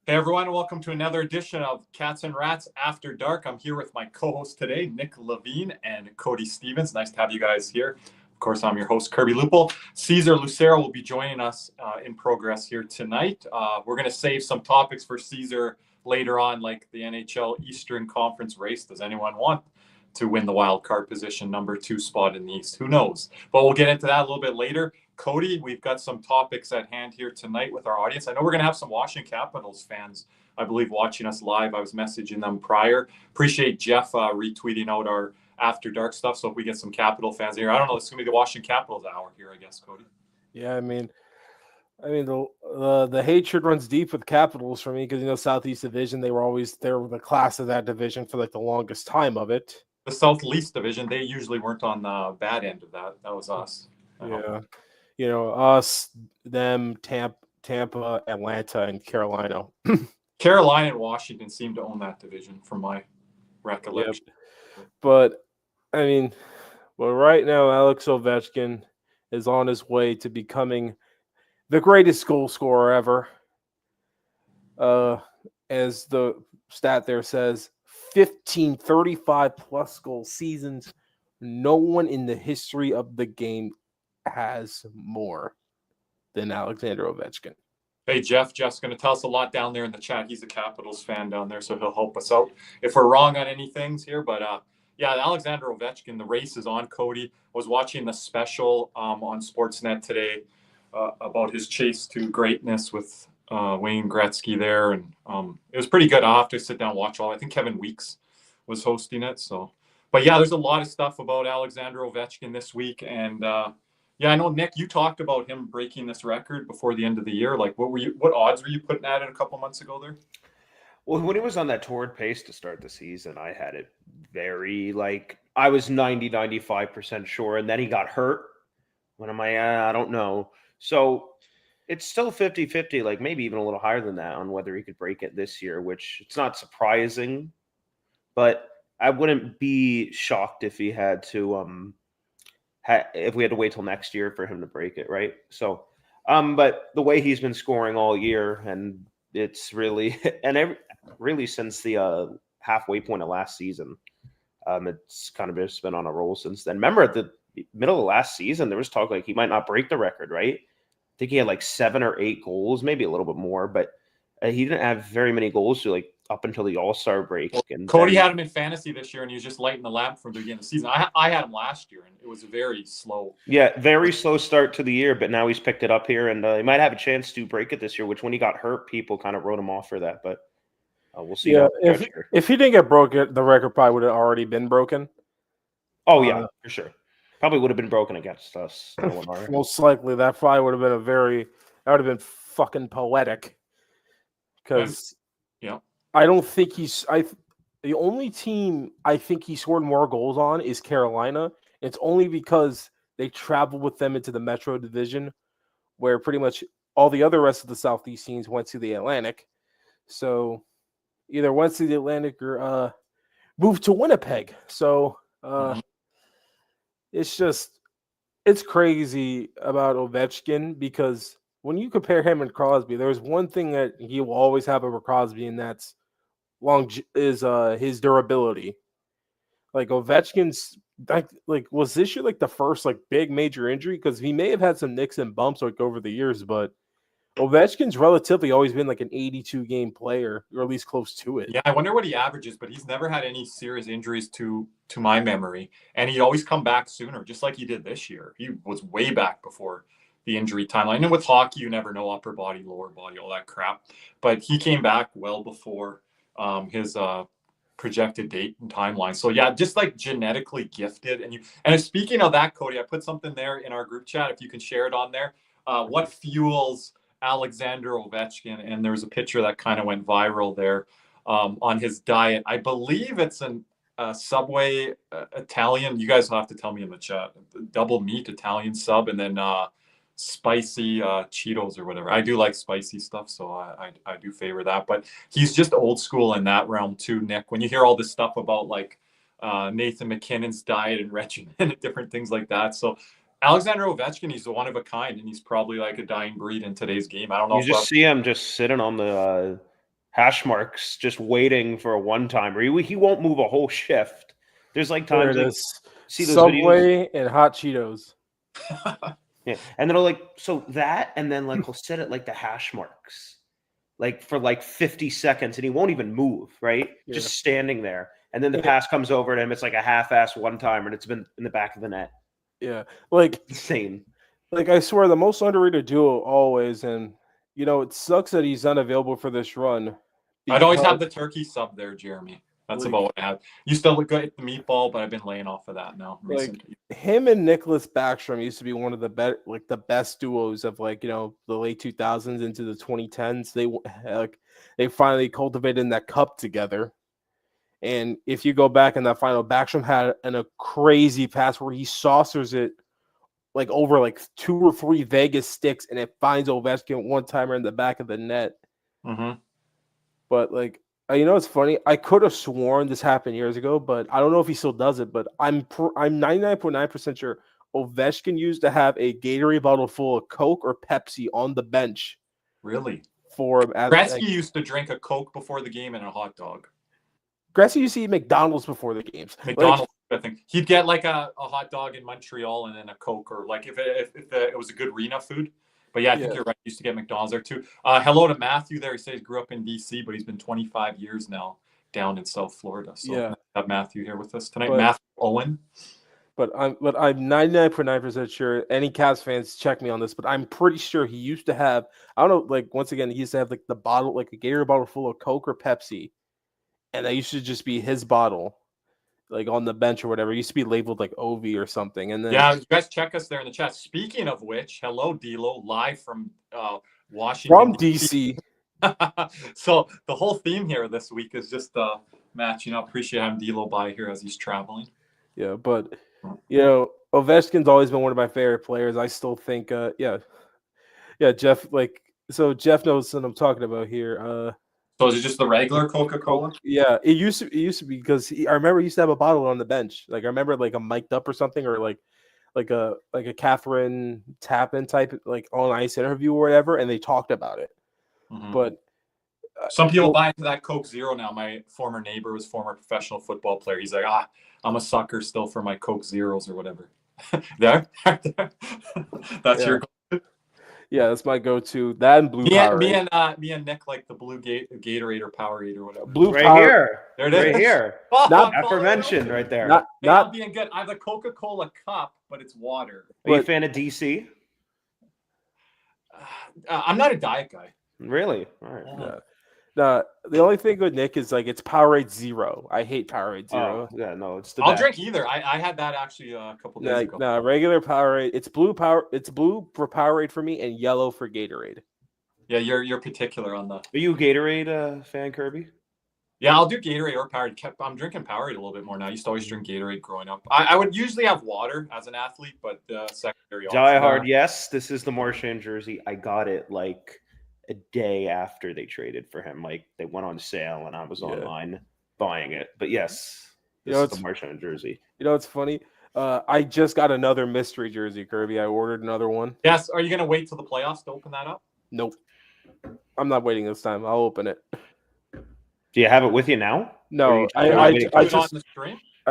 Hey everyone, welcome to another edition of Cats and Rats After Dark. I'm here with my co-host today, Nick Levine and Cody Stevens. Nice to have you guys here. Of course, I'm your host, Kirby Lupel. Cesar Lucero will be joining us in progress here tonight. We're going to save some topics for Cesar later on, like the NHL Eastern Conference race. Does anyone want to win the wild card position, number 2 spot in the East? Who knows? But we'll get into that a little bit later. Cody, we've got some topics at hand here tonight with our audience. I know we're going to have some Washington Capitals fans, I believe, watching us live. I was messaging them prior. Appreciate Jeff retweeting out our After Dark stuff. So if we get some Capital fans here, I don't know, it's going to be the Washington Capitals hour here, I guess, Cody. Yeah, I mean, the hatred runs deep with Capitals for me because, Southeast Division, they were the class of that division for like the longest time of it. The Southeast Division, they usually weren't on the bad end of that. That was us. Yeah. Us, them, Tampa, Atlanta, and Carolina. Carolina and Washington seem to own that division from my recollection. Yep. But, right now, Alex Ovechkin is on his way to becoming the greatest goal scorer ever. As the stat there says, 15 35-plus goal seasons. No one in the history of the game has more than Alexander Ovechkin. Hey, Jeff's going to tell us a lot down there in the chat. He's a Capitals fan down there, so he'll help us out if we're wrong on any things here. But, Alexander Ovechkin, the race is on, Cody. Was watching the special on Sportsnet today about his chase to greatness with Wayne Gretzky there. And it was pretty good. I'll have to sit down and watch all. I think Kevin Weeks was hosting it. So, but, there's a lot of stuff about Alexander Ovechkin this week. And, I know, Nick, you talked about him breaking this record before the end of the year. Like, what odds were you putting at it a couple months ago there? Well, when he was on that torrid pace to start the season, I had it very, I was 95% sure, and then he got hurt. When am I don't know. So it's still 50-50, maybe even a little higher than that on whether he could break it this year, which it's not surprising. But I wouldn't be shocked if he had to if we had to wait till next year for him to break it, right? So, but the way he's been scoring all year, and it's really, really since the halfway point of last season, it's kind of just been on a roll since then. Remember at the middle of last season, there was talk he might not break the record, right? I think he had 7 or 8 goals, maybe a little bit more, but he didn't have very many goals to up until the All-Star break. And Cody had him in fantasy this year, and he was just lighting the lamp from the beginning of the season. I had him last year, and it was very slow. Yeah, very slow start to the year, but now he's picked it up here, and he might have a chance to break it this year, which when he got hurt, people kind of wrote him off for that, but we'll see. Yeah, if he didn't get broken, the record probably would have already been broken. Oh, yeah, for sure. Probably would have been broken against us. Most likely, that probably would have been that would have been fucking poetic. Because, I don't think the only team I think he scored more goals on is Carolina. It's only because they traveled with them into the Metro Division, where pretty much all the other rest of the Southeast teams went to the Atlantic. So either went to the Atlantic or moved to Winnipeg. So it's crazy about Ovechkin because when you compare him and Crosby, there's one thing that he will always have over Crosby, and that's his durability. Ovechkin's was this year the first big major injury? Because he may have had some nicks and bumps over the years, but Ovechkin's relatively always been an 82 game player, or at least close to it. Yeah, I wonder what he averages, but he's never had any serious injuries to my memory, and he'd always come back sooner, just like he did this year. He was way back before the injury timeline. And with hockey, you never know, upper body, lower body, all that crap. But he came back well before his projected date and timeline. So just genetically gifted. And speaking of that, Cody, I put something there in our group chat. If you can share it on there, what fuels Alexander Ovechkin? And there was a picture that kind of went viral there on his diet. I believe it's a Subway Italian. You guys will have to tell me in the chat. Double meat Italian sub, and then spicy Cheetos or whatever. I do like spicy stuff, so I do favor that. But he's just old school in that realm too, Nick. When you hear all this stuff about Nathan McKinnon's diet and regimen and different things like that. So Alexander Ovechkin, he's one of a kind, and he's probably a dying breed in today's game. I don't know. You just see him just sitting on the hash marks just waiting for a one-timer. He won't move a whole shift. There's like times There it like, is. see those Subway videos? and hot Cheetos. Yeah, and they're like, so that, and then like he'll sit at like the hash marks, like for like 50 seconds, and he won't even move, right? Yeah. Just standing there, and then the pass comes over to him. It's like a half-ass one-timer, and it's been in the back of the net. Yeah, like Insane. Like I swear, the most underrated duo always, and it sucks that he's unavailable for this run. I'd always have the turkey sub there, Jeremy. That's Like- about what I have. Used to look good at the meatball, but I've been laying off of that now recently. Him and Nicholas Backstrom used to be one of the best duos of the late 2000s into the 2010s. They finally cultivated that cup together. And if you go back in that final, Backstrom had a crazy pass where he saucers it over 2 or 3 Vegas sticks, and it finds Ovechkin one-timer in the back of the net. Mm-hmm. But it's funny. I could have sworn this happened years ago, but I don't know if he still does it. But I'm 99.9% sure Ovechkin used to have a Gatorade bottle full of Coke or Pepsi on the bench. Really? For him. Gretzky used to drink a Coke before the game and a hot dog. Gretzky used to eat McDonald's before the games. McDonald's, I think. He'd get like a hot dog in Montreal and then a Coke, or like if it was a good arena food. But yeah, I think you're right. He used to get McDonald's there too. Hello to Matthew there. He says he grew up in DC, but he's been 25 years now down in South Florida. So yeah, have Matthew here with us tonight. Matthew Owen. But I'm 99.9% sure. Any Cavs fans check me on this, but I'm pretty sure he used to have. I don't know. Once again, he used to have the bottle, like a Gatorade bottle full of Coke or Pepsi, and that used to just be his bottle. On the bench or whatever. It used to be labeled like Ovi or something. And then you guys check us there in the chat. Speaking of which, hello D'Lo, live from Washington. From DC. So the whole theme here this week is just matching up. Appreciate having D'Lo by here as he's traveling. Yeah, but Ovechkin's always been one of my favorite players. I still think Jeff, so Jeff knows what I'm talking about here. So is it just the regular Coca-Cola? Yeah, it used to be because I remember he used to have a bottle on the bench. I remember a mic'd up or something, or like a Catherine Tappan type on ice interview or whatever, and they talked about it. Mm-hmm. But some people buy into that Coke Zero now. My former neighbor was former professional football player. He's like, I'm a sucker still for my Coke Zeros or whatever. That's your. Yeah, that's my go-to. That and blue Powerade. Me and Nick like the blue Gatorade or Powerade or whatever. Blue right Power- here. There it is. Right here. Not aforementioned right there. Not being good. I have a Coca-Cola cup, but it's water. Are you a fan of DC? I'm not a diet guy. Really? All right. The only thing with Nick is it's Powerade Zero. I hate Powerade Zero. Oh, yeah, no, it's the I'll best. drink either. I had that actually a couple days ago. No, regular Powerade. It's blue for Powerade for me and yellow for Gatorade. Yeah, you're particular on the. Are you a Gatorade fan, Kirby? Yeah, I'll do Gatorade or Powerade. I'm drinking Powerade a little bit more now. I used to always drink Gatorade growing up. I would usually have water as an athlete, but secondary. Die Hard, yes. This is the Marchand jersey. I got it a day after they traded for him. They went on sale and I was online buying it. But yes, this is the Marchand jersey. It's funny. I just got another mystery jersey, Kirby. I ordered another one. Yes. Are you going to wait till the playoffs to open that up? Nope. I'm not waiting this time. I'll open it. Do you have it with you now? No, I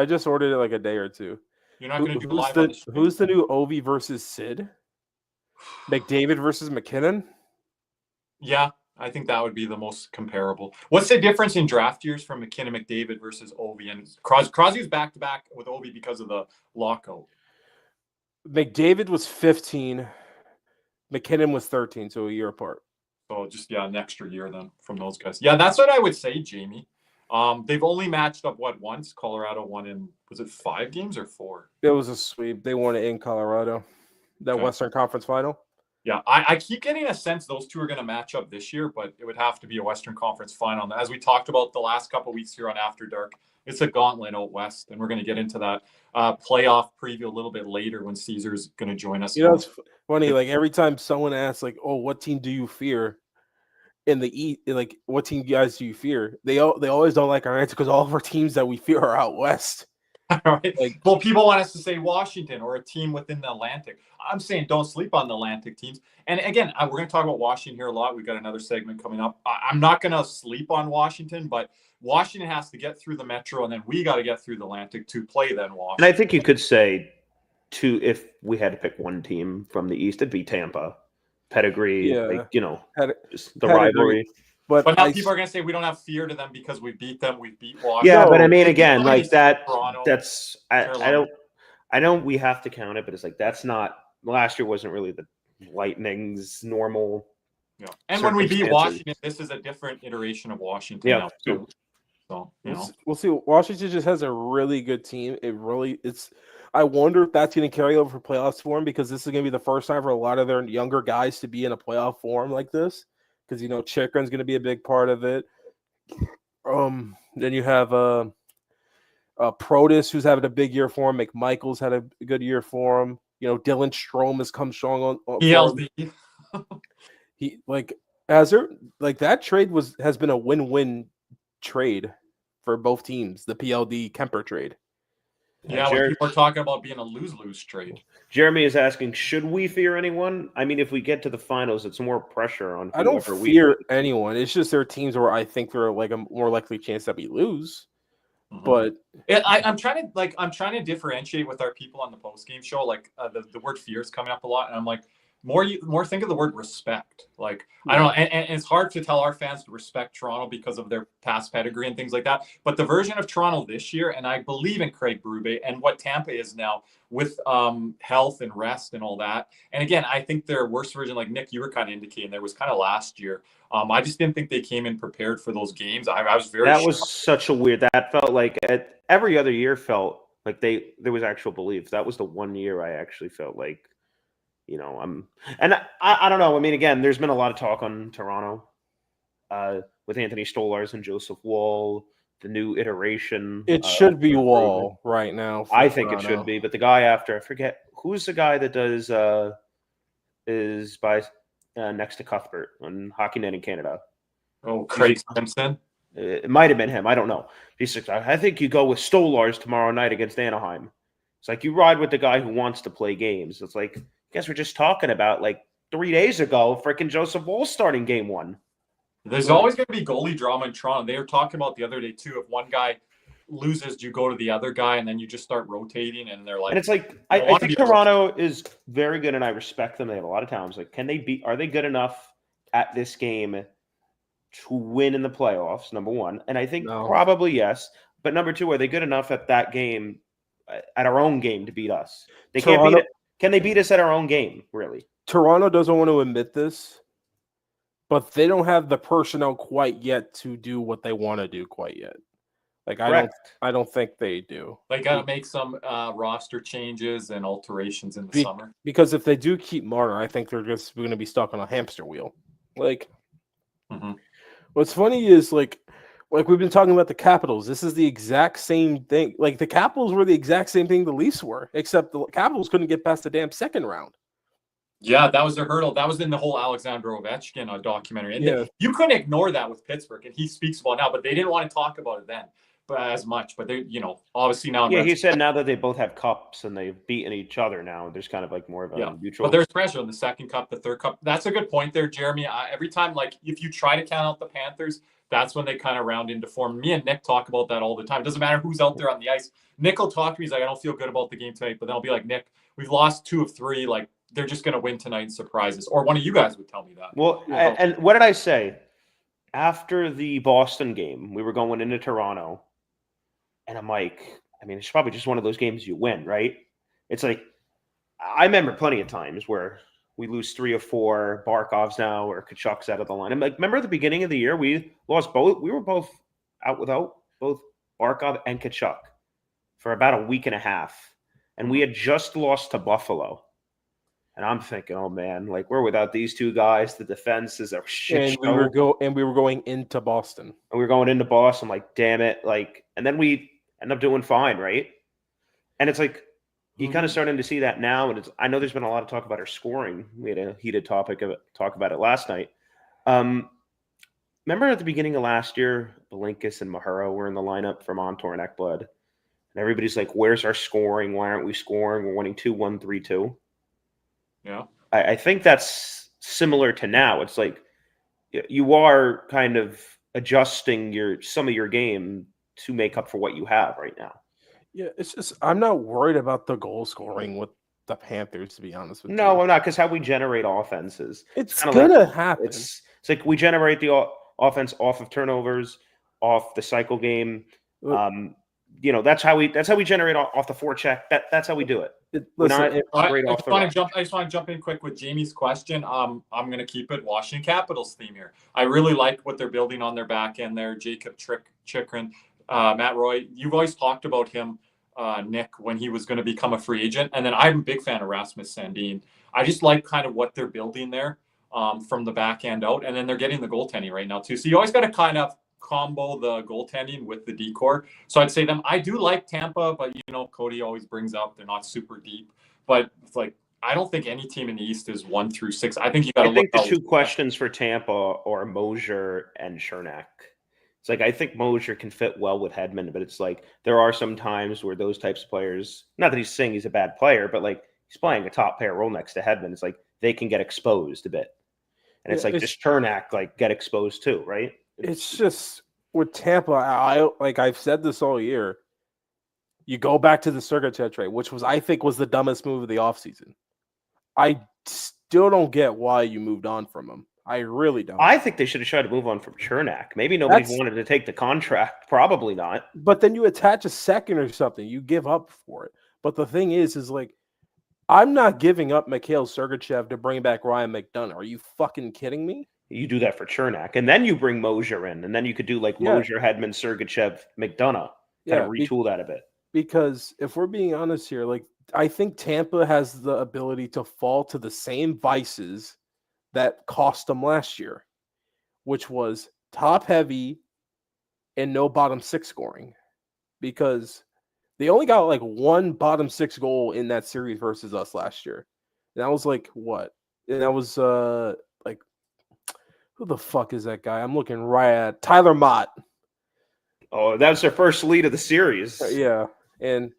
just ordered it a day or two. You're not going to do live on the stream? Who's the new Ovi versus Sid? McDavid versus McKinnon? Yeah, I think that would be the most comparable. What's the difference in draft years from McKinnon, McDavid versus Ovi? And Crosby's back-to-back with Ovi because of the lockout. McDavid was 15. McKinnon was 13, so a year apart. So just, an extra year then from those guys. Yeah, that's what I would say, Jamie. They've only matched up, once? Colorado won in, was it 5 games or 4? It was a sweep. They won it in Colorado. That Western Conference final. Yeah, I keep getting a sense those two are going to match up this year, but it would have to be a Western Conference final. As we talked about the last couple of weeks here on After Dark, it's a gauntlet out west, and we're going to get into that playoff preview a little bit later when Caesar's going to join us. It's funny. Every time someone asks, what team do you fear in the East? What team guys do you fear? They always don't like our answer because all of our teams that we fear are out west. Right? Like, well, people want us to say Washington or a team within the Atlantic. I'm saying don't sleep on the Atlantic teams. And again, we're going to talk about Washington here a lot. We've got another segment coming up. I'm not going to sleep on Washington, but Washington has to get through the Metro, and then we got to get through the Atlantic to play then Washington. And I think you could say, if we had to pick one team from the East, it'd be Tampa. Pedigree, just the rivalry. But now people are going to say we don't have fear to them because we beat them. We beat Washington. Yeah, but I mean, again, like that. Toronto, that's I know we have to count it, but it's like that's not. Last year wasn't really the Lightning's normal. Yeah, and when we beat Washington, this is a different iteration of Washington. Yeah, now, so we'll see. Washington just has a really good team. It's. I wonder if that's going to carry over for playoffs for them, because this is going to be the first time for a lot of their younger guys to be in a playoff form like this. Because Chychrun's going to be a big part of it. Then you have Protus, who's having a big year for him. McMichael's had a good year for him. Dylan Strome has come strong on ELD. That trade has been a win-win trade for both teams. The PLD Kemper trade. Yeah, when people are talking about being a lose-lose trade. Jeremy is asking, should we fear anyone? I mean, if we get to the finals, it's more pressure on. I don't fear anyone. It's just there are teams where I think they're like a more likely chance that we lose. Mm-hmm. But I'm trying to differentiate with our people on the post-game show. Like the word fear is coming up a lot, and I'm like, more think of the word respect. Like, I don't know, and it's hard to tell our fans to respect Toronto because of their past pedigree and things like that. But the version of Toronto this year, and I believe in Craig Berube and what Tampa is now with health and rest and all that. And again, I think their worst version, like Nick, you were kind of indicating, there was kind of last year. I just didn't think they came in prepared for those games. I was very. That was such a weird. That felt like every other year felt like there was actual belief. That was the one year I actually felt like. I don't know. I mean, again, there's been a lot of talk on Toronto with Anthony Stolarz and Joseph Woll, the new iteration. It should be Woll right now. I think it should be, but the guy after, I forget who's the guy that does is by next to Cuthbert on Hockey Night in Canada. Oh, Craig Simpson. It might have been him. I don't know. He's like, I think you go with Stolarz tomorrow night against Anaheim. It's like you ride with the guy who wants to play games. It's like. I guess we're just talking about like 3 days ago, freaking Joseph Woll starting game 1. There's always going to be goalie drama in Toronto. They were talking about the other day too. If one guy loses, you go to the other guy, and then you just start rotating. And they're like, and it's like I think Toronto is very good, and I respect them. They have a lot of talent. Like, are they good enough at this game to win in the playoffs? Number one, and I think probably yes. But number two, are they good enough at that game, at our own game, to beat us? They can't beat it. Can they beat us at our own game, really? Toronto doesn't want to admit this, but they don't have the personnel quite yet to do what they want to do quite yet. Like, I don't think they do. They got to make some roster changes and alterations in the summer. Because if they do keep Marner, I think they're just going to be stuck on a hamster wheel. Like, what's funny is, like we've been talking about the Capitals. This is the exact same thing. Like, the Capitals were the exact same thing the Leafs were, except the Capitals couldn't get past the damn second round. Yeah, that was their hurdle. That was in the whole Alexander Ovechkin documentary. And you couldn't ignore that with Pittsburgh, and he speaks about it now, but they didn't want to talk about it then as much. But they, obviously now. Yeah, he said now that they both have cups and they've beaten each other now, there's kind of like more of a mutual. But there's pressure on the second cup, the third cup. That's a good point there, Jeremy. Every time, like, if you try to count out the Panthers, that's when they kind of round into form. Me and Nick talk about that all the time. It doesn't matter who's out there on the ice. Nick will talk to me. He's like, I don't feel good about the game tonight. But then I'll be like, Nick, we've lost 2 of 3. Like, they're just going to win tonight and surprise us. Or one of you guys would tell me that. Well, and what did I say? After the Boston game, we were going into Toronto. And I'm like, I mean, it's probably just one of those games you win, right? It's like, I remember plenty of times where we lose 3 or 4, Barkov's now, or Kachuk's out of the line. I'm like, remember at the beginning of the year, we lost both. We were both out without both Barkov and Kachuk for about a week and a half. And we had just lost to Buffalo. And I'm thinking, oh man, like, we're without these 2 guys. The defense is a shit show. We were going into Boston. And we were going into Boston, like, damn it. Like, and then we end up doing fine, right? And it's like, you're kind of starting to see that now, and I know there's been a lot of talk about our scoring. We had a heated talk about it last night. Remember at the beginning of last year, Belinkus and Mahura were in the lineup for Montour and Ekblad, And everybody's like, where's our scoring? Why aren't we scoring? We're winning 2-1, 3-2. Yeah. I think that's similar to now. It's like you are kind of adjusting some of your game to make up for what you have right now. Yeah, it's just I'm not worried about the goal scoring with the Panthers, to be honest with you. No, I'm not, because how we generate offenses. It's gonna happen. It's like we generate the offense off of turnovers, off the cycle game. That's how we generate off the forecheck. That's how we do it. I just want to jump in quick with Jamie's question. I'm going to keep it Washington Capitals theme here. I really like what they're building on their back end there. Jakob Chychrun, Matt Roy. You've always talked about him, Nick, when he was going to become a free agent. And then I'm a big fan of Rasmus Sandin. I just like kind of what they're building there from the back end out. And then they're getting the goaltending right now too. So you always got to kind of combo the goaltending with the decor. So I'd say them. I do like Tampa, but Cody always brings up they're not super deep. But it's like I don't think any team in the East is 1 through 6. I think you got to look. I think the two questions for Tampa are Mosier and Chernak. It's like I think Mosier can fit well with Hedman, but it's like there are some times where those types of players, not that he's saying he's a bad player, but like he's playing a top pair role next to Hedman. It's like they can get exposed a bit. And it's just Chernak like get exposed too, right? It's just with Tampa, I've said this all year. You go back to the Sergachev trade, which I think was the dumbest move of the offseason. I still don't get why you moved on from him. I really don't. I think they should have tried to move on from Chernak. Maybe nobody wanted to take the contract. Probably not. But then you attach a second or something. You give up for it. But the thing is like, I'm not giving up Mikhail Sergachev to bring back Ryan McDonough. Are you fucking kidding me? You do that for Chernak, and then you bring Mosier in, and then you could do like Mosier, Hedman, Sergachev, McDonough. Kind of retool that a bit. Because if we're being honest here, like I think Tampa has the ability to fall to the same vices that cost them last year, which was top heavy and no bottom six scoring. Because they only got like one bottom six goal in that series versus us last year. And that was like what? And that was like who the fuck is that guy? I'm looking right at Tyler Mott. Oh, that was their first lead of the series. Yeah. And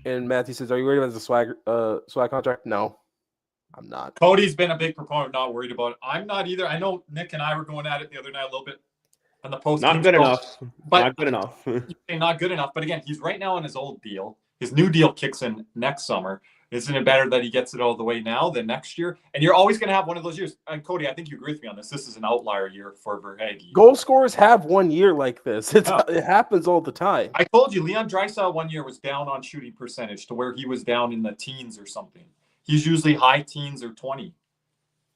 Matthew says, "Are you worried about the swag contract?" No, I'm not. Cody's been a big proponent, not worried about it. I'm not either. I know Nick and I were going at it the other night a little bit on the post. Not good enough. Not good enough. Not good enough. But again, he's right now on his old deal. His new deal kicks in next summer. Isn't it better that he gets it all the way now than next year? And you're always going to have one of those years. And Cody, I think you agree with me on this. This is an outlier year for Verhaeghe. Goal scorers have 1 year like this. It happens all the time. I told you, Leon Draisaitl 1 year was down on shooting percentage to where he was down in the teens or something. He's usually high teens or 20.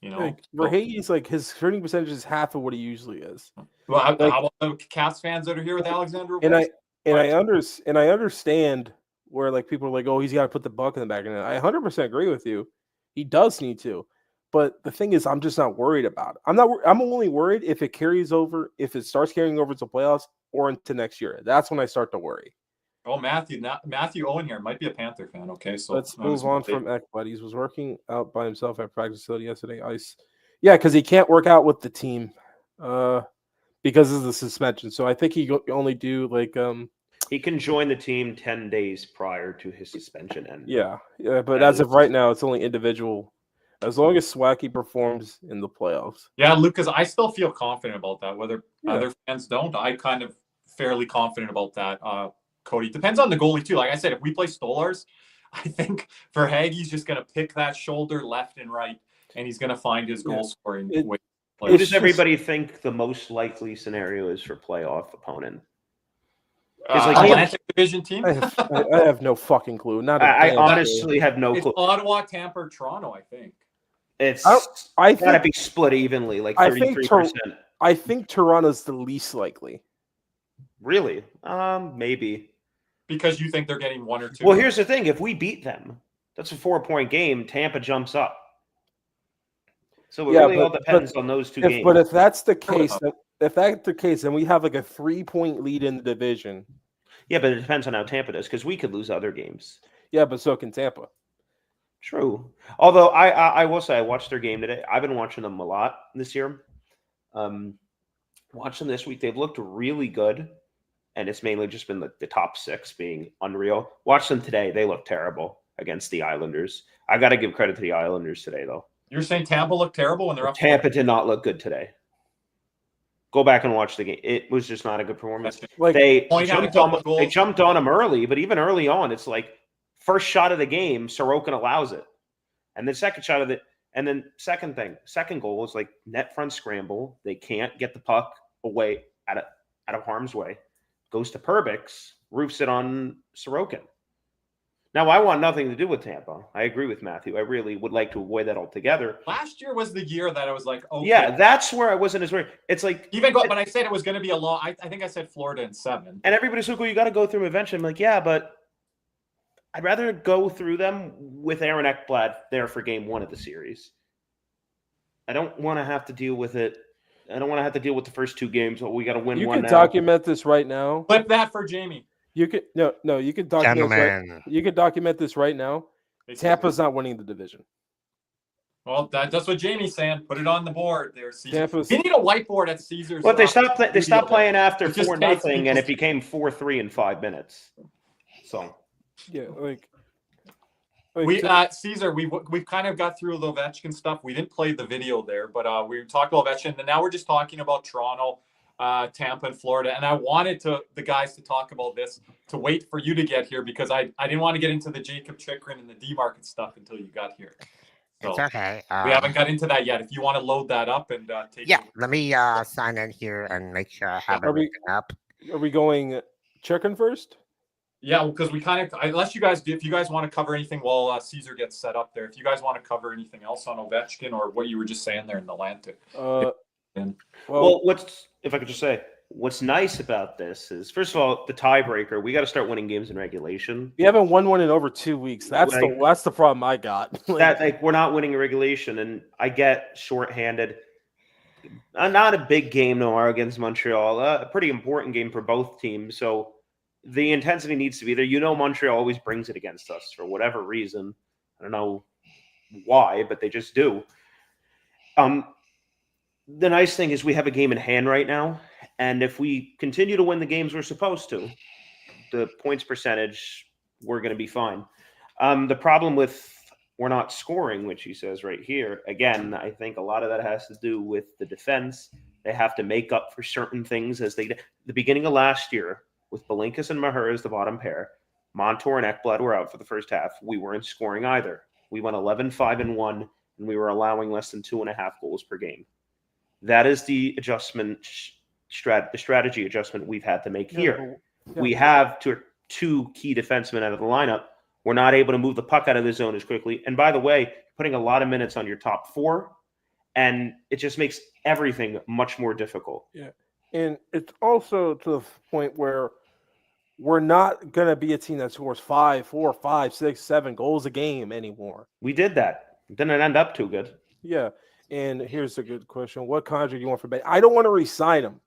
Like, Verhaeghe's like his shooting percentage is half of what he usually is. Well, how about the Caps fans that are here with Alexander? I understand where like people are like, oh, he's got to put the buck in the back. And I 100% agree with you. He does need to. But the thing is, I'm just not worried about it. I'm only worried if it carries over, if it starts carrying over to playoffs or into next year. That's when I start to worry. Oh, Matthew Owen here might be a Panther fan. Okay, so let's move on from Eck Buddies. Was working out by himself at practice facility yesterday. Yeah, because he can't work out with the team because of the suspension. So I think he only do like he can join the team 10 days prior to his suspension end. Yeah, but as of right now, it's only individual. As long as Swacky performs in the playoffs. Yeah, Lucas, I still feel confident about that. Whether other fans don't, I kind of fairly confident about that. Cody, depends on the goalie too. Like I said, if we play Stolars, I think Verhaeghe's just going to pick that shoulder left and right, and he's going to find his goal scoring. Who does everybody think the most likely scenario is for playoff opponent? Atlantic Division team. I have no fucking clue. I honestly have no clue. Ottawa, Tampa, or Toronto. I think it's. I think gotta be split evenly, like 33%. I think Toronto's the least likely. Really? Maybe. Because you think they're getting 1 or 2. Well, here's the thing: if we beat them, that's a 4-point game. Tampa jumps up. So it really all depends on those two games. But if that's the case, then we have like a 3-point lead in the division. Yeah, but it depends on how Tampa does, because we could lose other games. Yeah, but so can Tampa. True. Although I will say I watched their game today. I've been watching them a lot this year. Watched them this week. They've looked really good. and it's mainly just been the top 6 being unreal. Watch them today; they look terrible against the Islanders. I got to give credit to the Islanders today, though. You're saying Tampa looked terrible when they're up? Tampa did not look good today. Go back and watch the game. It was just not a good performance. Like, they jumped on him early, but even early on, it's like first shot of the game, Sorokin allows it, and then second shot of it, and then second goal is like net front scramble. They can't get the puck away out of harm's way. Goes to Perbix, roofs it on Sorokin. Now, I want nothing to do with Tampa. I agree with Matthew. I really would like to avoid that altogether. Last year was the year that I was like, okay. Yeah, that's where I wasn't as worried. It's like when I said it was going to be a long, I think I said Florida in 7. And everybody's like, well, you got to go through them eventually. I'm like, yeah, but I'd rather go through them with Aaron Ekblad there for game 1 of the series. I don't want to have to deal with it. I don't want to have to deal with the first 2 games. Oh, we got to win one now. You can document this right now. Flip that for Jamie. You could no. You can document this right, you can document this right now. Tampa's not winning the division. Well, that's what Jamie's saying. Put it on the board there, Caesar. We need a whiteboard at Caesar's. Well, they stopped playing after 4-0, and it became 4-3 in 5 minutes. So yeah, Caesar, we've kind of got through the Ovechkin stuff. We didn't play the video there, but we talked about Ovechkin, and now we're just talking about Toronto, Tampa, and Florida. And I wanted the guys to talk about this, to wait for you to get here, because I didn't want to get into the Jakob Chychrun and the D-Market stuff until you got here. So it's okay. We haven't got into that yet. If you want to load that up and take it. Let me sign in here and make sure I have everything up. Are we going Chychrun first? Yeah, because we kind of, if you guys want to cover anything while Caesar gets set up there, if you guys want to cover anything else on Ovechkin or what you were just saying there in the Atlantic. Well, if I could just say, what's nice about this is, first of all, the tiebreaker. We got to start winning games in regulation. We haven't won one in over 2 weeks. That's the problem I got. We're not winning in regulation, and I get shorthanded. Not a big game tomorrow against Montreal. A pretty important game for both teams. So the intensity needs to be there. Montreal always brings it against us for whatever reason. I don't know why, but they just do. The nice thing is we have a game in hand right now, and if we continue to win the games we're supposed to, the points percentage, we're going to be fine. The problem with we're not scoring, which he says right here, again, I think a lot of that has to do with the defense. They have to make up for certain things as they did. The beginning of last year, with Belinkas and Maher as the bottom pair, Montour and Ekblad were out for the first half. We weren't scoring either. We went 11-5-1, and we were allowing less than 2.5 goals per game. That is the adjustment, the strategy adjustment we've had to make here. Yeah. We have two key defensemen out of the lineup. We're not able to move the puck out of the zone as quickly. And by the way, putting a lot of minutes on your top 4, and it just makes everything much more difficult. Yeah. And it's also to the point where we're not going to be a team that scores 5, 4, 5, 6, 7 goals a game anymore. We did that. It didn't end up too good. Yeah. And here's a good question. What contract do you want for Bennett? I don't want to re-sign him.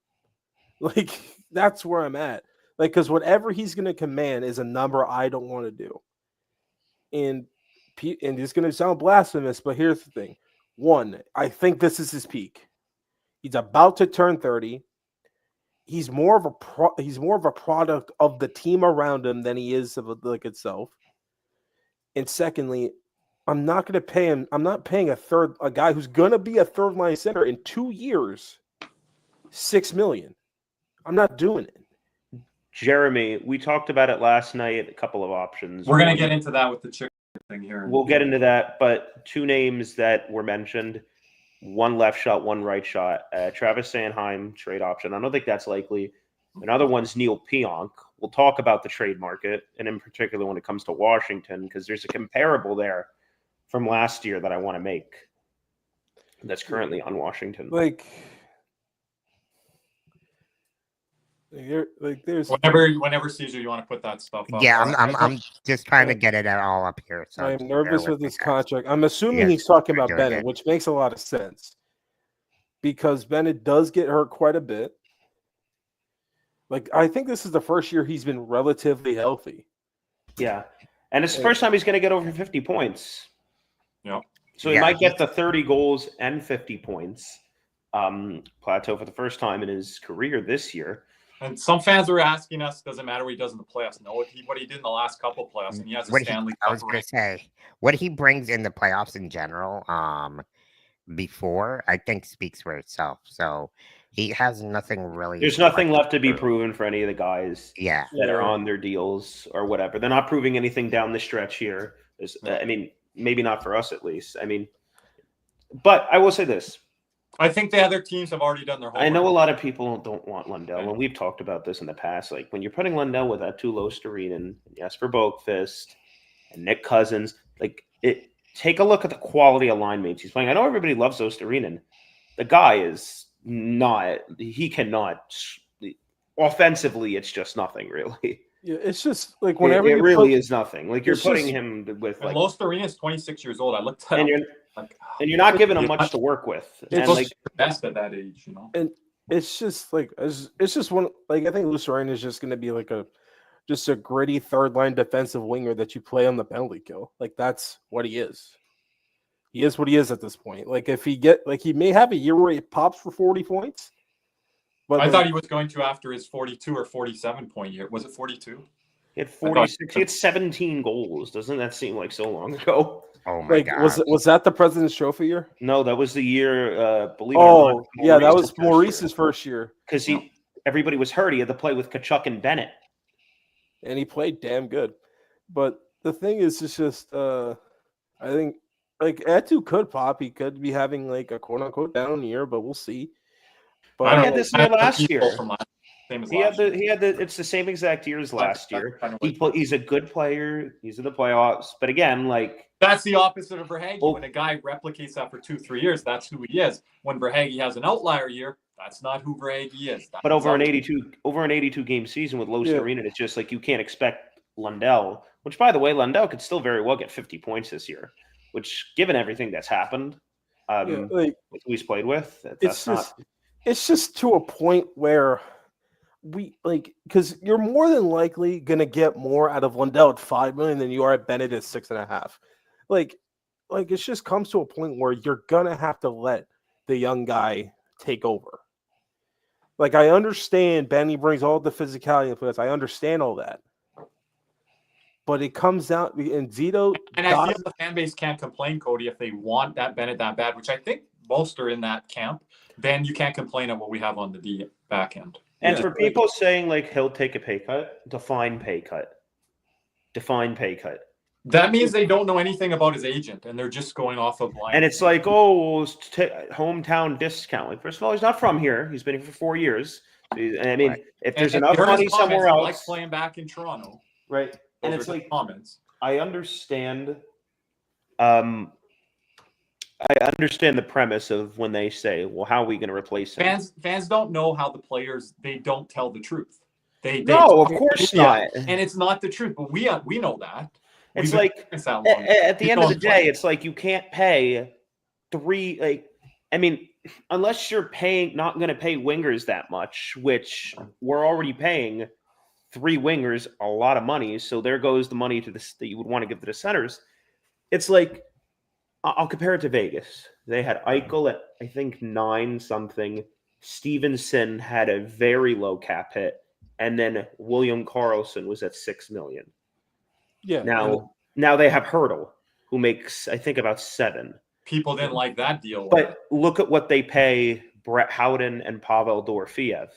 That's where I'm at. Because whatever he's going to command is a number I don't want to do. And it's going to sound blasphemous, but here's the thing. 1, I think this is his peak. He's about to turn 30. He's more of a product of the team around him than he is of itself. And secondly, I'm not going to pay him. I'm not paying a guy who's going to be a third line center in 2 years, $6 million. I'm not doing it. Jeremy, we talked about it last night. A couple of options. We're going to get into that with the chicken thing here. We'll get into that, but 2 names that were mentioned: 1 left shot, 1 right shot. Travis Sanheim trade option. I don't think that's likely. Another one's Neil Pionk. We'll talk about the trade market, and in particular when it comes to Washington, because there's a comparable there from last year that I want to make that's currently on Washington. There's whenever Caesar, you want to put that stuff up. Yeah, I'm just trying to get it all up here. So I'm nervous with this contract. I'm assuming he's talking about Bennett, which makes a lot of sense because Bennett does get hurt quite a bit. I think this is the first year he's been relatively healthy. Yeah, and it's the first time he's going to get over 50 points. Yeah. So he might get the 30 goals and 50 points plateau for the first time in his career this year. And some fans were asking us, doesn't matter what he does in the playoffs. No, what he did in the last couple of playoffs, and he has a Stanley Cup. I was going to say, what he brings in the playoffs in general, before, I think speaks for itself. So he has nothing really. There's nothing left to be proven for any of the guys that are on their deals or whatever. They're not proving anything down the stretch here. I mean, maybe not for us at least. I mean, but I will say this. I think the other teams have already done their homework. I know a lot of people don't want Lundell, and we've talked about this in the past. Like when you're putting Lundell with Tulo Storinen, Jesper Boqvist, and Nick Cousins, take a look at the quality of line mates he's playing. I know everybody loves Ostarinen. The guy is not. He cannot. Offensively, it's just nothing really. Yeah, it's just like whenever it really is nothing. Like you're putting him with like. Ostarinen is 26 years old. I looked at him. And you're not giving him much to work with. It's like the best at that age, you know. And it's just like it's just one. Like I think Lucian is just going to be like a gritty third line defensive winger that you play on the penalty kill. Like that's what he is. He is what he is at this point. Like if he may have a year where he pops for 40 points. But I thought he was going to after his 42 or 47 point year. Was it 42? He had 46. He had 17 goals. Doesn't that seem like so long ago? Oh my God! Was that the President's Trophy year? No, that was the year. Believe it or not, yeah, that was Maurice's first year because everybody was hurt. He had to play with Tkachuk and Bennett, and he played damn good. But the thing is, it's just I think like Etu could pop. He could be having like a quote unquote down year, but we'll see. But I had this year last year. He had the. It's the same exact year as last year. He's a good player. He's in the playoffs, but again, like. That's the opposite of Verhaeghe. When a guy replicates that for 2-3 years, that's who he is. When Verhaeghe has an outlier year, that's not who Verhaeghe is. But over an 82 game season with Los Arena, it's just like you can't expect Lundell. Which, by the way, Lundell could still very well get 50 points this year. Which, given everything that's happened, with who he's played with, it's just to a point where because you're more than likely gonna get more out of Lundell at $5 million than you are at Bennett at $6.5. Like it just comes to a point where you're gonna have to let the young guy take over. Like I understand Benny brings all the physicality into this. I understand all that. But it comes out and Zito and I feel the fan base can't complain, Cody, if they want that Bennett that bad, which I think most are in that camp, then you can't complain at what we have on the back end. And for people saying like he'll take a pay cut, define pay cut. That means they don't know anything about his agent, and they're just going off of line. And it's like, hometown discount. Like, first of all, he's not from here. He's been here for 4 years. I mean, if there's enough money somewhere else, like playing back in Toronto, right? And it's like comments. I understand. I understand the premise of when they say, "Well, how are we going to replace him?" Fans don't know how the players. They don't tell the truth. No, of course not. And it's not the truth, but we know that. It's like at the end of the day, it's like you can't pay three. Like, I mean, unless you're not going to pay wingers that much, which we're already paying 3 wingers a lot of money. So there goes the money that you would want to give to the centers. It's like I'll compare it to Vegas. They had Eichel at I think 9 something. Stevenson had a very low cap hit, and then William Karlsson was at $6 million. Yeah. Now they have Hurdle, who makes I think about 7. People didn't like that deal. But look at what they pay Brett Howden and Pavel Dorofeyev.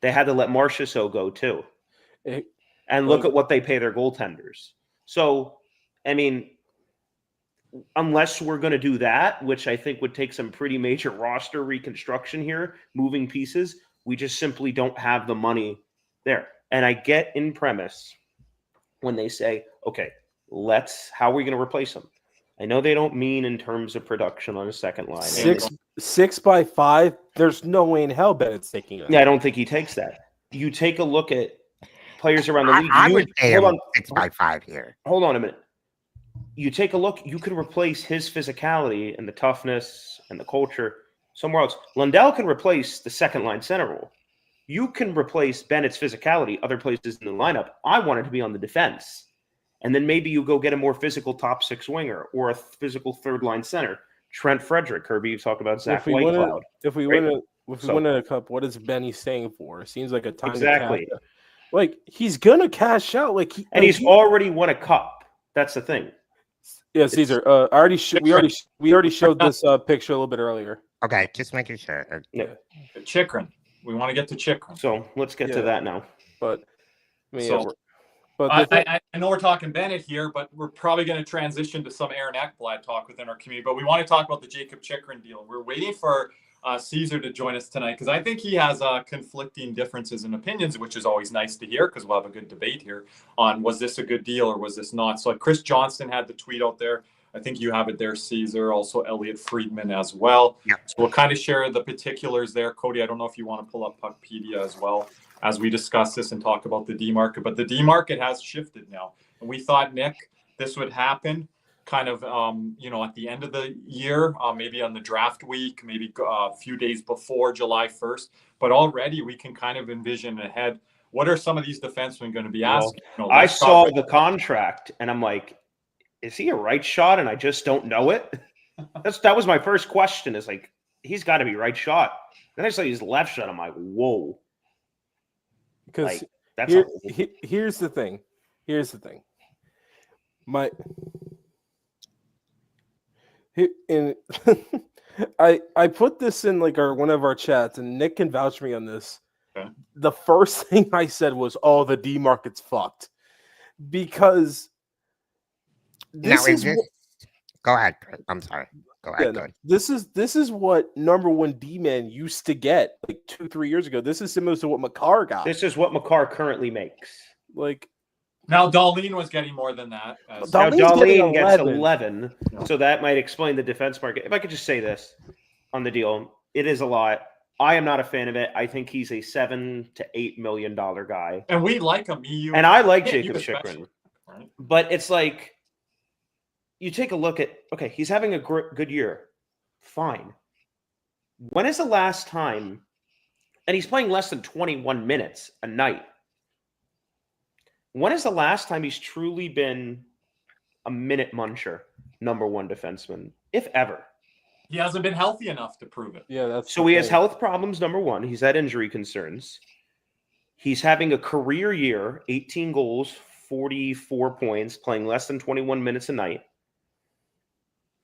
They had to let Marchessault go too. And look at what they pay their goaltenders. So, I mean, unless we're going to do that, which I think would take some pretty major roster reconstruction here, moving pieces, we just simply don't have the money there. And I get in premise when they say, okay, how are we going to replace them? I know they don't mean in terms of production on a second line. 6 by 5, there's no way in hell Bennett's taking that. Yeah, I don't think he takes that. You take a look at players around the league. I would pay him 6 by 5 here. Hold on a minute. You take a look, you can replace his physicality and the toughness and the culture somewhere else. Lundell can replace the second line center role. You can replace Bennett's physicality other places in the lineup. I wanted to be on the defense. And then maybe you go get a more physical top 6 winger or a physical third line center. Trent Frederick, Kirby, you've talked about Zach Whitecloud. If we want to if we win a cup, what is Benny staying for? It seems like a time exactly. to cash out. Like he's gonna cash out. He's already won a cup. That's the thing. Yeah, Caesar. We already showed this picture a little bit earlier. Okay, just making sure. Yeah. Chychrun. We want to get to Chychrun. So let's get to that now. But I mean, so, I know we're talking Bennett here, but we're probably going to transition to some Aaron Ekblad talk within our community. But we want to talk about the Jakob Chychrun deal. We're waiting for Caesar to join us tonight because I think he has conflicting differences and opinions, which is always nice to hear because we'll have a good debate here on was this a good deal or was this not. So Chris Johnston had the tweet out there. I think you have it there, Caesar. Also Elliot Friedman as well. Yeah. So we'll kind of share the particulars there. Cody, I don't know if you want to pull up Puckpedia as well as we discuss this and talk about the D market. But the D market has shifted now. And we thought, Nick, this would happen kind of, at the end of the year, maybe on the draft week, maybe a few days before July 1st. But already we can kind of envision ahead. What are some of these defensemen going to be asking? I saw the contract and I'm like, is he a right shot? And I just don't know it. That was my first question is like, he's got to be right shot. Then I saw his left shot. I'm like, whoa. Because here's the thing. I put this in like one of our chats, and Nick can vouch for me on this. Okay. The first thing I said was, "Oh, the D market's fucked," because go ahead. I'm sorry. Go ahead. Yeah, no, this is what number one D-man used to get like 2-3 years ago. This is similar to what Makar got. This is what Makar currently makes. Like now, Darlene was getting more than that. Darlene gets 11, so that might explain the defense market. If I could just say this on the deal, it is a lot. I am not a fan of it. I think he's a $7 to $8 million guy, and we like him. And I like Jakob Chychrun, right? But it's like. You take a look at, okay, he's having a good year. Fine. When is the last time, and he's playing less than 21 minutes a night. When is the last time he's truly been a minute muncher, number one defenseman, if ever? He hasn't been healthy enough to prove it. Yeah, that's so he has health problems, number one. He's had injury concerns. He's having a career year, 18 goals, 44 points, playing less than 21 minutes a night.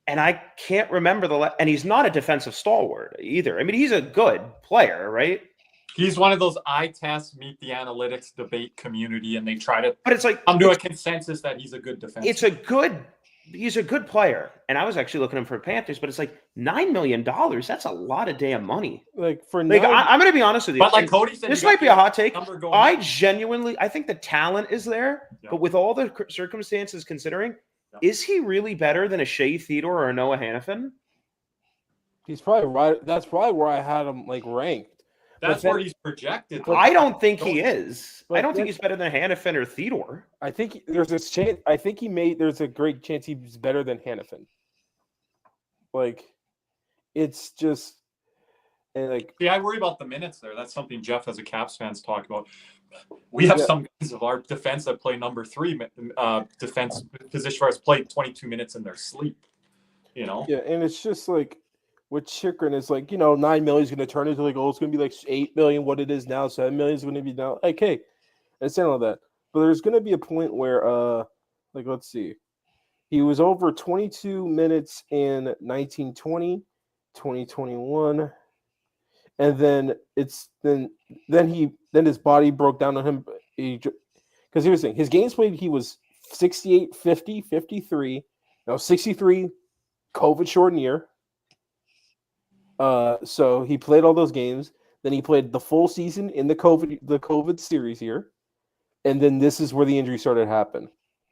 And I can't remember and he's not a defensive stalwart either. I mean, he's a good player, right? He's one of those eye tests, meet the analytics debate community, and they try to. But it's like I'm doing a consensus that he's a good defenseman. He's a good player, and I was actually looking at him for Panthers, but it's like $9 million. That's a lot of damn money. I'm going to be honest with you. But like Cody said, this might be a hot take. I think the talent is there, but with all the circumstances considering. Is he really better than a Shea Theodore or a Noah Hannafin? He's probably right. That's probably where I had him ranked. That's where he's projected. I don't think he is. I don't think he's better than Hannafin or Theodore. I think there's a chance. I think there's a great chance he's better than Hannafin. It's just. And I worry about the minutes there. That's something Jeff, as a Caps fans, talk about. We have some guys of our defense that play number 3 defense position for us play 22 minutes in their sleep. Yeah, and it's just with Chychrun is $9 million is going to turn into it's going to be $8 million. What it is now, $7 million is going to be now. Okay, I understand all that, but there's going to be a point where let's see, he was over 22 minutes in 1920, 2021. And then then his body broke down on him because he was saying his games played, he was 68, 50, 53, 63 COVID shortened year. So he played all those games. Then he played the full season in the COVID series here. And then this is where the injury started to happen.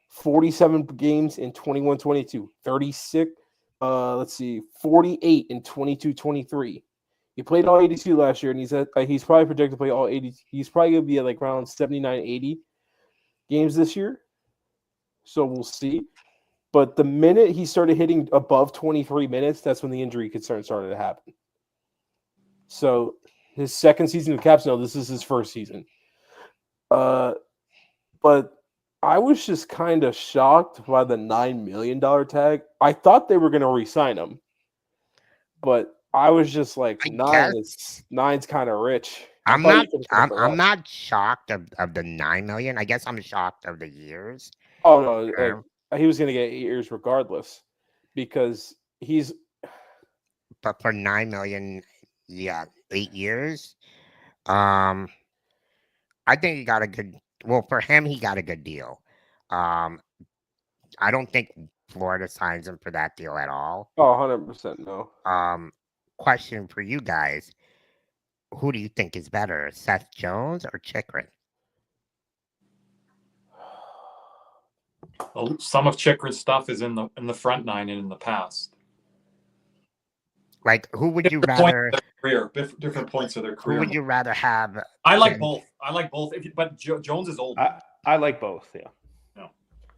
47 games in 21-22, 36, 48 in 22-23. He played all 82 last year, and he's probably projected to play all 80. He's probably going to be at around 79, 80 games this year. So we'll see. But the minute he started hitting above 23 minutes, that's when the injury concern started to happen. So his second season of Caps, this is his first season. But I was just kind of shocked by the $9 million tag. I thought they were going to re-sign him. But I was just like, I nine's kind of rich. I'm thought not. you could've put up I'm less. not shocked of the 9 million. I guess I'm shocked of the years. Oh no, like, he was gonna get 8 years regardless, because he's. But for 9 million, yeah, 8 years. I think he got a good. Well, for him, he got a good deal. I don't think Florida signs him for that deal at all. Oh, 100% no. Question for you guys: who do you think is better, Seth Jones or Chychrun? Some of Chychrun's stuff is in the front nine and in the past. Like, who would you Different rather? different points of their career. Who would you rather have? I like both. But Jones is older. I like both. Yeah. No.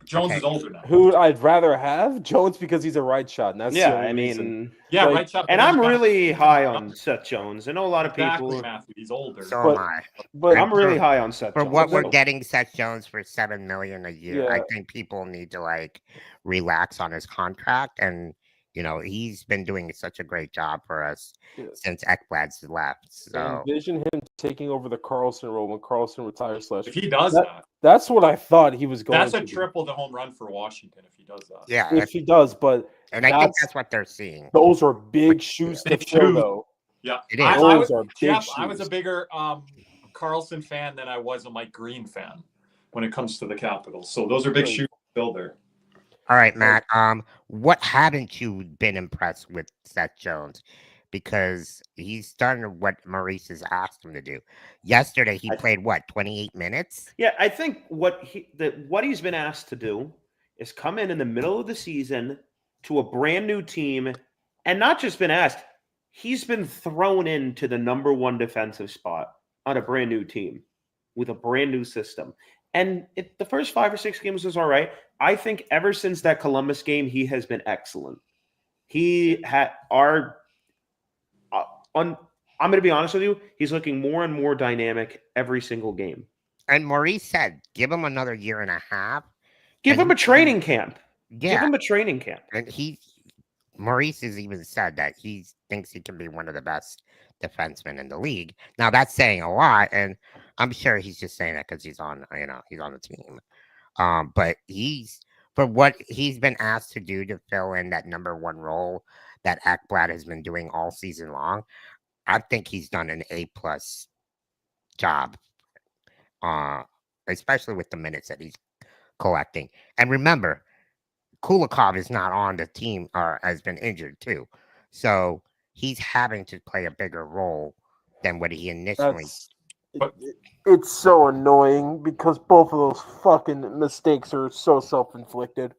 Jones is older now. Who I'd rather have Jones because he's a right shot, and that's the only reason. Yeah, Like, right shot. And I'm really high on Seth Jones. I know a lot of Exactly, people. Matthew. He's older. So am I. But I'm really high on Seth For Jones. what we're getting Seth Jones for $7 million a year, I Yeah. think people need to like relax on his contract. And you know, he's been doing such a great job for us since Ekblad's left. So envision him taking over the Carlson role when Carlson retires. If he does that, that's what I thought he was going. that's a to triple the home run for Washington if he does that. yeah, If he does, but and I think that's what they're seeing. those are big shoes to Big fill, shoes. though. Yeah, It is. I Those are big Jeff, I was shoes. a bigger Carlson fan than I was a Mike Green fan when it comes to the Capitals. So those are big shoes to fill there. All right, Matt. What haven't you been impressed with Seth Jones? Because he's done what Maurice has asked him to do. Yesterday, he played 28 minutes? Yeah, I think what he's been asked to do is come in the middle of the season to a brand new team, and not just been asked. He's been thrown into the number one defensive spot on a brand new team with a brand new system. And the first 5 or 6 games was all right. I think ever since that Columbus game, he has been excellent. He had I'm going to be honest with you. He's looking more and more dynamic every single game. And Maurice said, give him another year and a half. Give him a training camp. Yeah. Give him a training camp. And Maurice has even said that he thinks he can be one of the best defensemen in the league. Now that's saying a lot, and I'm sure he's just saying that because he's on the team. But for what he's been asked to do to fill in that number one role that Ekblad has been doing all season long, I think he's done an A+ job. Especially with the minutes that he's collecting. And remember, Kulikov is not on the team or has been injured too. So he's having to play a bigger role than what he initially. It's so annoying because both of those fucking mistakes are so self-inflicted.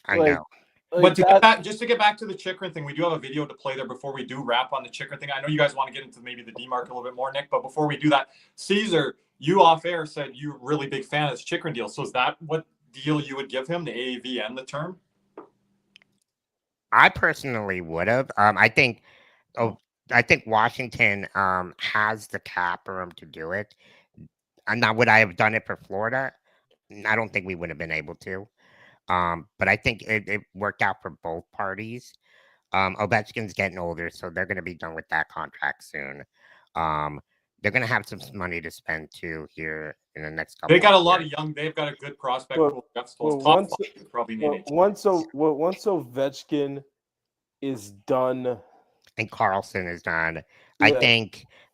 I know. But just to get back to the Chychrun thing, we do have a video to play there before we do wrap on the Chychrun thing. I know you guys want to get into maybe the D-Mark a little bit more, Nick, but before we do that, Caesar, you off air said you're a really big fan of this Chychrun deal. So is that what deal you would give him, the AAV and the term? I personally would have. I think Washington has the cap room to do it. And now, would I have done it for Florida? I don't think we would have been able to. But I think it worked out for both parties. Ovechkin's getting older, so they're going to be done with that contract soon. They're going to have some money to spend too here in the next couple. They got a lot of young. They've got a good prospect. Once Ovechkin is done, and Carlson is done, yeah.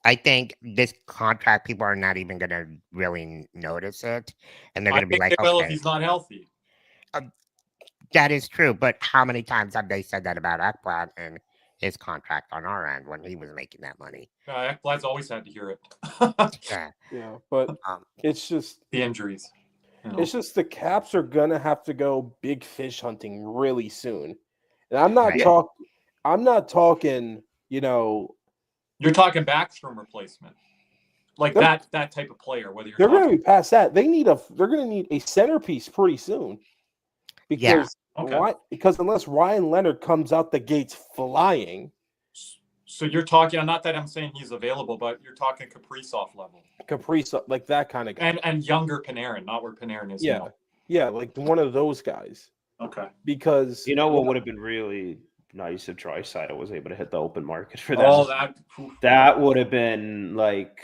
I think this contract people are not even going to really notice it, and they're going to be like, "Well, okay, if he's not healthy." That is true, but how many times have they said that about Ekblad and his contract on our end when he was making that money? Ekblad's always had to hear it. Yeah, but it's just the injuries. You know. It's just the Caps are gonna have to go big fish hunting really soon, and I'm not talking. You're talking Backstrom replacement, like that type of player. Whether they're going to be past that, they're going to need a centerpiece pretty soon. Because unless Ryan Leonard comes out the gates flying. So you're talking, not that I'm saying he's available, but you're talking Kaprizov level. Kaprizov, like that kind of guy. And younger Panarin, not where Panarin is now. Yeah, like one of those guys. Okay. Because what would have been really nice if Draisaitl was able to hit the open market for that. Oh, that would have been like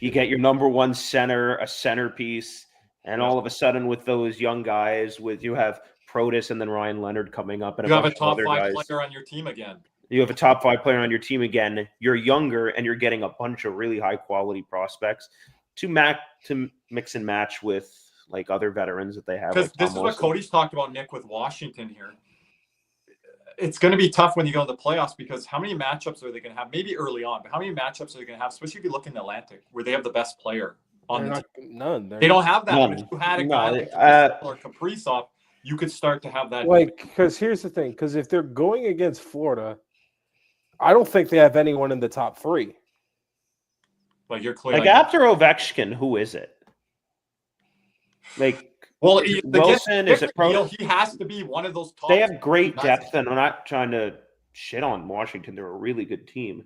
you get your number one center, a centerpiece, and all of a sudden with those young guys, you have Protas and then Ryan Leonard coming up, and you have a bunch of top other 5 guys. player on your team again. You have a top 5 player on your team again. You're younger, and you're getting a bunch of really high quality prospects to mix and match with like other veterans that they have. Because like this is what Cody's talked about, Nick, with Washington here. It's going to be tough when you go in the playoffs because how many matchups are they going to have? Maybe early on, but how many matchups are they going to have, especially if you look in the Atlantic, where they have the best player on the team? None. They don't have that. None. But if you had a guy like or Kaprizov, you could start to have that. Like, because here's the thing. Because if they're going against Florida, I don't think they have anyone in the top 3. Like you're clear. Like after Ovechkin, who is it? Like, well, Wilson, is it Pro? He has to be one of those top. They have great depth, and I'm not trying to shit on Washington. They're a really good team,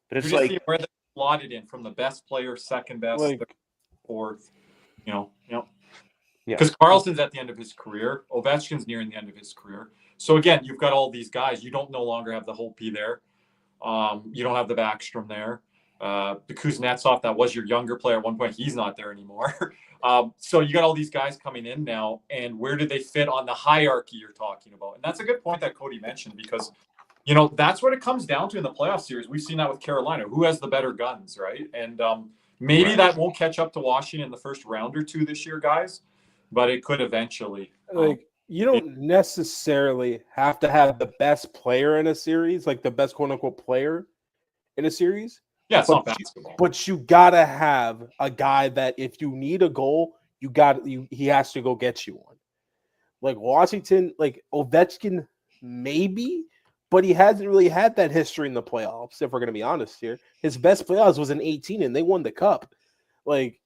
but it's like where they're slotted in from the best player, second best, like, fourth. Because Carlson's at the end of his career, Ovechkin's nearing the end of his career. So again, you've got all these guys. You don't no longer have the Holtby there. You don't have the Backstrom there. The Kuznetsov, that was your younger player at one point. He's not there anymore. So you got all these guys coming in now, and where do they fit on the hierarchy you're talking about? And that's a good point that Cody mentioned because, that's what it comes down to in the playoff series. We've seen that with Carolina. Who has the better guns, right? And maybe that won't catch up to Washington in the first round or two this year, guys, but it could eventually. Like, you don't necessarily have to have the best player in a series, like the best quote-unquote player in a series. Yeah, it's not basketball. But you gotta have a guy that if you need a goal, he has to go get you one. Like Washington, like Ovechkin, maybe, but he hasn't really had that history in the playoffs, if we're gonna be honest here. His best playoffs was in 2018, and they won the cup. Like,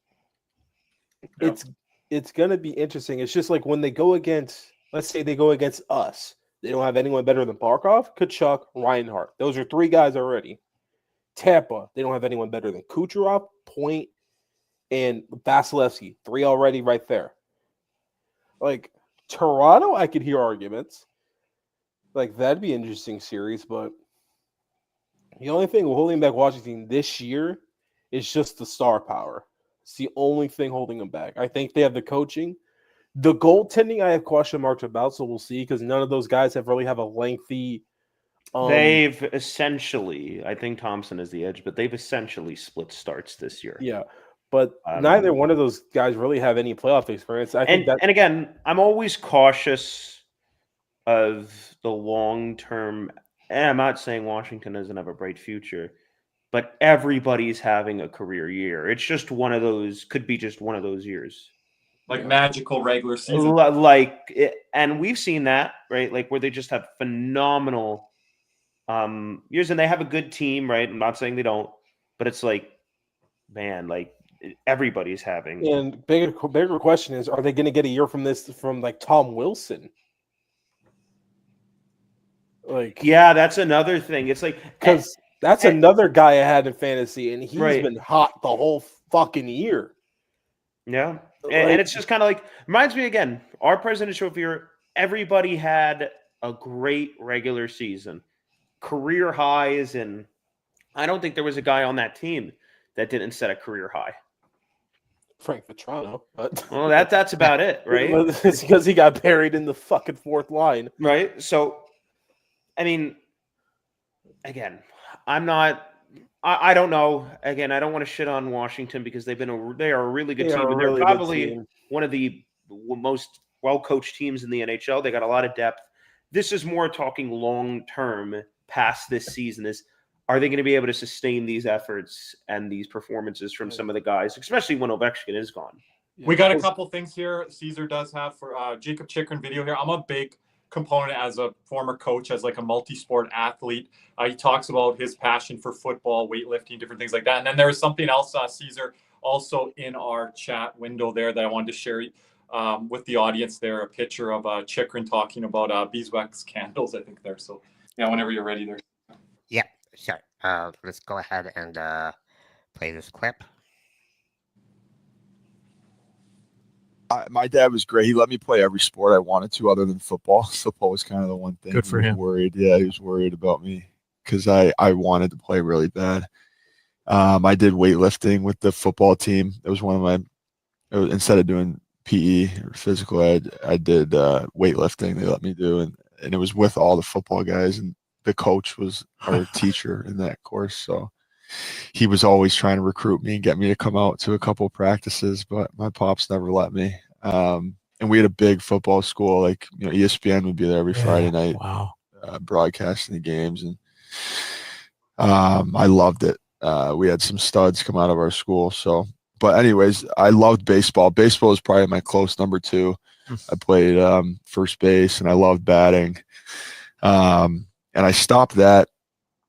it's gonna be interesting. It's just like when they go against, let's say they go against us, they don't have anyone better than Barkov, Kachuk, Reinhart. Those are 3 guys already. Tampa, they don't have anyone better than Kucherov, Point, and Vasilevsky. 3 already right there. Like, Toronto, I could hear arguments. Like, that'd be an interesting series, but the only thing holding back Washington this year is just the star power. It's the only thing holding them back. I think they have the coaching. The goaltending, I have question marks about, so we'll see, because none of those guys have a lengthy... they've essentially, I think Thompson is the edge, but they've essentially split starts this year. Yeah, but neither one of those guys really have any playoff experience. And again, I'm always cautious of the long-term, and I'm not saying Washington doesn't have a bright future, but everybody's having a career year. It's just one of those, could be just one of those years. Like magical regular season. And we've seen that, right? Like where they just have phenomenal years and they have a good team, right? I'm not saying they don't, but it's like, man, like everybody's having. And bigger question is, are they going to get a year from like Tom Wilson? Like, yeah, that's another thing. It's like, because that's another guy I had in fantasy, and he's been hot the whole fucking year. Yeah. And it's just kind of like, reminds me again, our presidential year, everybody had a great regular season, career highs, and I don't think there was a guy on that team that didn't set a career high. Frank Vetrano, but well, that's about it, right? It's because he got buried in the fucking 4th line, right? So, I mean, again, I don't know. Again, I don't want to shit on Washington because they are a really good team. And they're probably one of the most well-coached teams in the NHL. They got a lot of depth. This is more talking long-term past this season. Are they going to be able to sustain these efforts and these performances from some of the guys, especially when Ovechkin is gone? We got a couple things here Caesar does have for Jakob Chychrun video here. I'm a big component as a former coach, as like a multi-sport athlete. He talks about his passion for football, weightlifting, different things like that. And then there was something else, Caesar, also in our chat window there that I wanted to share with the audience there, a picture of Chychrun talking about beeswax candles, I think there. So yeah, whenever you're ready there. Yeah, sure. Let's go ahead and play this clip. My dad was great. He let me play every sport I wanted to other than football. Football was kind of the one thing. Good for him. Worried. Yeah, he was worried about me because I wanted to play really bad. I did weightlifting with the football team. It was one of my instead of doing PE or physical, I did weightlifting. They let me do, and it was with all the football guys, and the coach was our teacher in that course. So he was always trying to recruit me and get me to come out to a couple practices, but my pops never let me. And we had a big football school, like ESPN would be there every Friday night, broadcasting the games, and I loved it. We had some studs come out of our school. So, but anyways, I loved baseball. Baseball is probably my close number 2. I played first base, and I loved batting. And I stopped that.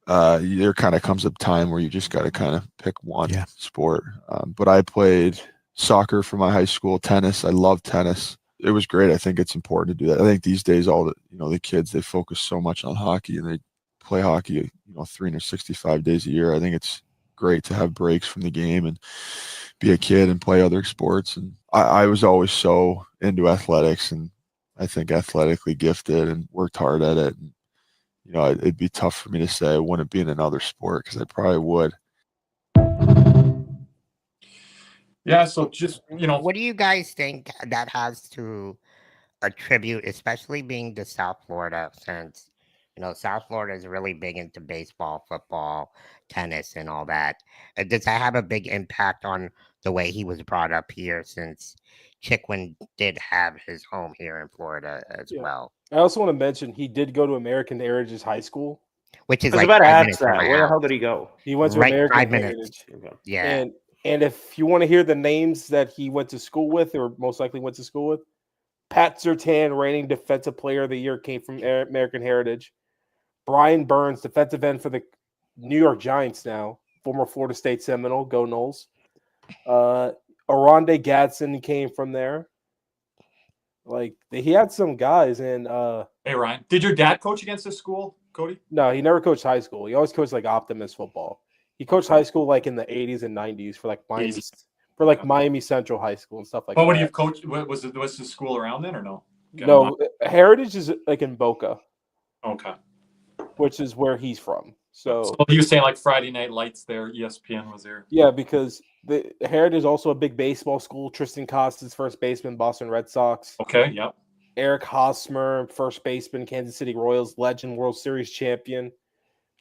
There kind of comes a time where you just got to kind of pick one sport. But I played soccer for my high school, tennis. I love tennis. It was great. I think it's important to do that. I think these days, all the kids, they focus so much on hockey, and they play hockey, 365 days a year. I think it's great to have breaks from the game and be a kid and play other sports. And I was always so into athletics, and I think athletically gifted and worked hard at it. And, it'd be tough for me to say I wouldn't be in another sport, because I probably would. Yeah, so just, What do you guys think that has to attribute, especially being to South Florida, since, South Florida is really big into baseball, football, tennis, and all that. Does that have a big impact on the way he was brought up here, since Chychrun did have his home here in Florida as well? I also want to mention he did go to American Heritage High School, which is I was like about to 5 ask minutes from that. my Where the house. hell did he go? He went to Right, American 5 minutes. Heritage. Yeah. And if you want to hear the names that he went to school with, or most likely went to school with, Pat Surtain, reigning Defensive Player of the Year, came from American Heritage. Brian Burns, defensive end for the New York Giants now, former Florida State Seminole, go Noles. Aronde Gadsden came from there. Like, he had some guys. And hey, Ryan, did your dad coach against this school, Cody? No, he never coached high school. He always coached like Optimist football. He coached high school like in the 80s and 90s for like Miami Central High School and stuff like that. But when you coached, was the school around then or no? No, Heritage is like in Boca. Okay. Which is where he's from. So he was saying like Friday Night Lights there, ESPN was there. Yeah, because the Heritage is also a big baseball school. Tristan Costas, first baseman, Boston Red Sox. Okay, yep. Eric Hosmer, first baseman, Kansas City Royals, legend, World Series champion.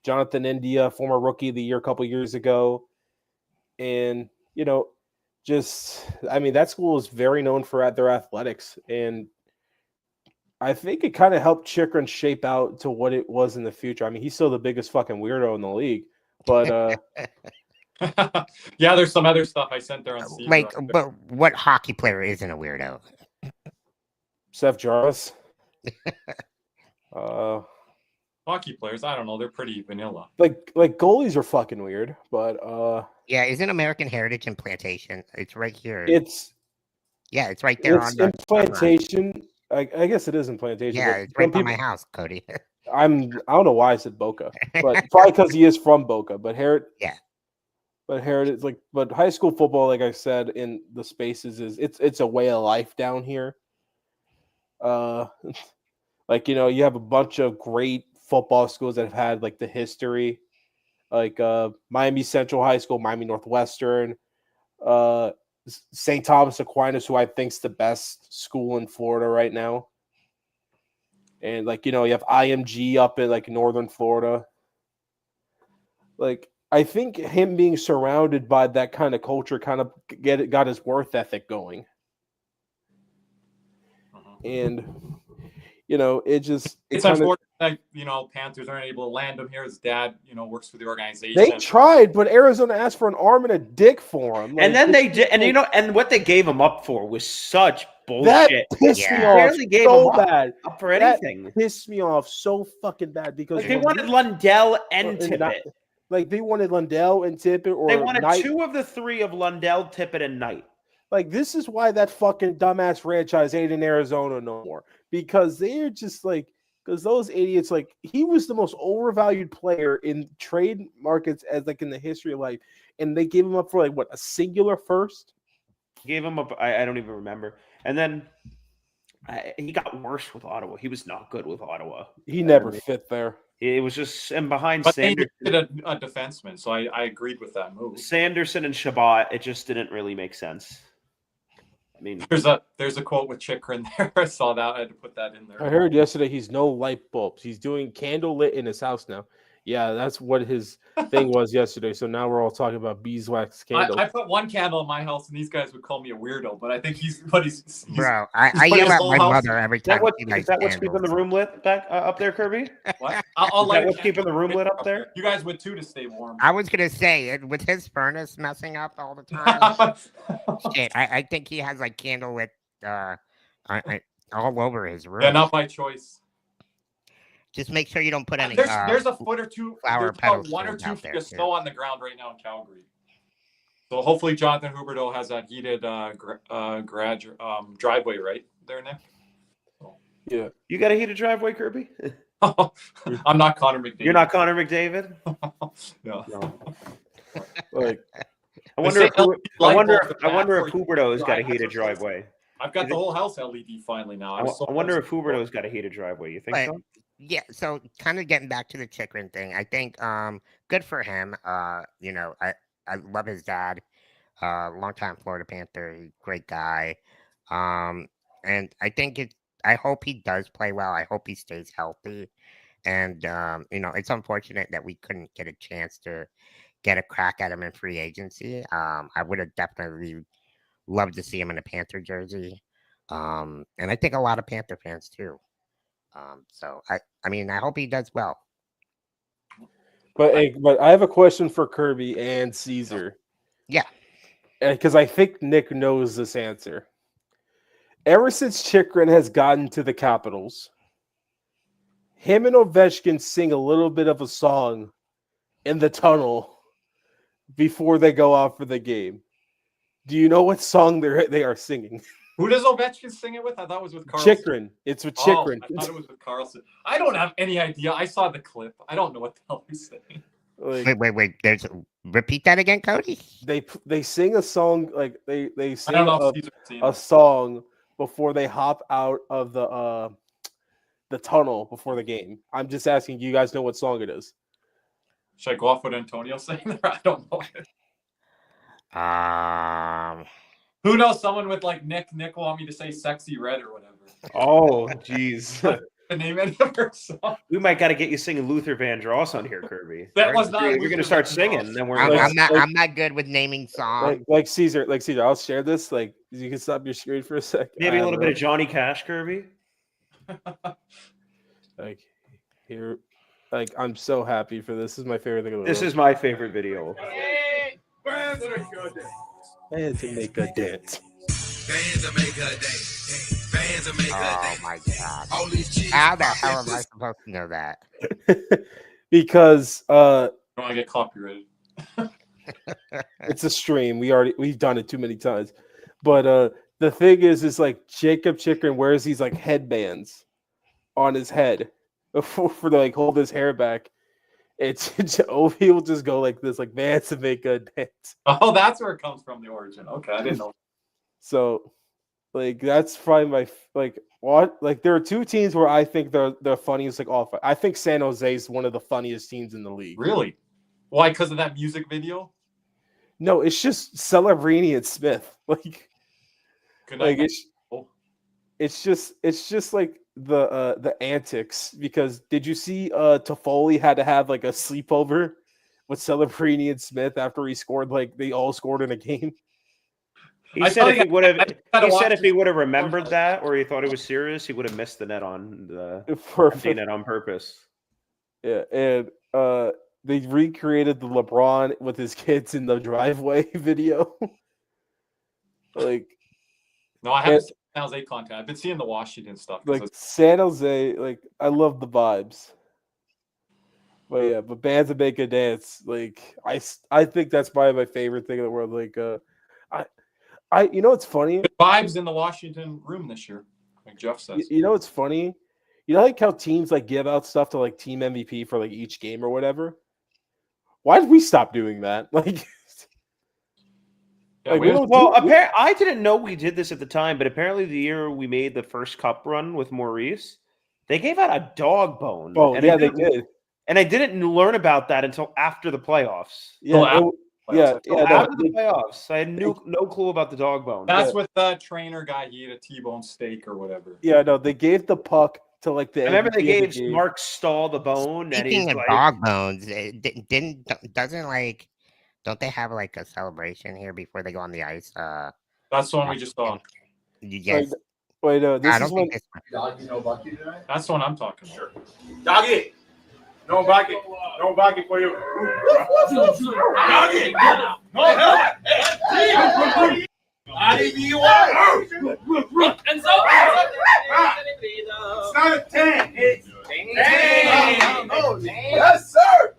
Jonathan India, former Rookie of the Year a couple years ago. And, that school is very known for their athletics. And I think it kind of helped Chychrun shape out to what it was in the future. I mean, he's still the biggest fucking weirdo in the league. But yeah, there's some other stuff I sent there on C. But what hockey player isn't a weirdo? Seth Jarvis. Hockey players, I don't know, they're pretty vanilla. Like goalies are fucking weird, but yeah, isn't American Heritage in Plantation? It's right here. It's right there on the Plantation. I guess it is in Plantation. Yeah, it's right by my house, Cody. I don't know why I said Boca, but probably because he is from Boca. But Heritage, but high school football, like I said, in the spaces it's a way of life down here. You have a bunch of great football schools that have had like the history, like Miami Central High School, Miami Northwestern, St. Thomas Aquinas, who I think's the best school in Florida right now. And you have IMG up in like Northern Florida. Like, I think him being surrounded by that kind of culture kind of got his work ethic going. And it's unfortunate that Panthers aren't able to land him here. His dad, works for the organization. They tried, but Arizona asked for an arm and a dick for him. And then they did, and and what they gave him up for was such bullshit. That pissed me off so bad. Up for anything. That pissed me off so fucking bad because they wanted Lundell and Tippett. They wanted Lundell and Tippett, or they wanted Knight. 2 of the 3 of Lundell, Tippett, and Knight. Like, this is why that fucking dumbass franchise ain't in Arizona no more. Because they're just because those idiots, he was the most overvalued player in trade markets as in the history of life. And they gave him up for a singular first? Gave him up, I don't even remember. And then he got worse with Ottawa. He was not good with Ottawa. He never fit there. It was just and behind But Sanderson, they needed a defenseman, so I agreed with that move. Sanderson and Shabbat, it just didn't really make sense. I mean, There's a quote with Chychrun there. I saw that. I had to put that in there. I heard yesterday he's no light bulbs. He's doing candle lit in his house now. Yeah, that's what his thing was yesterday. So now we're all talking about beeswax candles. I put one candle in my house, and these guys would call me a weirdo. But I think he's bro. I yell at my mother every time. Is that what's keeping the room lit back up there, Kirby? What? I'll light what's keeping the room lit up there? You guys would too to stay warm. I was gonna say with his furnace messing up all the time. Shit, I think he has like candlelit all over his room. Yeah, not by choice. Just make sure you don't put any. There's a foot or two. Flower there's petals about 1 or 2 out feet there, of snow on the ground right now in Calgary. So hopefully Jonathan Huberdeau has that heated driveway right there, Nick. Yeah, you got a heated driveway, Kirby? I'm not Connor McDavid. You're not Connor McDavid. No. like I wonder if Huberdeau's got a heated driveway. I've got the whole house LED finally now. I wonder if Huberdeau's got a heated driveway. You think so? Yeah, so kind of getting back to the Chychrun thing, I think good for him. You know, I love his dad, longtime Florida Panther, great guy. And I think I hope he does play well. I hope he stays healthy. And you know, it's unfortunate that we couldn't get a chance to get a crack at him in free agency. I would have definitely loved to see him in a Panther jersey. And I think a lot of Panther fans too. So I mean, I hope he does well. But I have a question for Kirby and Caesar. Yeah, because I think Nick knows this answer. Ever since Chychrun has gotten to the Capitals, him and Ovechkin sing a little bit of a song in the tunnel before they go out for the game. Do you know what song they are singing? Who does Ovechkin sing it with? I thought it was with Carlson. Chychrun. It's with Chychrun. I thought it was with Carlson. I don't have any idea. I saw the clip. I don't know what the hell he's saying. Like, wait. Repeat that again, Cody. They sing a song like they sing a song before they hop out of the tunnel before the game. I'm just asking. Do you guys know what song it is? Should I go off what Antonio's saying there? I don't know. Who knows? Someone with like Nick want me to say "Sexy Red" or whatever. Oh, jeez. The name any of her songs. We might got to get you singing Luther Vandross on here, Kirby. That was not. You're going to start singing, then we're. I'm not good with naming songs. Like Caesar. I'll share this. Like you can stop your screen for a second. Maybe a little bit of Johnny Cash, Kirby. Like here, like I'm so happy for this. This is my favorite thing of the world. This is my favorite video. Bands to make a dance. Oh my god! How the hell am I supposed to know that? Because I don't want to get copyrighted. It's a stream. We've done it too many times. But the thing is like Jakob Chychrun wears these like headbands on his head for to like hold his hair back. It's Ovi will just go like this, like bands to make a dance. Oh, that's where it comes from, the origin. Okay, I didn't know. So, like that's probably my what like there are two teams where I think they're funniest. Like all, I think San Jose is one of the funniest teams in the league. Really? Why? Because of that music video? No, it's just Celebrini and Smith. Like it's just like the antics. Because did you see Toffoli had to have like a sleepover with Celebrini and Smith after he scored, like they all scored in a game? He said if he would have remembered that, or he thought it was serious, he would have missed the net on the net on purpose. Yeah, and they recreated the LeBron with his kids in the driveway video. Like, no, I haven't seen San Jose content. I've been seeing the Washington stuff. Like San Jose, like I love the vibes. But yeah, but bands that make a dance, like I think that's probably my favorite thing in the world. Like I you know what's funny? The vibes in the Washington room this year, like Jeff says. You know what's funny? You know like how teams like give out stuff to like team MVP for like each game or whatever? Why did we stop doing that? Like Yeah, Like, we had- Well, I didn't know we did this at the time, but apparently the year we made the first cup run with Maurice, they gave out a dog bone. Oh, and yeah, they did. And I didn't learn about that until after the playoffs. Yeah, after yeah, no, After the playoffs, I had no clue about the dog bone. that's with the trainer guy. He ate a T-bone steak or whatever. yeah, no, they gave the puck to like the. I remember they MVP, gave Mark Stahl the bone, and he's Speaking of like, dog bones, don't they have like a celebration here before they go on the ice? That's the one we just saw. You guys, Wait, no, this I is don't when. think this. Doggy, no Bucky tonight? That's the one I'm talking about. Doggy! No Bucky. No Bucky for you. Doggy! No help! And so, it's not a 10. It's 10. Yes, sir.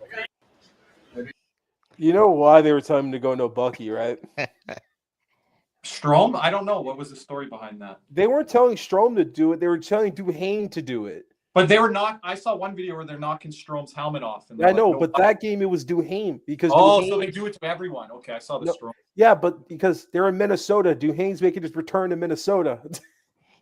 You know why they were telling him to go no Bucky, right? Strome? I don't know. What was the story behind that? They weren't telling Strome to do it. They were telling Duhane to do it. But they were not. I saw one video where they're knocking Strome's helmet off. And I know, no but that game it was Duhane because. Oh, Duhane, so they do it to everyone. Okay, I saw the No. Strome. Yeah, but because they're in Minnesota, Duhane's making his return to Minnesota.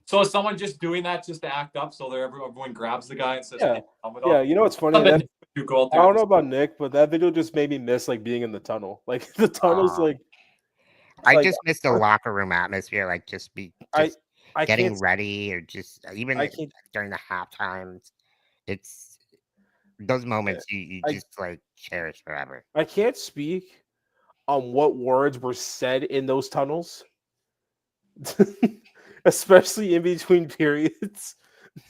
So is someone just doing that just to act up? So everyone grabs the guy and says, Yeah. "Hey, helmet Yeah, off." you know what's funny? Something That, you go out I there don't know about Nick, but that video just made me miss like being in the tunnel. Like the tunnel's like. I like, just miss the locker room atmosphere, like just I getting can't. ready, or just even I can't. during the half times. It's those moments you I- just like cherish forever. I can't speak on what words were said in those tunnels, especially in between periods.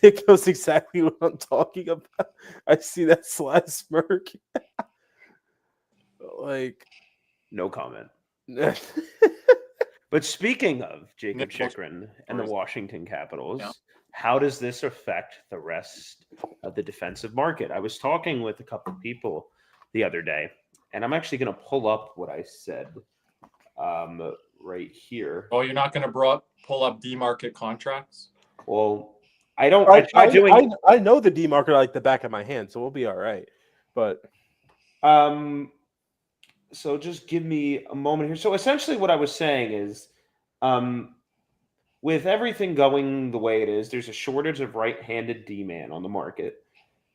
Nick knows exactly what I'm talking about. I see that sly smirk. Like, no comment. But speaking of Jakob Nick Fox- Chychrun and the Washington Capitals, Yeah. how does this affect the rest of the defensive market? I was talking with a couple of people the other day, and I'm actually going to pull up what I said right here. Oh, you're not going to pull up D-market contracts? Well, I don't. I tried doing. I know the D marker like the back of my hand, so we'll be all right. But So just give me a moment here. So essentially what I was saying is with everything going the way it is, there's a shortage of right-handed D-man on the market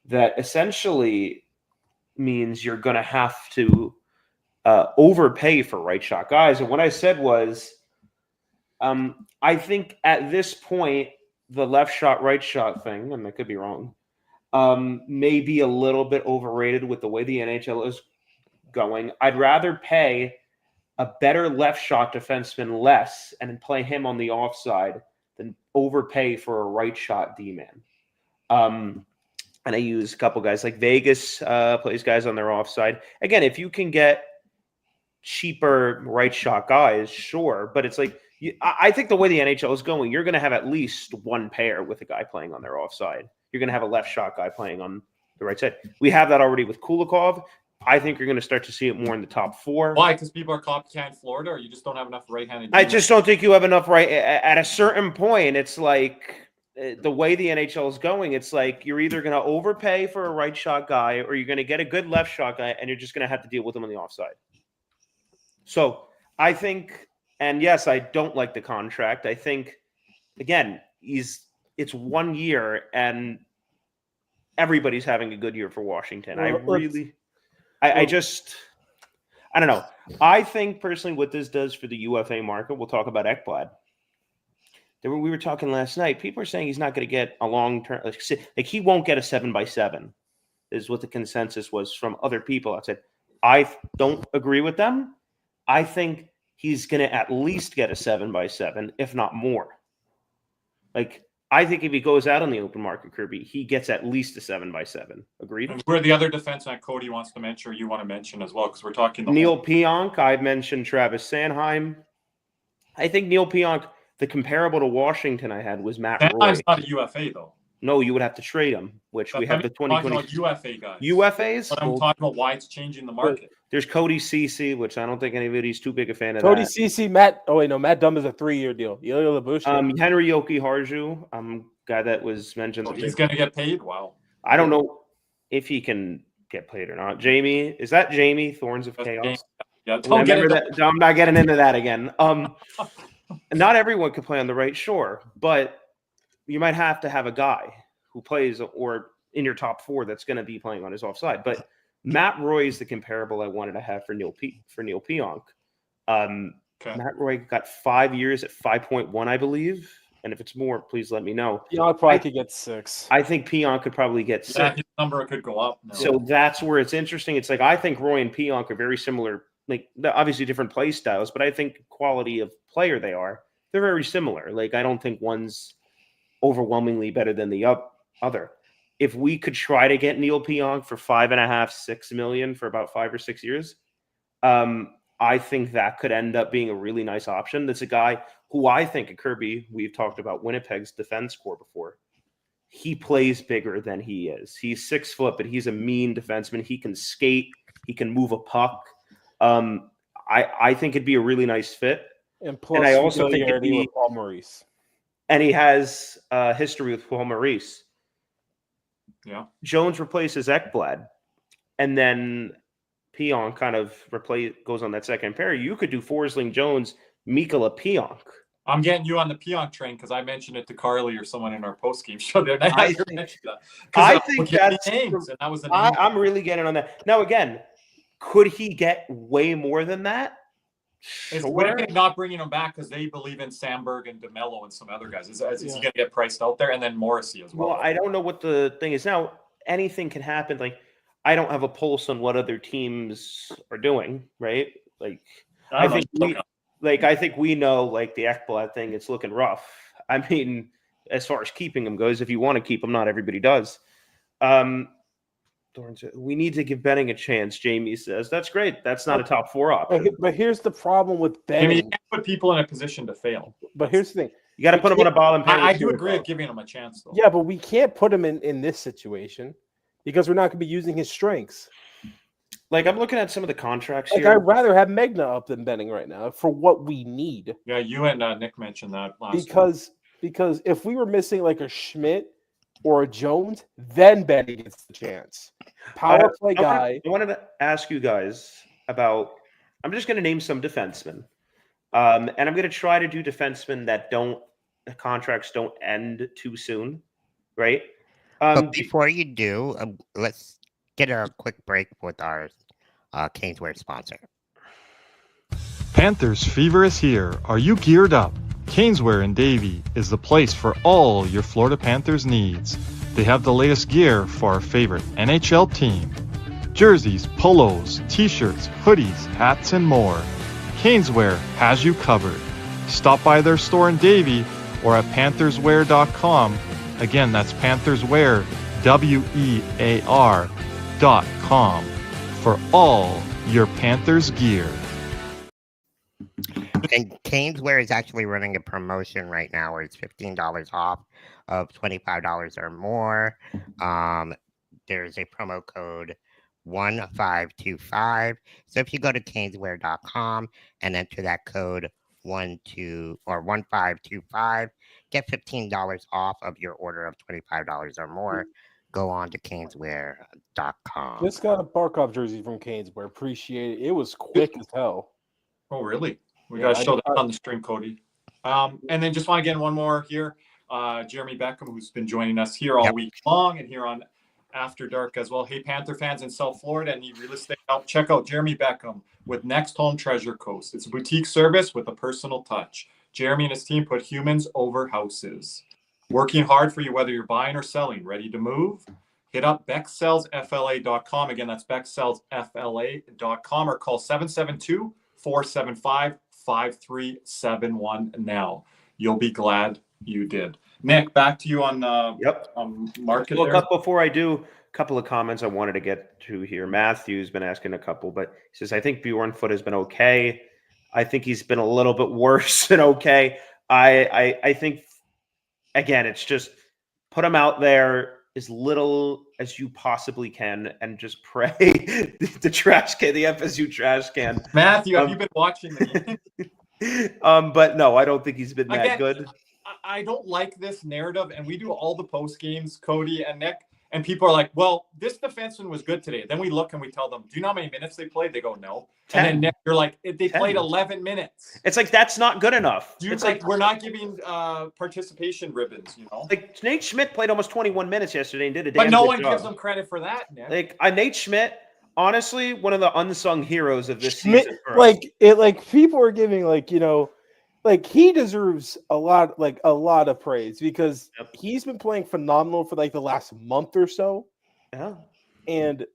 that essentially means you're going to have to overpay for right shot guys. And what I said was I think at this point, the left shot, right shot thing, and I could be wrong, may be a little bit overrated with the way the NHL is going. I'd rather pay a better left shot defenseman less and play him on the offside than overpay for a right shot D-man. And I use a couple guys like Vegas plays guys on their offside. Again, if you can get cheaper right shot guys, sure. But it's like, I think the way the NHL is going, you're going to have at least one pair with a guy playing on their offside. You're going to have a left shot guy playing on the right side. We have that already with Kulikov. I think you're going to start to see it more in the top four. Why? Because people are copycat in Florida, or you just don't have enough right-handed? I just don't think you have enough right. At a certain point, it's like the way the NHL is going, it's like you're either going to overpay for a right shot guy or you're going to get a good left shot guy and you're just going to have to deal with him on the offside. So I think, and yes, I don't like the contract. I think, again, it's 1 year and everybody's having a good year for Washington. I don't know. I think personally what this does for the UFA market, we'll talk about Ekblad. We were talking last night. People are saying he's not going to get a long-term, like he won't get a 7x7 is what the consensus was from other people. I said, I don't agree with them. I think he's going to at least get a 7x7, if not more. Like, I think if he goes out on the open market, Kirby, he gets at least a 7x7. Agreed? And who are the other defensemen that Cody wants to mention or you want to mention as well? Because we're talking Neil Pionk. I've mentioned Travis Sanheim. I think Neil Pionk, the comparable to Washington I had was Matt Roy. Sanheim's not a UFA, though. No, you would have to trade him, which we have the 2020 UFA guys. UFAs. But I'm talking about why it's changing the market. There's Cody Ceci, which I don't think anybody's too big a fan of. Cody that. Ceci, Matt. Oh wait, no, Matt Dumb is a 3-year deal. Ilya Labushkin. Henry Yoki Harju, guy that was mentioned. So he's going to get paid. Wow. I don't know if he can get paid or not. Jamie, is that Jamie Thorns of That's Chaos? Jamie. Yeah, don't get remember that. I'm not getting into that again. Not everyone can play on the right, sure, but you might have to have a guy who plays or in your top 4 that's going to be playing on his offside. But Matt Roy is the comparable I wanted to have for Neil Pionk. Matt Roy got 5 years at 5.1, I believe. And if it's more, please let me know. Pionk probably could get 6. I think Pionk could probably get 6. Yeah, his number could go up. No. So that's where it's interesting. It's like I think Roy and Pionk are very similar. Like obviously different play styles, but I think quality of player they're very similar. Like I don't think one's overwhelmingly better than the other. If we could try to get Neil Pionk for $5.5-6 million for about 5 or 6 years, I think that could end up being a really nice option. That's a guy who I think at Kirby, we've talked about Winnipeg's defense core before. He plays bigger than he is. He's 6 foot, but he's a mean defenseman. He can skate. He can move a puck. I think it'd be a really nice fit. And plus, I also think it'd be with Paul Maurice. And he has history with Paul Maurice. Yeah. Jones replaces Ekblad, and then Pionk kind of goes on that second pair. You could do Forsling, Jones, Mikkola, Pionk. I'm getting you on the Pionk train because I mentioned it to Carly or someone in our post-game show there. I think that's names, and that was I'm really getting on that. Now, again, could he get way more than that? Is Winnipeg not bringing him back because they believe in Sandberg and DeMello and some other guys? Is he going to get priced out there? And then Morrissey as well. Well, I don't know what the thing is now. Anything can happen. Like, I don't have a pulse on what other teams are doing, right? Like, I think we know, like, the Ekblad thing, it's looking rough. I mean, as far as keeping him goes, if you want to keep him, not everybody does. We need to give Benning a chance, Jamie says. That's great. That's not a top 4 option. But here's the problem with Benning. I mean, you can't put people in a position to fail. But here's the thing. You got to put him on a ball and penalty. I do agree with giving him a chance, though. Yeah, but we can't put him in this situation because we're not going to be using his strengths. Like, I'm looking at some of the contracts here. I'd rather have Megna up than Benning right now for what we need. Yeah, you and Nick mentioned that last week. Because if we were missing like a Schmidt or a Jones, then Benning gets the chance. Power play guy. I wanted to ask you guys about. I'm just going to name some defensemen, and I'm going to try to do defensemen that the contracts don't end too soon, right? But before you do, let's get a quick break with our CanesWear sponsor. Panthers fever is here. Are you geared up? CanesWear in Davie is the place for all your Florida Panthers needs. They have the latest gear for our favorite NHL team. Jerseys, polos, t-shirts, hoodies, hats, and more. CanesWear has you covered. Stop by their store in Davie or at pantherswear.com. Again, that's pantherswear, WEAR.com for all your Panthers gear. And CanesWear is actually running a promotion right now where it's $15 off of $25 or more. There's a promo code 1525. So if you go to CanesWear.com and enter that code 1525, get $15 off of your order of $25 or more. Go on to CanesWear.com. Just got a Barkov jersey from CanesWear. Appreciate it. It was quick as hell. Oh, really? We got to show that on the stream, Cody. And then just want to get one more here. Jeremy Beckham, who's been joining us here all week long and here on After Dark as well. Hey, Panther fans in South Florida and need real estate help, check out Jeremy Beckham with Nexthome Treasure Coast. It's a boutique service with a personal touch. Jeremy and his team put humans over houses. Working hard for you, whether you're buying or selling. Ready to move? Hit up BeckSellsFLA.com. Again, that's BeckSellsFLA.com or call 772-475-5371 now. You'll be glad you did. Nick, back to you on market. Look up before I do. A couple of comments I wanted to get to here. Matthew's been asking a couple, but he says, I think Bjornfoot has been okay. I think he's been a little bit worse than okay. I think, again, it's just put him out there as little as you possibly can and just pray the trash can, the FSU trash can. Matthew, have you been watching the game? But no, I don't think he's been that good. I don't like this narrative, and we do all the post games, Cody and Nick, and people are like, well, this defenseman was good today. Then we look and we tell them, do you know how many minutes they played? They go, no. 10. And then Nick, you're like, they 10. played 11 minutes. It's like, that's not good enough. It's like, we're not giving participation ribbons, you know? Like, Nate Schmidt played almost 21 minutes yesterday and did a damn But no good one job. gives them credit for that, Nick. Like, Nate Schmidt, honestly, one of the unsung heroes of this season. People are giving, like, you know, like, he deserves a lot of praise because he's been playing phenomenal for like the last month or so. Yeah. And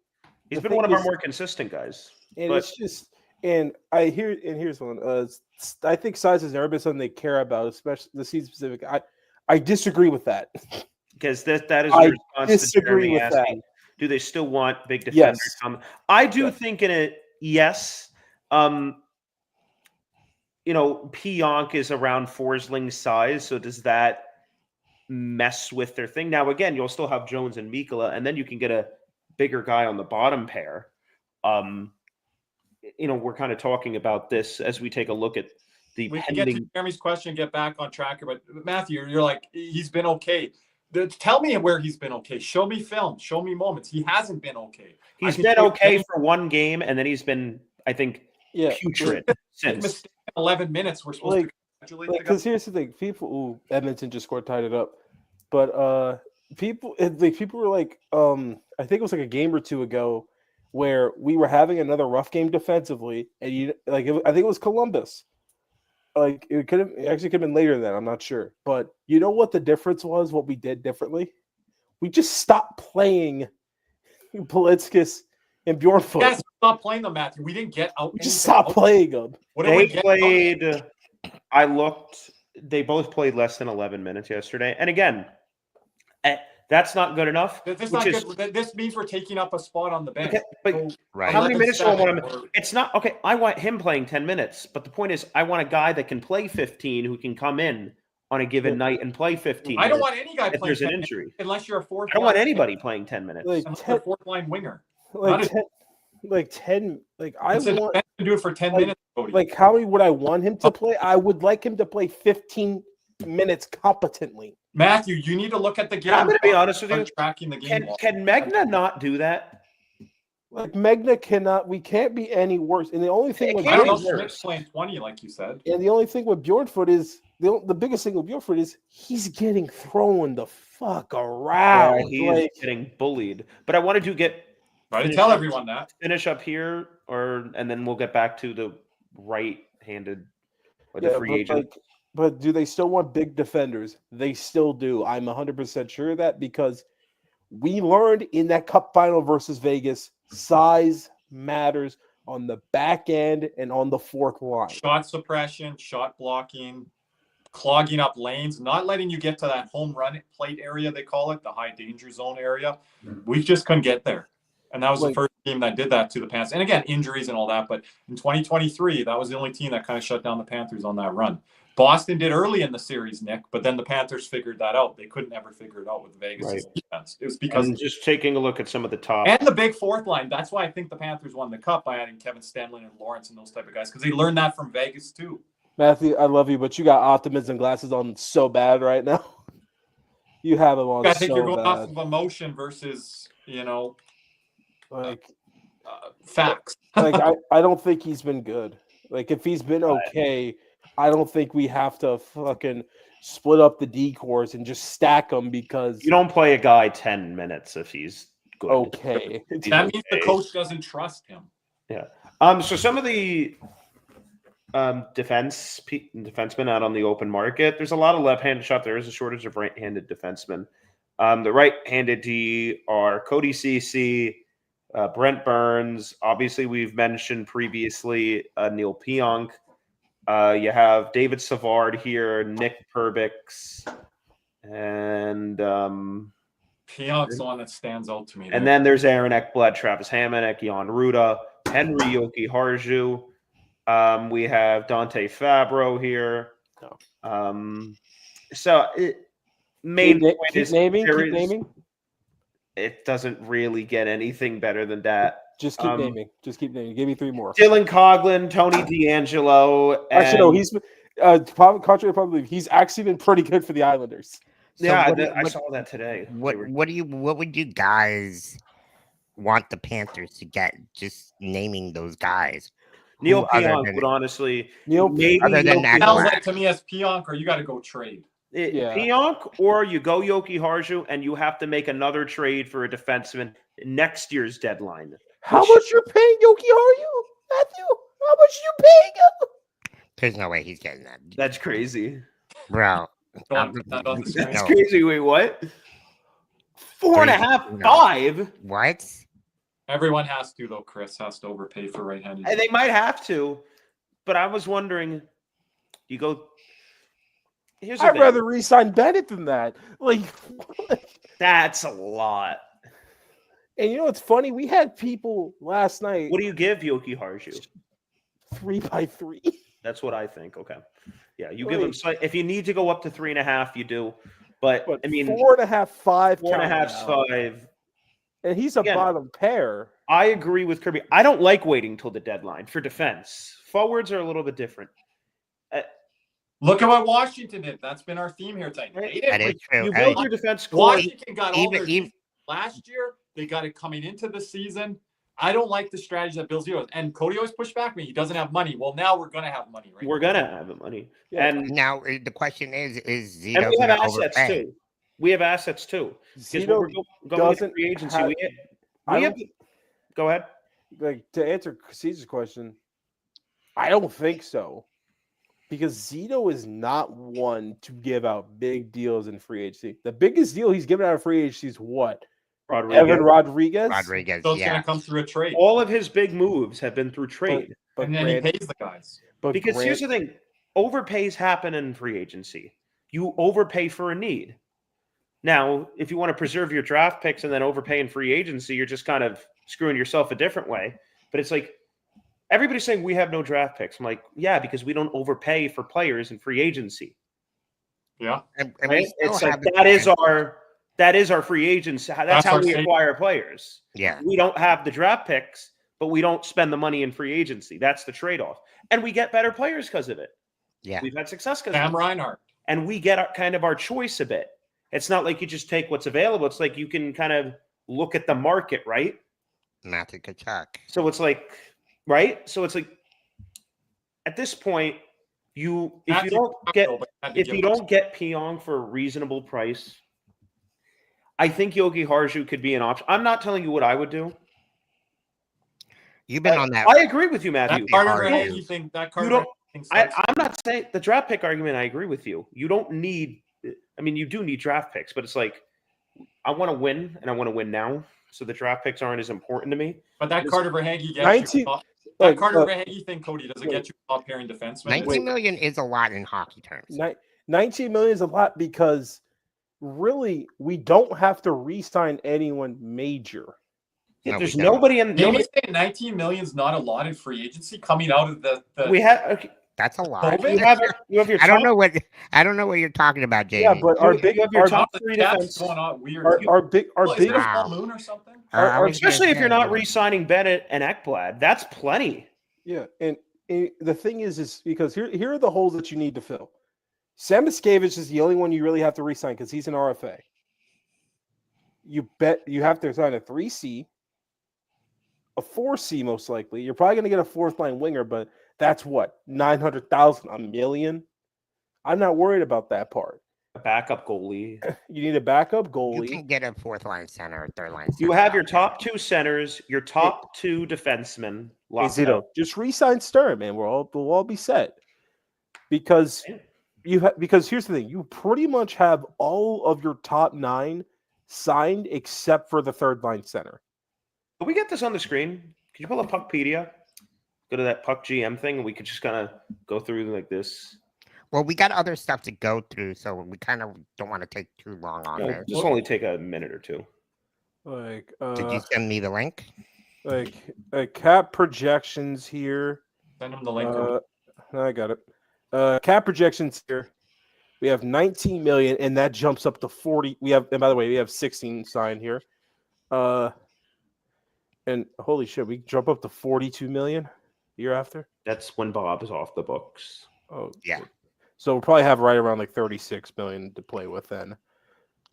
he's been one of our more consistent guys. And it's just, and here's one. I think size has never been something they care about, especially the season specific. I disagree with that. Because that is your response to Jeremy asking, do they still want big defenders? Yes. I do think in it, yes. You know, Pionk is around Forsling's size, so does that mess with their thing? Now, again, you'll still have Jones and Mikkola, and then you can get a bigger guy on the bottom pair. You know, we're kind of talking about this as we take a look at the we can get to Jeremy's question, get back on track. But Matthew, you're like, he's been okay. Tell me where he's been okay. Show me film. Show me moments. He hasn't been okay. He's been okay for one game, and then he's been, I think, putrid since. 11 minutes. We're supposed to congratulate the guy. Because here's the thing: Edmonton just scored, tied it up, but people were like, I think it was like a game or two ago, where we were having another rough game defensively, and I think it was Columbus. Like, it could have been later than that. I'm not sure, but you know what the difference was? What we did differently? We just stopped playing Politskis and Bjornfoot. Yes, stop playing them, Matthew. We didn't get out. We just stopped playing them. They played. I looked. They both played less than 11 minutes yesterday, and again, that's not good enough. This means we're taking up a spot on the bench. Okay, but how many minutes do I want him? It's not okay. I want him playing 10 minutes, but the point is, I want a guy that can play 15, who can come in on a given night and play 15. I don't want any guy if playing there's an injury, unless you're a fourth. I don't want anybody playing 10 minutes. Unless you're a fourth line winger. I want to do it for 10 minutes. Cody. Like, how many would I want him to play? I would like him to play 15 minutes competently. Matthew, you need to look at the game. I'm going to be honest with you. Tracking the game. Can Megna not do that? Like, Megna cannot. We can't be any worse. And the only thing with I don't know, Schmidt's playing 20, like you said. And the only thing with Bjornfoot is the biggest thing with Bjornfoot is he's getting thrown the fuck around. Yeah, he's getting bullied. But I wanted to try to tell everyone that. Finish up here, and then we'll get back to the right-handed or the free agent. But do they still want big defenders? They still do. I'm 100% sure of that, because we learned in that cup final versus Vegas, size matters on the back end and on the fourth line. Shot suppression, shot blocking, clogging up lanes, not letting you get to that home run plate area, they call it, the high danger zone area. We just couldn't get there. And that was the first team that did that to the Panthers. And again, injuries and all that. But in 2023, that was the only team that kind of shut down the Panthers on that run. Boston did early in the series, Nick, but then the Panthers figured that out. They couldn't ever figure it out with Vegas' defense. It was because just taking a look at some of the top and the big fourth line. That's why I think the Panthers won the cup by adding Kevin Stenlund and Lawrence and those type of guys, because they learned that from Vegas too. Matthew, I love you, but you got optimism glasses on so bad right now. You have them on. I think you're going off of emotion versus, facts. I don't think he's been good. Like, if he's been okay, I don't think we have to fucking split up the D-cores and just stack them, because you don't play a guy 10 minits if he's good. Okay. That means the coach doesn't trust him. Yeah. So some of the defensemen out on the open market, there's a lot of left-handed shot. There is a shortage of right-handed defensemen. The right-handed D are Cody Ceci, Brent Burns. Obviously, we've mentioned previously Neil Pionk. You have David Savard here, Nick Perbix, and Pionk's the one that stands out to me. And then there's Aaron Ekblad, Travis Hamonic, Jan Ruda, Henry Yoki Harju. We have Dante Fabro here. Keep naming. It doesn't really get anything better than that. Just keep naming. Give me three more. Dylan Coughlin, Tony D'Angelo. Actually, no. He's contrary to probably. He's actually been pretty good for the Islanders. Yeah, what, I saw that today. What would you guys want the Panthers to get? Just naming those guys. Neil Who other Pionk than- would honestly Neil- maybe other than Yoki that Sounds Black. like to me as Pionk, or you got to go trade. Yeah. Pionk, or you go Yoki Harju and you have to make another trade for a defenseman next year's deadline. How much you're paying Yoki Haru, Matthew? How much you paying him? There's no way he's getting that, That's crazy. bro. Go on, put that on the screen. That's No. crazy. Wait, what? 4.5, No. 5? What? Everyone has to, though. Chris has to overpay for right-handed. And they might have to, but I was wondering, you go. Here's the I'd thing. rather re-sign Bennett than that. Like, That's a lot. and you know what's funny? We had people last night What do you give Yoki Harju? 3x3. That's what I think. Okay. Yeah, you give him. If you need to go up to 3.5, you do. But I mean, 4.5, 5, 4.5, 5. and he's a Again, bottom pair. I agree with Kirby. I don't like waiting till the deadline for defense. Forwards are a little bit different. Look at what Washington did. That's been our theme here tonight. They That didn't is true. You Hey, build your defense core. Washington got all their even- last year. They got it coming into the season. I don't like the strategy that Bill Zito. And Cody always pushed back me. He doesn't have money. Well, now we're gonna have money, right? We're gonna have the money, Yeah. and now the question is Zito we have gonna assets overpay? too. We have assets too. Because when Zito we're going into doesn't free agency, have- we I have. Go ahead. Like, to answer Caesar's question, I don't think so. Because Zito is not one to give out big deals in free agency. The biggest deal he's given out of free agency is what? Evan Rodriguez. Rodriguez, So it's yeah. gonna come through a trade. All of his big moves have been through trade. But And then he Grant- pays the guys. but Because Grant- here's the thing: overpays happen in free agency. You overpay for a need. Now, if you want to preserve your draft picks and then overpay in free agency, you're just kind of screwing yourself a different way. But it's like everybody's saying we have no draft picks. I'm like, yeah, because we don't overpay for players in free agency. Yeah. And Right? we still It's like have the that is our free agency. That's That's how our we safety. acquire players. yeah. We don't have the draft picks, but we don't spend the money in free agency. That's the trade-off. And we get better players because of it. Yeah. We've had success because Sam Reinhart. and we get kind of our choice a bit. It's not like you just take what's available. It's like you can kind of look at the market, right? Matthew Tkachuk. So it's like, right? So it's like at this point, if you don't get Pionk for a reasonable price, I think Yogi Harju could be an option. I'm not telling you what I would do. You've been on that. I agree with you, Matthew. That Carter Harder Verhaeghe to- thing. That You Carter don't- Verhaeghe thing I'm starts- not saying the draft pick argument. I agree with you. You don't need. I mean, you do need draft picks, but it's like I want to win, and I want to win now. So the draft picks aren't as important to me. But that Carter Verhaeghe gets 19 you top. like, That Carter look, Verhaeghe thing, Cody, does it get you top pairing defenseman? 19 million is a lot in hockey terms. 19 million is a lot because really we don't have to re-sign anyone major. No, There's we don't. nobody in. Maybe saying 19 million is not a lot in free agency coming out of the We have. Okay, That's a lot. COVID? you have your. I don't top- know what you're talking about, Jamie. Yeah, but our you big have your our, top the three cap's defense. going on weird. our big our Is big there a Wow. full moon or something? I was gonna Especially if you're say, not re-signing Bennett and Ekblad, that's plenty. yeah, and the thing is because here are the holes that you need to fill. Sam Miskevich is the only one you really have to re-sign because he's an RFA. You have to sign a 3C, a 4C most likely. You're probably going to get a fourth line winger, but that's what 900,000, $1 million. I'm not worried about that part. A backup goalie. You need a backup you goalie. can get a fourth line center or third line center. You have your out there. top two centers, your top two defensemen. Hey, locked Zito, up. just re-sign Stern, man. We'll all be set. Because because here's the thing, you pretty much have all of your top 9 signed except for the third line center. Can we get this on the screen? Can you pull up Puckpedia? Go to that Puck GM thing, and we could just kind of go through like this. Well, we got other stuff to go through, so we kind of don't want to take too long on You know, it. just only take a minute or two. Like Did you send me the link? like cap projections here. Send him the link. Cody. I got it. Cap projections here. We have 19 million, and that jumps up to 40. We have, and by the way, we have 16 signed here. And holy shit, we jump up to 42 million year after. That's when Bob is off the books. Oh Yeah. So we'll probably have right around like 36 million to play with then.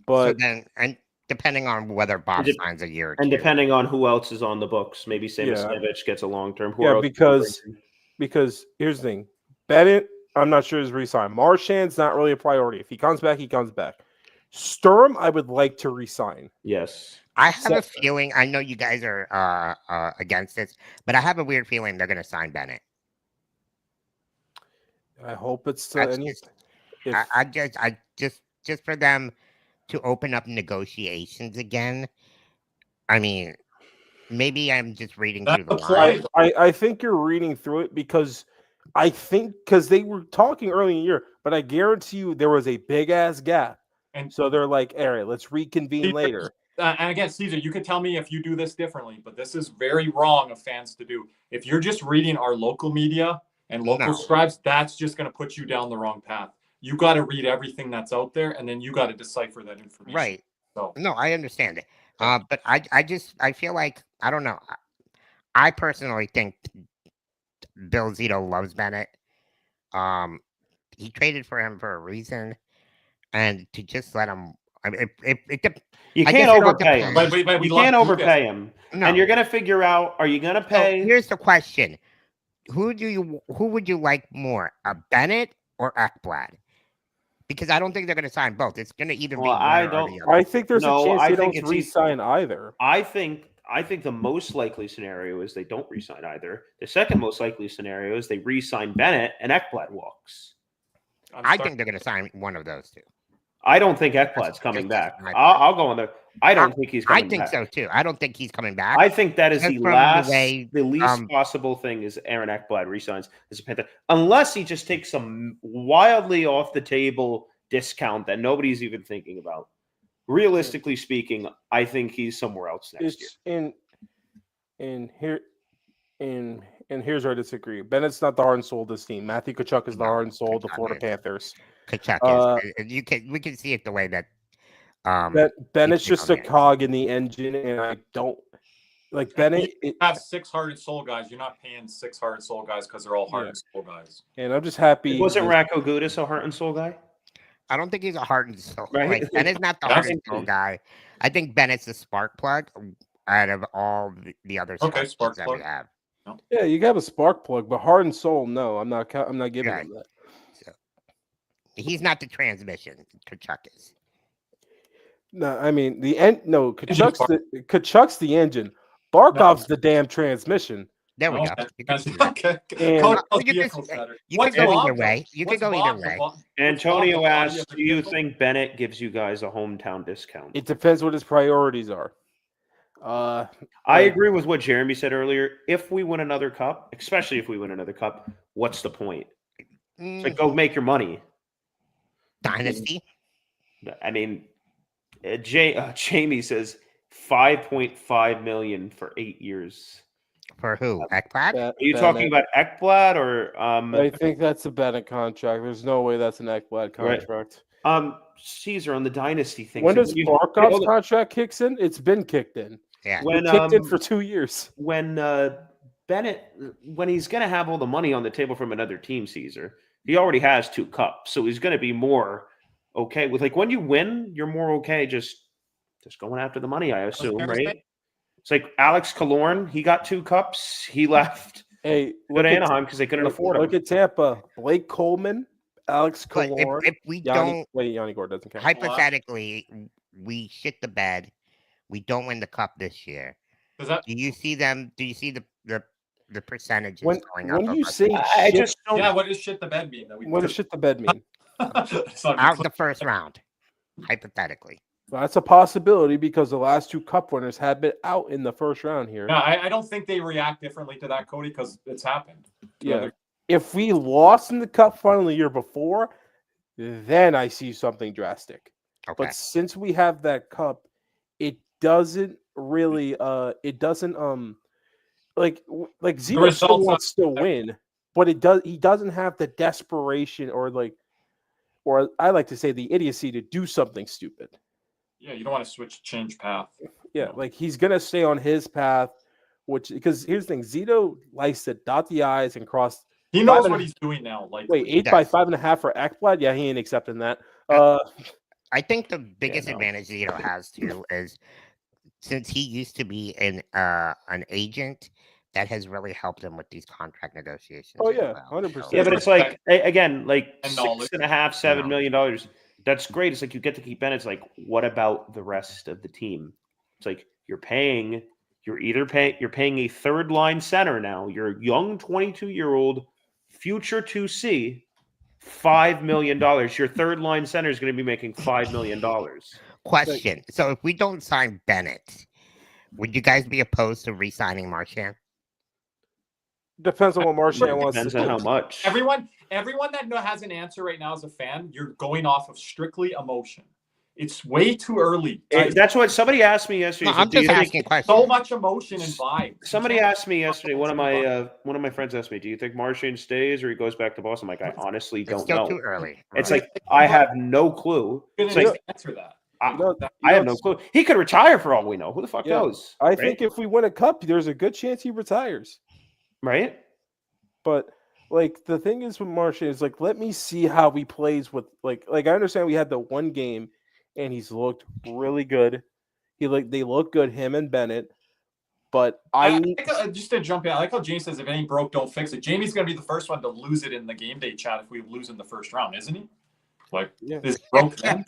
But then, and depending on whether Bob Dep- signs a year or And two. depending on who else is on the books, maybe Samasevich gets a long term. yeah, because here's the thing, Bennett, I'm not sure is resign. Marchand's not really a priority. If he comes back, he comes back. Sturm, I would like to resign. Yes. I have a feeling. I know you guys are against this, but I have a weird feeling they're going to sign Bennett. I hope it's That's any. just- I just for them to open up negotiations again. I mean, maybe I'm just reading through the lines. I think you're reading through it because they were talking early in the year, but I guarantee you there was a big ass gap. And so they're like, all right, let's reconvene later. And again, Caesar, you could tell me if you do this differently, but this is very wrong of fans to do. If you're just reading our local media and local scribes, that's just going to put you down the wrong path. You got to read everything that's out there, and then you got to decipher that information. Right. So no, I understand it. But I feel like, I don't know. I personally think Bill Zito loves Bennett. He traded for him for a reason, and to just let him. I mean, you can't overpay him. You can't overpay him, and you're gonna figure out: are you gonna pay? So here's the question: Who would you like more, a Bennett or Ekblad? Because I don't think they're going to sign both. It's going to either be one or the other. I think there's a chance they don't re-sign either. I think the most likely scenario is they don't re-sign either. The second most likely scenario is they re-sign Bennett and Ekblad walks. I think they're going to sign one of those two. I don't think Ekblad's coming back. I'll go on there. I don't think he's coming back. I think so too. I don't think he's coming back. I think that is the least possible thing is Aaron Ekblad resigns as a Panther. Unless he just takes some wildly off the table discount that nobody's even thinking about. Realistically speaking, I think he's somewhere else next year. And here's where I disagree. Bennett's not the heart and soul of this team. Matthew Tkachuk is the heart and soul of the Florida Panthers. Tkachuk is. We can see it the way that Bennett's just a cog in the engine, and I don't like Bennett. You have 6 heart and soul guys. You're not paying 6 heart and soul guys because they're all heart and soul guys. And I'm just happy. Wasn't Racco Gudis a heart and soul guy? I don't think he's a heart and soul. Right? Like, Bennett's not the heart and soul guy. I think Bennett's the spark plug out of all the other spark that we have. No. Yeah, you have a spark plug, but heart and soul, no, I'm not giving him that. So, he's not the transmission. Tkachuk is. No, I mean Tkachuk's the engine. Barkov's the damn transmission. There we go. You can go either way. You can go either way. Antonio asks, do you think Bennett gives you guys a hometown discount? It depends what his priorities are. I agree with what Jeremy said earlier. If we win another cup, especially if we win another cup, what's the point? It's like, go make your money. Dynasty. I mean, Jamie says $5.5 million for 8 years. For who? Ekblad? Are you talking about Ekblad or? I think that's a Bennett contract. There's no way that's an Ekblad contract. Right. Caesar on the dynasty thing. When does Barkov's contract kicks in? It's been kicked in. Yeah, when kicked in for 2 years. When Bennett, when he's going to have all the money on the table from another team, Caesar, he already has 2 cups, so he's going to be more okay with, like, when you win, you're more okay just going after the money, I assume, right? It's like Alex Killorn, he got 2 cups, he left. Hey, with Anaheim because they couldn't afford him. Look at Tampa, Blake Coleman, Alex Killorn. If we don't, Yanni Gord doesn't count. Hypothetically, we shit the bed. We don't win the cup this year. Do you see them? Do you see the percentages going up? When you say what does shit the bed mean? What does shit the bed mean? Out the first round, hypothetically. Well, that's a possibility because the last 2 cup winners have been out in the first round here. No, I don't think they react differently to that, Cody, because it's happened. Yeah. If we lost in the cup final the year before, then I see something drastic. Okay. But since we have that cup, it doesn't really like Zito still wants to win, but he doesn't have the desperation or I like to say the idiocy to do something stupid. Yeah, you don't want to change path. Yeah, like he's gonna stay on his path, because here's the thing: Zito likes to dot the I's and cross. He knows what he's doing now. Like, wait, 8 by 5.5 for Ekblad? Yeah, he ain't accepting that. I think the biggest advantage Zito has too is since he used to be an agent, that has really helped him with these contract negotiations. Oh yeah, well. 100%. Yeah, but it's like again, like And knowledge. $6.5–7 million. That's great. It's like you get to keep Bennett. It's like, what about the rest of the team? It's like you're paying a third line center now. You're a young 22-year-old future 2C, $5 million. Your third line center is going to be making $5 million. Question: so if we don't sign Bennett, would you guys be opposed to re-signing Marchand? Depends on what Marchand wants to Depends on do. how much. Everyone that has an answer right now as a fan, you're going off of strictly emotion. It's way too early. That's what somebody asked me yesterday. No, I'm just asking a question. So much emotion and vibe. Somebody asked me yesterday. One of my friends asked me, "Do you think Marchand stays or he goes back to Boston?" I'm like, I honestly It's don't still know. too early. It's like I have no clue. It's like, Answer that. I have no clue. He could retire for all we know. Who the fuck knows? I think if we win a cup, there's a good chance he retires. Right? But like the thing is with Marchand is like, let me see how he plays with like I understand we had the one game and he's looked really good. They look good, him and Bennett. But just to jump in, I like how James says if it ain't broke, don't fix it. Jamie's gonna be the first one to lose it in the game day chat if we lose in the first round, isn't he? Like, is it broke then?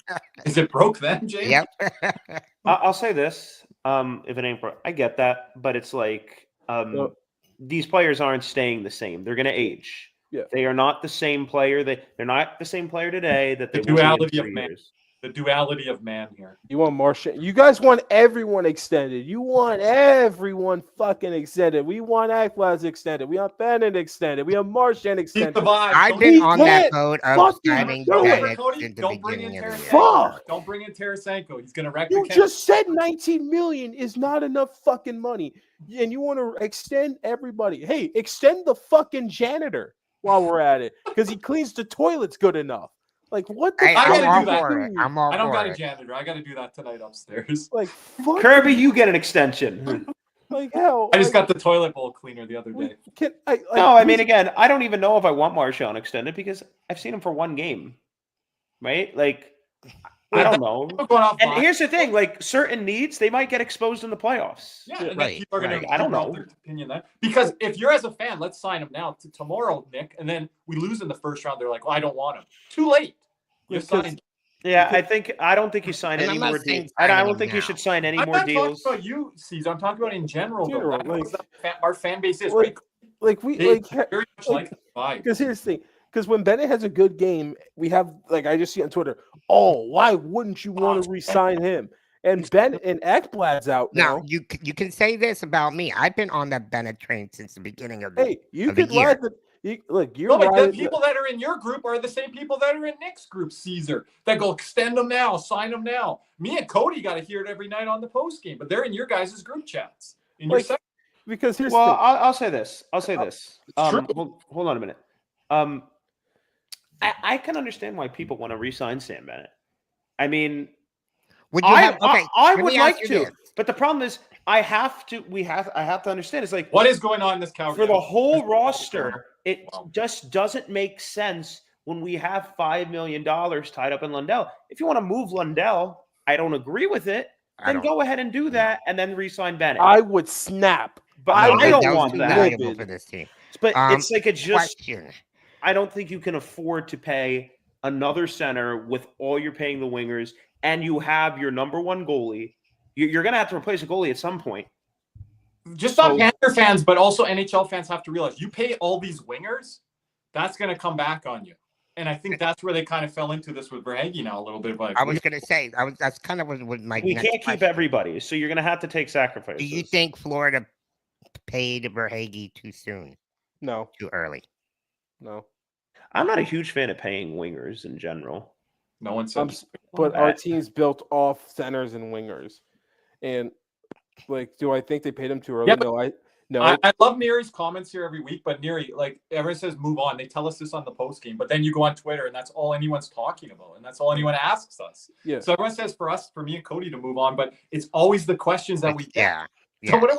Is it broke then, James? Yep. I'll say this. If it ain't broke, I get that, but it's like these players aren't staying the same. They're gonna age. Yeah. They are not the same player. They're not the same player today that they The will be in duality 3 of man. years. The duality of man here. you want Marchand. You guys want everyone extended. You want everyone fucking extended. We want Ekblad's extended. We want Bennett extended. We want Marchand Keep extended. the vibe. I've been on that boat of fucking signing do it. Bennett Cody, in the don't bring in beginning of the year. Fuck. Don't bring in Tarasenko. He's gonna wreck You the camp. just said 19 million is not enough fucking money, and you want to extend everybody. Hey, extend the fucking janitor while we're at it because he cleans the toilets good enough. Like what? The Hey, I I'm gotta all do that. for it. I'm all I don't for got a it. janitor. I got to do that tonight upstairs. Like fuck Kirby, you get an extension. like hell. I just got the toilet bowl cleaner the other day. No, I mean, again, I don't even know if I want Marchand extended because I've seen him for one game, right? Like, I don't know. And here's the thing: like, certain needs, they might get exposed in the playoffs. Yeah, and right, people are going right. I don't know. their opinion then. Because if you're as a fan, let's sign him now tomorrow, Nick, and then we lose in the first round. They're like, well, I don't want him. Too late. You signed. Yeah, I don't think you sign any more deals. I don't think you should sign any more deals. I'm not talking about you, Caesar. I'm talking about in general. General, though. like- Our fan base is like very much like the vibe. because here's the thing. Because when Bennett has a good game, we have like I just see on Twitter. Oh, why wouldn't you want to re-sign him? And Bennett and Ekblad's out now. Now you can say this about me. I've been on that Bennett train since the beginning of the Hey, you of the could year. ride the. You're No, but the riding people that are in your group are the same people that are in Nick's group, Caesar. That go extend them now, sign them now. Me and Cody got to hear it every night on the post game, but they're in your guys' group chats. In your section. because here's Well, the I'll say this. true. Hold on a minute. I can understand why people want to re-sign Sam Bennett. I mean, Would you have? Okay, I let would me like ask you to, this. but the problem is, I have to understand. It's like What is going on in this Calgary? for the whole roster, it Wow. just doesn't make sense when we have $5 million tied up in Lundell. If you want to move Lundell, I don't agree with it. Then go ahead and do that, and then re-sign Bennett. I would snap. But I I don't was want too that. valuable for this team. But it's like it just. Question. I don't think you can afford to pay another center with all you're paying the wingers, and you have your number one goalie. You're going to have to replace a goalie at some point. Just not Panther fans, but also NHL fans have to realize you pay all these wingers, that's going to come back on you. And I think that's where they kind of fell into this with Verhaeghe now a little bit. Like, I was going to say that's kind of what my. We next can't keep question. everybody, so you're going to have to take sacrifices. Do you think Florida paid Verhaeghe too soon, No, too early? no. I'm not a huge fan of paying wingers in general. no one said. But our team's built off centers and wingers, and like, do I think they paid him too early? Yeah, but no. I love Neri's comments here every week, but Neri, like everyone says, move on. They tell us this on the post game, but then you go on Twitter and that's all anyone's talking about, and that's all anyone asks us. Yeah. So everyone says for me and Cody to move on, but it's always the questions that we get. Yeah. So what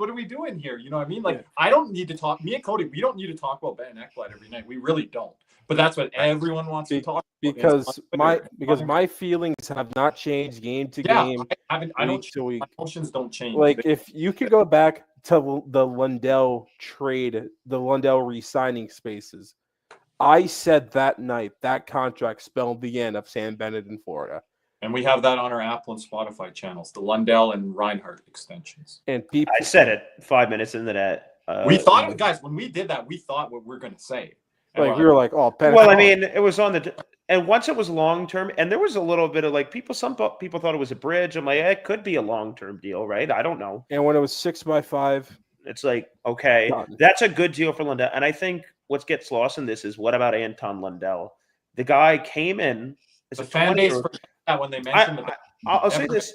are we doing here? You know what I mean? Like I don't need to talk. Me and Cody, we don't need to talk about Ben Ekblad every night. We really don't. But that's what everyone wants to talk about. Because my feelings have not changed game to game. I don't. My emotions don't change. Like if you could go back to the Lundell trade, the Lundell re-signing spaces, I said that night that contract spelled the end of Sam Bennett in Florida. And we have that on our Apple and Spotify channels, the Lundell and Reinhardt extensions. And people, I said it 5 minutes into that. We thought, guys, when we did that, we thought what we're going to say. Like we were like, oh, Bennett. Well, I mean, it was on the, and once it was long term, and there was a little bit of like some people thought it was a bridge. I'm like, it could be a long term deal, right? I don't know. And when it was 6x5, it's like, okay, that's a good deal for Lundell. And I think what gets lost in this is what about Anton Lundell? The guy came in as the a fan base forgot that when they mentioned I'll say this.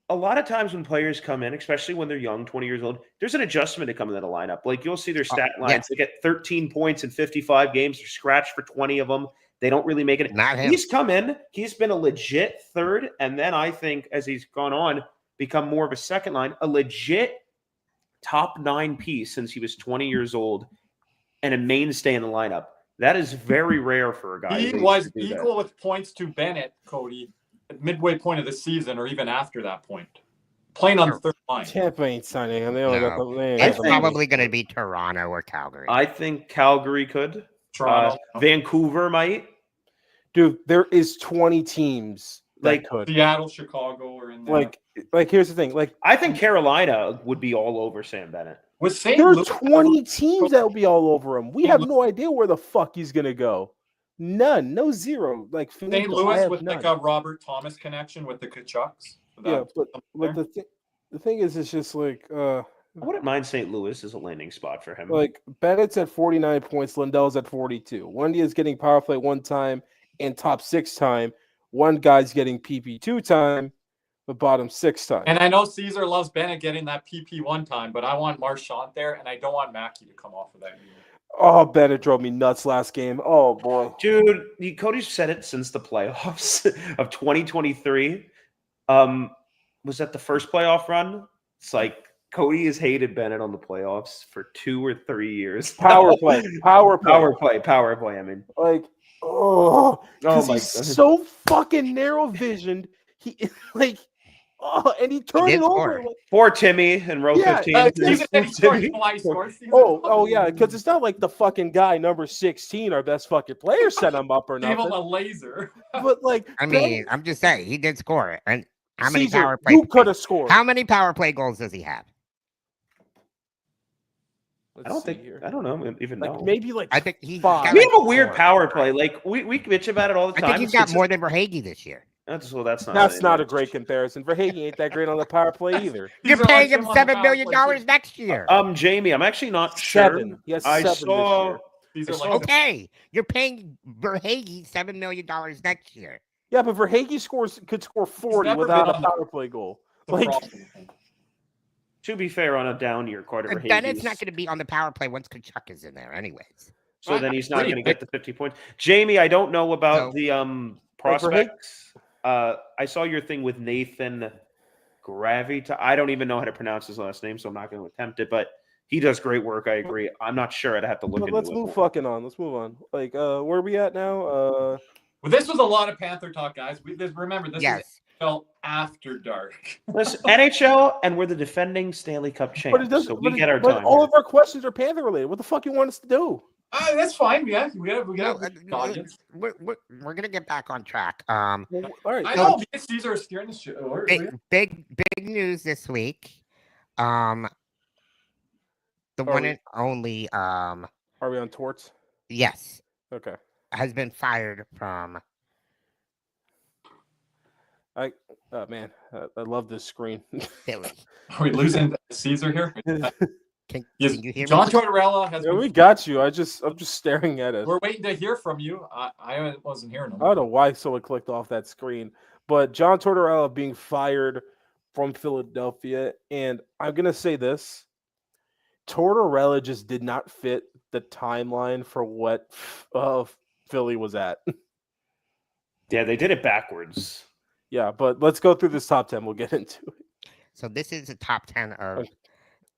A lot of times when players come in, especially when they're young, 20 years old, there's an adjustment to come into the lineup. Like you'll see their stat lines. They get 13 points in 55 games. They're scratched for 20 of them. They don't really make it. Not him. He's come in. He's been a legit third. And then I think as he's gone on, become more of a second line, a legit top 9 piece since he was 20 years old and a mainstay in the lineup. That is very rare for a guy. He was equal with points to Bennett, Cody, at midway point of the season or even after that point. Playing on the third line. Tampa ain't signing him. They only got the It's probably going to be Toronto or Calgary. I think Calgary could. Toronto. Vancouver might. Dude, there is 20 teams like could. Seattle, Chicago are in there. Like here's the thing. Like I think Carolina would be all over Sam Bennett. Was St. There are Louis 20 teams that will be all over him. We have no idea where the fuck he's gonna go. None, no zero. Like St. Louis with none. Like a Robert Thomas connection with the Kachucks. Yeah, but like the thing is, it's just like I wouldn't mind St. Louis as a landing spot for him. Like Bennett's at 49 points, Lundell's at 42. One is getting power play 1 time and top 6 time. One guy's getting PP 2 time, but bottom 6 time. And I know Caesar loves Bennett getting that PP 1 time, but I want Marchand there, and I don't want Mackey to come off of that unit. Oh, Bennett drove me nuts last game. Oh, boy. Dude, Cody's said it since the playoffs of 2023. Was that the first playoff run? It's like Cody has hated Bennett on the playoffs for 2 or 3 years. Power play. I mean. Like, oh my God. He's so fucking narrow-visioned. He, like, and he turned it over. Like, poor Timmy in row 15. Yeah, because it's not like the fucking guy number 16, our best fucking player, set him up or nothing. Gave him a laser. But like, I mean, I'm just saying he did score it. And how many Caesar, power play? You could have scored. How many power play goals does he have? I don't know. Even know. Maybe like I think he. We have a weird power play. Like we bitch about it all the time. I think he's got more than Verhaeghe this year. That's not a great comparison. Verhaeghe ain't that great on the power play either. You're paying him $7 million next year. Jamie, I'm actually not sure. He has 7 this year. Okay, you're paying Verhaeghe $7 million next year. Yeah, but Verhaeghe could score 40 without a power play goal. Like, to be fair, on a down year quarter, Bennett's not going to be on the power play once Tkachuk is in there, anyways. So then he's not going to get the 50 points. Jamie, I don't know about the prospects. I saw your thing with Nathan Gravita. I don't even know how to pronounce his last name, so I'm not going to attempt it. But he does great work. I agree. I'm not sure. I'd have to look into it. Let's move on. Like, where are we at now? Well, this was a lot of Panther talk, guys. Remember, this is NHL after dark. Listen, NHL, and we're the defending Stanley Cup champs, so we get our time. All of our questions are Panther related. What the fuck you want us to do? That's fine. Yeah, we got we're gonna get back on track. All right. I know Caesar is steering the show. Big news this week. The one and only. Are we on Torts? Yes. Okay. Has been fired from. I love this screen. Philly. Are we losing Caesar here? Can you hear me? John Tortorella has. Yeah, we got you. I'm just staring at it. We're waiting to hear from you. I wasn't hearing him. I don't know why someone clicked off that screen, but John Tortorella being fired from Philadelphia, and I'm gonna say this: Tortorella just did not fit the timeline for what Philly was at. Yeah, they did it backwards. Yeah, but let's go through this top 10. We'll get into it. So this is the top 10 of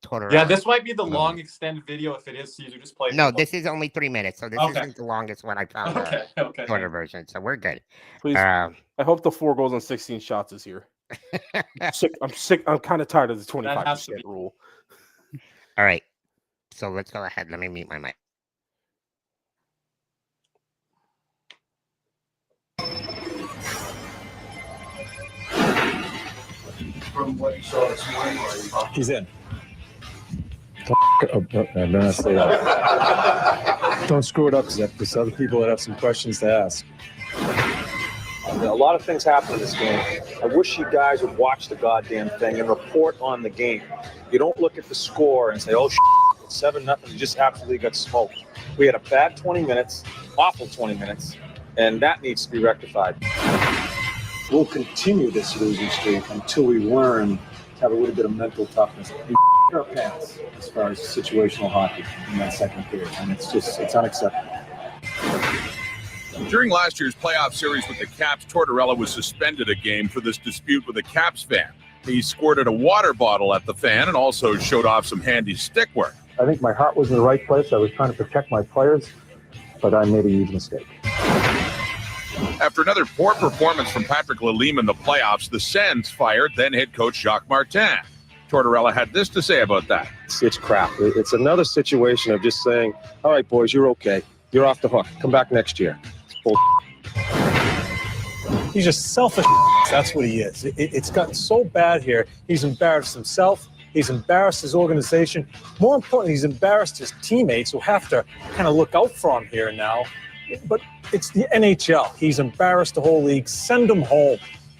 Tortorella. Yeah, this might be the long extended video. If it is, Caesar, just play. No, this is only 3 minutes, so this isn't the longest one I found. Okay. Shorter version, so we're good. Please, I hope the 4 goals on 16 shots is here. I'm sick. I'm kind of tired of the 25% rule. All right, so let's go ahead. Let me mute my mic. From what you saw this morning, he's in. I better not say that. Don't screw it up, because there's other people that have some questions to ask. A lot of things happen in this game. I wish you guys would watch the goddamn thing and report on the game. You don't look at the score and say, oh, it's 7-0. You just absolutely got smoked. We had a bad 20 minutes, awful 20 minutes, and that needs to be rectified. We'll continue this losing streak until we learn to have a little bit of mental toughness. We our pants as far as situational hockey in that second period, and it's unacceptable. During last year's playoff series with the Caps, Tortorella was suspended a game for this dispute with a Caps fan. He squirted a water bottle at the fan and also showed off some handy stick work. I think my heart was in the right place. I was trying to protect my players, but I made a huge mistake. After another poor performance from Patrick Lalime in the playoffs, the Sens fired then head coach Jacques Martin. Tortorella had this to say about that. It's crap. It's another situation of just saying, all right, boys, you're okay. You're off the hook. Come back next year. It's bull. He's just selfish. That's what he is. It's gotten so bad here. He's embarrassed himself. He's embarrassed his organization. More importantly, he's embarrassed his teammates who have to kind of look out for him here now. But it's the NHL. He's embarrassed the whole league. Send him home.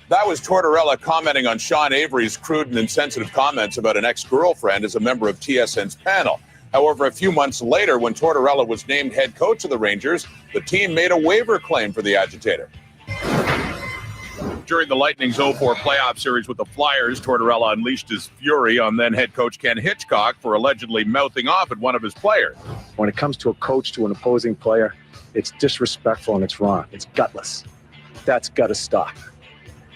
That was Tortorella commenting on Sean Avery's crude and insensitive comments about an ex-girlfriend as a member of TSN's panel. However, a few months later, when Tortorella was named head coach of the Rangers, the team made a waiver claim for the agitator. During the Lightning's 0-4 playoff series with the Flyers, Tortorella unleashed his fury on then head coach Ken Hitchcock for allegedly mouthing off at one of his players. When it comes to a coach to an opposing player, it's disrespectful and it's wrong. It's gutless. That's got to stop.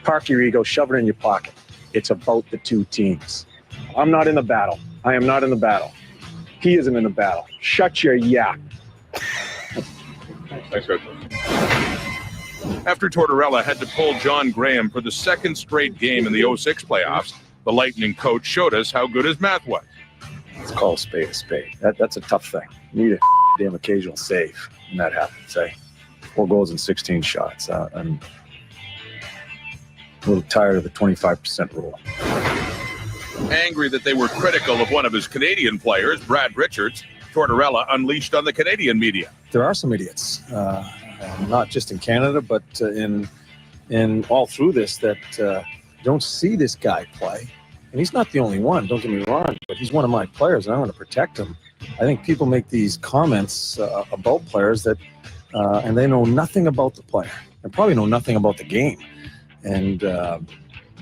Park your ego, shove it in your pocket. It's about the two teams. I'm not in the battle. I am not in the battle. He isn't in the battle. Shut your yap. Thanks, Coach. After Tortorella had to pull John Graham for the second straight game in the 06 playoffs, the Lightning coach showed us how good his math was. It's called spade a spade. That's a tough thing. You need a damn occasional save when that happens. 4 goals and 16 shots. I'm a little tired of the 25% rule. Angry that they were critical of one of his Canadian players, Brad Richards, Tortorella unleashed on the Canadian media. There are some idiots, not just in Canada, but in all through this that don't see this guy play. And he's not the only one, don't get me wrong, but he's one of my players, and I want to protect him. I think people make these comments about players that, and they know nothing about the player, and probably know nothing about the game. And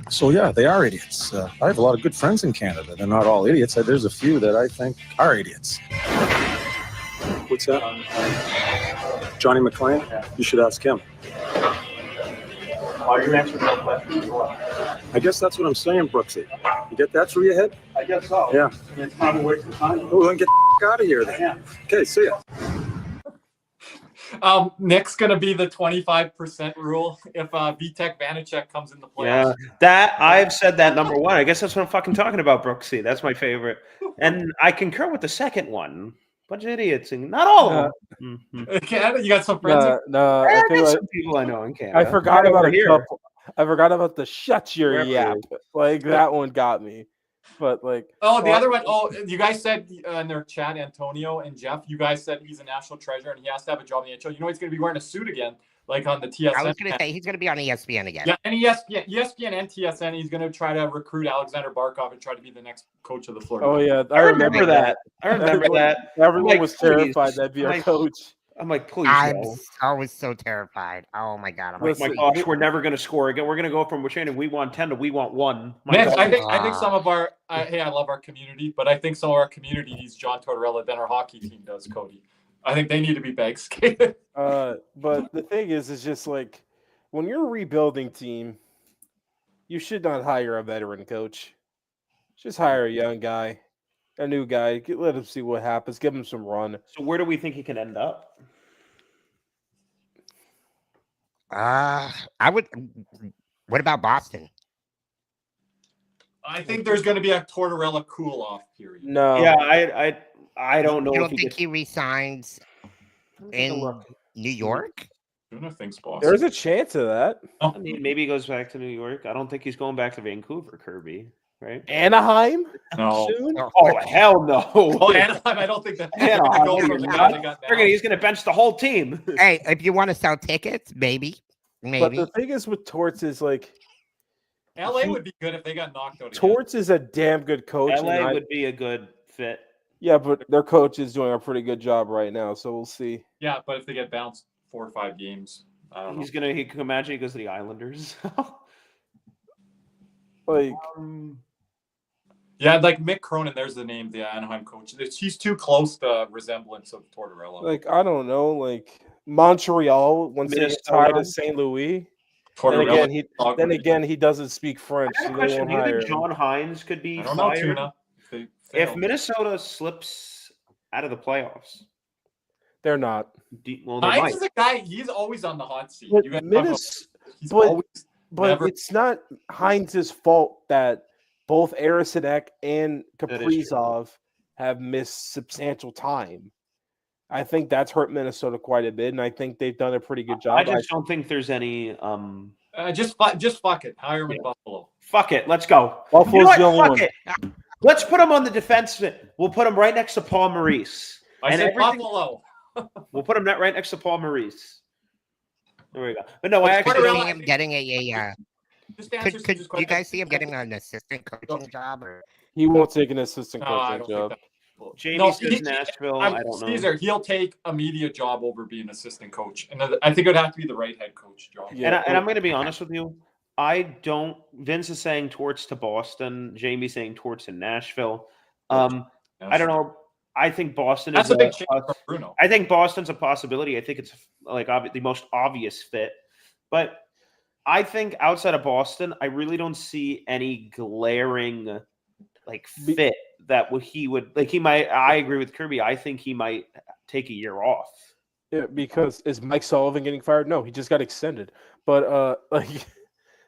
so, yeah, they are idiots. I have a lot of good friends in Canada. They're not all idiots. There's a few that I think are idiots. What's that? Johnny McLean? You should ask him. Are you answering no questions? I guess that's what I'm saying, Brooksy. You get that through your head? I guess so. Yeah. And it's kind of a waste of time. Oh, then get the out of here then. Yeah. Okay, see ya. Nick's gonna be the 25% rule if Vitek Vanacek comes in the playoffs. Yeah, that I've said that number one. I guess that's what I'm fucking talking about, Brooksy. That's my favorite, and I concur with the second one. Bunch of idiots, and not all of them. Canada, you got some friends? No, I got some people I know in Canada. I forgot about here. couple. I forgot about the shut your yap. Like that one got me. But like, the other one. Oh, you guys said in their chat, Antonio and Jeff. You guys said he's a national treasure and he has to have a job in the NHL. You know he's going to be wearing a suit again, like on the TSN. I was going to say he's going to be on ESPN again. Yeah, and ESPN and TSN. He's going to try to recruit Alexander Barkov and try to be the next coach of the Florida. Oh yeah, I remember that. Everyone was terrified that'd be our coach. I'm like, please. I was so terrified. Oh my god! I'm like, my gosh, we're never going to score again. We're going to go from we're saying we want 10 to we want 1. I think some of our I love our community, but I think some of our community needs John Tortorella than our hockey team does, Cody. I think they need to be bag skated. But the thing is just like when you're a rebuilding team, you should not hire a veteran coach. Just hire a young guy. A new guy. Let him see what happens. Give him some run. So where do we think he can end up? I would. What about Boston? I think there's going to be a Tortorella cool-off period. No. Yeah, I don't know. You if don't think he resigns in New York? Tuna thinks Boston. There's a chance of that. I mean, maybe he goes back to New York. I don't think he's going back to Vancouver, Kirby. Right? Anaheim? No. Soon? Oh, hell no. Oh, Anaheim, I don't think that. He's going to bench the whole team. Hey, if you want to sell tickets, maybe. But the thing is with Torts is like, LA would be good if they got knocked out. Torts is a damn good coach. LA would be a good fit. Yeah, but their coach is doing a pretty good job right now, so we'll see. Yeah, but if they get bounced 4 or 5 games, I don't know. He can imagine he goes to the Islanders. Like, yeah, like Mick Cronin, there's the name, the Anaheim coach. He's too close to resemblance of Tortorella. like I don't know, like Montreal once they get tied to St. Louis. Then again, he doesn't speak French. I So have a they question. won't Do you hire think him. John Hines could be I don't know, fired Tuna. if Minnesota slips out of the playoffs? They're not. Well, they Hines might. is a guy. He's always on the hot seat. But You guys talk about- he's but always never- it's not Hines' fault that both Arisenek and That is Kaprizov have missed substantial time. I think that's hurt Minnesota quite a bit, and I think they've done a pretty good job. I just don't think there's any. just fuck it. Hire him in Buffalo. Fuck it. Let's go. Buffalo's the only Fuck one. it. Let's put him on the defense. We'll put him right next to Paul Maurice. I said Buffalo. We'll put him right next to Paul Maurice. There we go. But no, I Could actually you see him getting Just answer could Susan's you question. guys see him getting an assistant coaching job? Or He won't take an assistant No, I coaching don't job. think that. Jamie says Nashville. I don't know. Caesar, he'll take a media job over being assistant coach, and I think it would have to be the right head coach job. Yeah. And I'm going to be honest with you. I don't. Vince is saying Torts to Boston. Jamie saying Torts in Nashville. I don't know. I think Boston That's is a big change for Bruno. I think Boston's a possibility. I think it's like the most obvious fit. But I think outside of Boston, I really don't see any glaring like fit that he would like. He might. I agree with Kirby. I think he might take a year off. Yeah, because is Mike Sullivan getting fired? No, he just got extended. But like,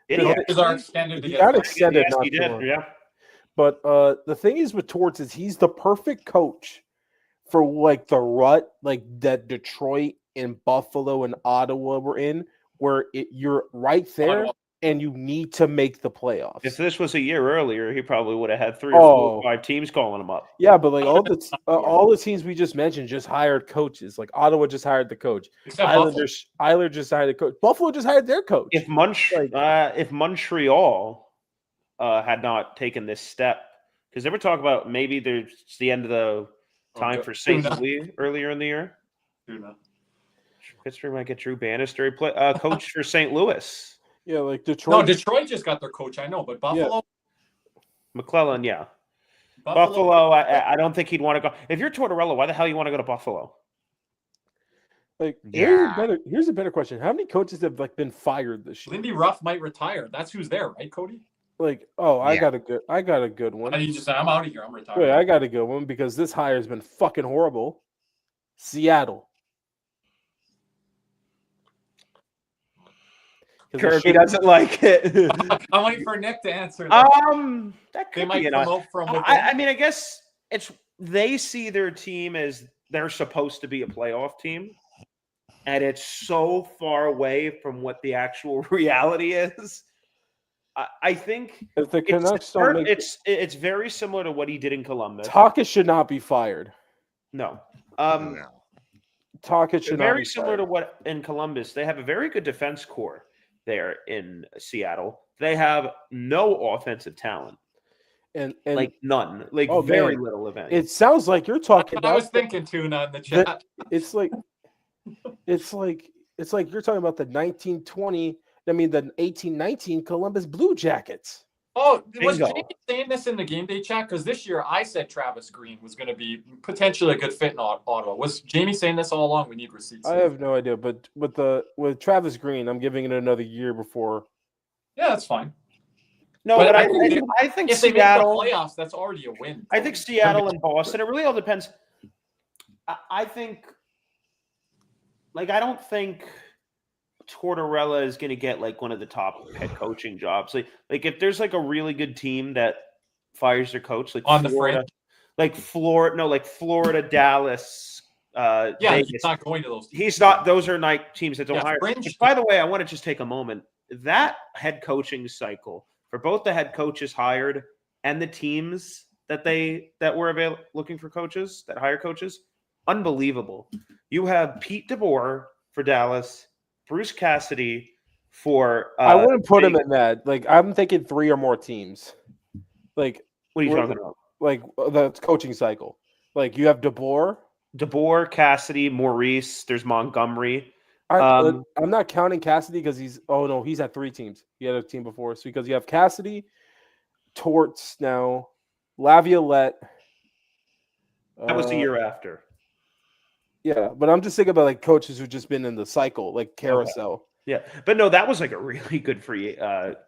He are extended to he get got fired. extended. Yes, not he too did. long. Yeah. But the thing is with Torts is he's the perfect coach for like the rut like that Detroit and Buffalo and Ottawa were in, where you're right there and you need to make the playoffs. If this was a year earlier, he probably would have had 3 or 4 or 5 teams calling him up. Yeah, but like all the teams we just mentioned just hired coaches. Like Ottawa just hired the coach. Except Islanders just hired the coach. Buffalo just hired their coach. If Montreal had not taken this step, because they were talking about maybe there's the end of the time for St. Louis earlier in the year. Pittsburgh might get Drew Bannister, coach for St. Louis. Yeah, like Detroit. No, Detroit just got their coach. I know, but Buffalo. McClellan, yeah. Buffalo, I don't think he'd want to go. If you're Tortorella, why the hell you want to go to Buffalo? Like, Yeah. here's a better question. How many coaches have like been fired this year? Lindy Ruff might retire. That's who's there, right, Cody? Like, oh, I Yeah. got a good one. And you just say, I'm out of here. I'm retired. Wait, I got a good one because this hire has been fucking horrible. Seattle. Kirby doesn't like it. I'm waiting for Nick to answer that. That They could might be come out from within. I mean, I guess they see their team as they're supposed to be a playoff team, and it's so far away from what the actual reality is. I think if the Canucks don't make it's very similar to what he did in Columbus. Taka should not be fired. No. Taka should not Very be similar fired. to what in Columbus. They have a very good defense core there in Seattle. They have no offensive talent. And like none. Like oh, very man. little of any. It sounds like you're talking about I was thinking Tuna in the chat. It's like you're talking about the 1920, I mean the 1819 Columbus Blue Jackets. Oh, was Bingo. Jamie saying this in the game day chat? Because this year I said Travis Green was going to be potentially a good fit in Ottawa. Was Jamie saying this all along? We need receipts. I have no idea, but with Travis Green, I'm giving it another year before. Yeah, that's fine. No, but I think if Seattle. They make the playoffs, that's already a win. I think Seattle and Boston. It really all depends. I think, like, I don't think Tortorella is going to get like one of the top head coaching jobs. Like if there's like a really good team that fires their coach, like on Florida, Florida, Dallas. Vegas. He's not going to those teams. He's not. Those are like teams that don't hire. Which, by the way, I want to just take a moment. That head coaching cycle for both the head coaches hired and the teams that were looking for coaches that hire coaches, unbelievable. You have Pete DeBoer for Dallas, Bruce Cassidy for. I wouldn't put him in that. Like, I'm thinking 3 or more teams. Like, what are you talking about? Like the coaching cycle. Like, you have DeBoer, Cassidy, Maurice. There's Montgomery. I'm not counting Cassidy because he's had 3 teams. He had a team before. So because you have Cassidy, Torts now, Laviolette. That was the year after. Yeah, but I'm just thinking about like coaches who've just been in the cycle, like carousel. Okay. Yeah, but no, that was like a really good free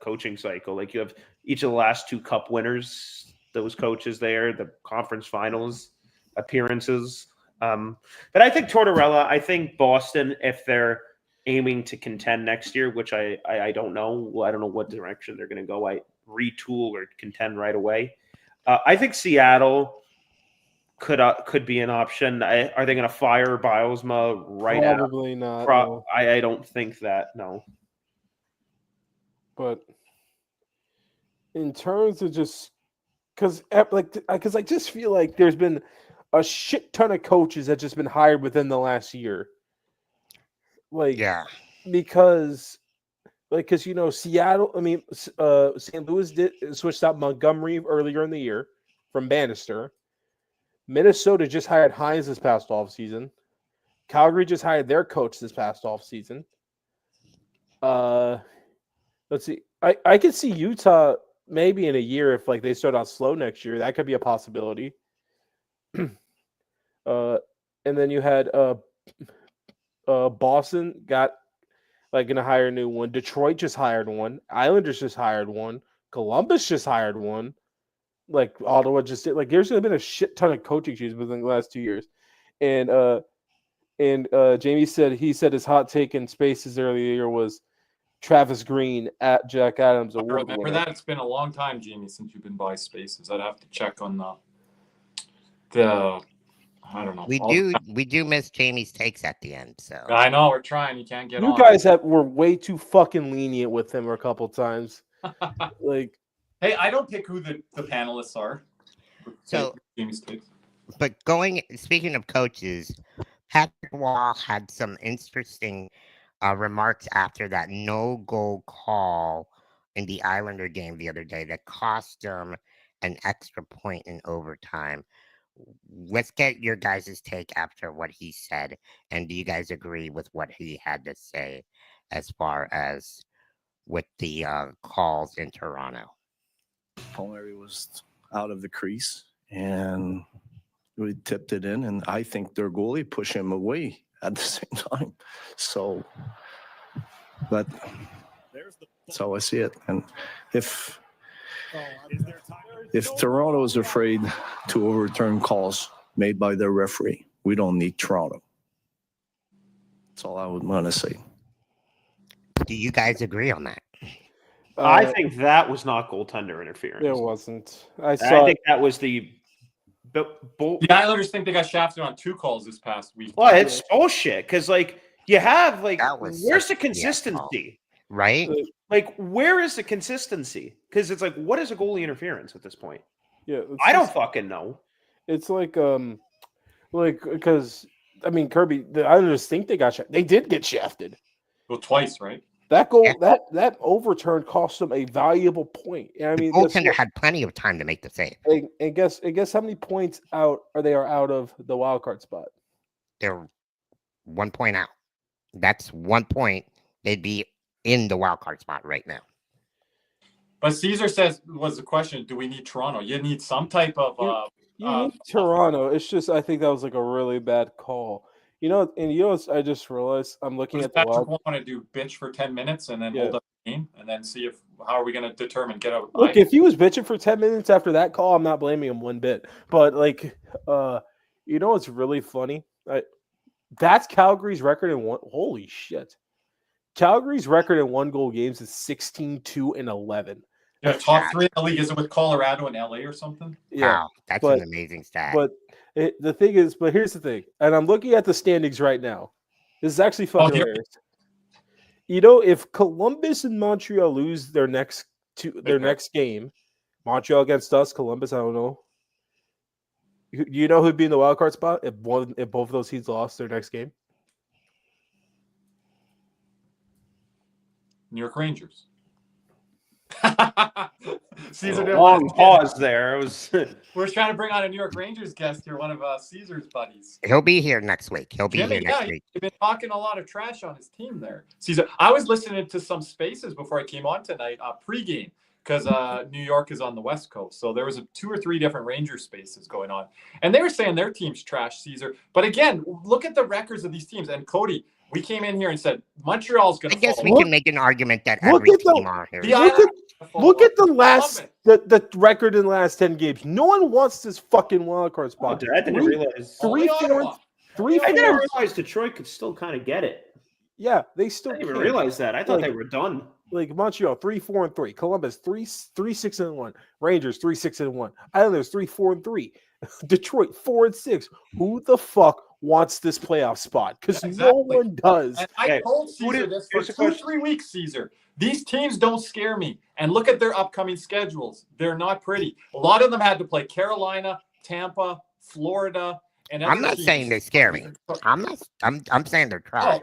coaching cycle. Like you have each of the last 2 cup winners, those coaches there, the conference finals appearances. But I think Tortorella, I think Boston, if they're aiming to contend next year, which I don't know. I don't know what direction they're going to go. I retool or contend right away. I think Seattle could be an option. Are they going to fire Bilesma right now? Probably not. No. I don't think that, no. But in terms of just because I just feel like there's been a shit ton of coaches that just been hired within the last year. Because Seattle, St. Louis switched out Montgomery earlier in the year from Bannister. Minnesota just hired Hines this past offseason. Calgary just hired their coach this past offseason. Let's see. I could see Utah maybe in a year if like they start out slow next year. That could be a possibility. And then you had Boston got gonna hire a new one. Detroit just hired one. Islanders just hired one. Columbus just hired one. Like Ottawa just did. Like there's been a shit ton of coaching changes within the last 2 years. And Jamie said his hot take in Spaces earlier was Travis Green at Jack Adams award. Remember that? It's been a long time, Jamie, since you've been by Spaces. I'd have to check on the I don't know. We do miss Jamie's takes at the end. So I know we're trying. You can't get on. You guys were way too fucking lenient with him a couple times. Hey, I don't pick who the panelists are. So Jamie's takes. But speaking of coaches, Patrick Wall had some interesting remarks after that no-goal call in the Islander game the other day that cost him an extra point in overtime. Let's get your guys' take after what he said. And do you guys agree with what he had to say as far as with the calls in Toronto? Palmieri was out of the crease and we tipped it in, and I think their goalie pushed him away at the same time. So, but that's how I see it. And if Toronto is afraid to overturn calls made by their referee, we don't need Toronto. That's all I would want to say. Do you guys agree on that? I think that was not goaltender interference. It wasn't. I think that was the. The Islanders think they got shafted on 2 calls this past week. Well, it's bullshit because you have where's the consistency, right? Where is the consistency? Because it's what is a goalie interference at this point? Yeah, I don't fucking know. It's because Kirby, the Islanders think they got shafted. They did get shafted. Well, twice, right? That goal, that overturn cost them a valuable point. The goaltender had plenty of time to make the save. And guess how many points out are out of the wild card spot? They're 1 point out. That's 1 point. They'd be in the wild card spot right now. But Caesar says, was the question, do we need Toronto? You need some type of... You need Toronto. It's just, I think that was a really bad call. I just realized I'm looking at the Patrick want to do bitch for 10 minutes and then hold up game and then see how are we going to determine get out. Look, if he was bitching for 10 minutes after that call, I'm not blaming him one bit. But like, it's really funny. That's Calgary's record in one. Holy shit! Calgary's record in 1-goal games is 16-2-11. Yeah, top 3 in the league. Is it with Colorado and LA or something? Yeah, wow, that's an amazing stat. But the thing is, here's the thing, and I'm looking at the standings right now. This is actually fucking hilarious. If Columbus and Montreal lose their next game, Montreal against us, Columbus, I don't know. Do you know who'd be in the wild card spot if both of those teams lost their next game? New York Rangers. Caesar did long pause there. We're trying to bring on a New York Rangers guest here, one of Caesar's buddies. He'll be here next week. He'll be here next week. You've been talking a lot of trash on his team there, Caesar. I was listening to some spaces before I came on tonight, pregame, because New York is on the West Coast. So there was 2 or 3 different Ranger spaces going on, and they were saying their team's trash, Caesar. But again, look at the records of these teams. And Cody, we came in here and said Montreal's going to. I guess we can make an argument that every team are here. Look at the record in the last 10 games. No one wants this fucking wild card spot. I didn't realize. I didn't realize Detroit could still kind of get it. Yeah, they still. I didn't even realize that. I thought they were done. Like Montreal 3-4-3, Columbus 3-6-1, Rangers 3-6-1, Islanders 3-4-3, Detroit 4-6. Who the fuck wants this playoff spot? Because no one does. And I told Caesar this for 2-3 weeks, Caesar. These teams don't scare me. And look at their upcoming schedules. They're not pretty. A lot of them had to play Carolina, Tampa, Florida, and I'm not saying they scare me. I'm saying they're trash.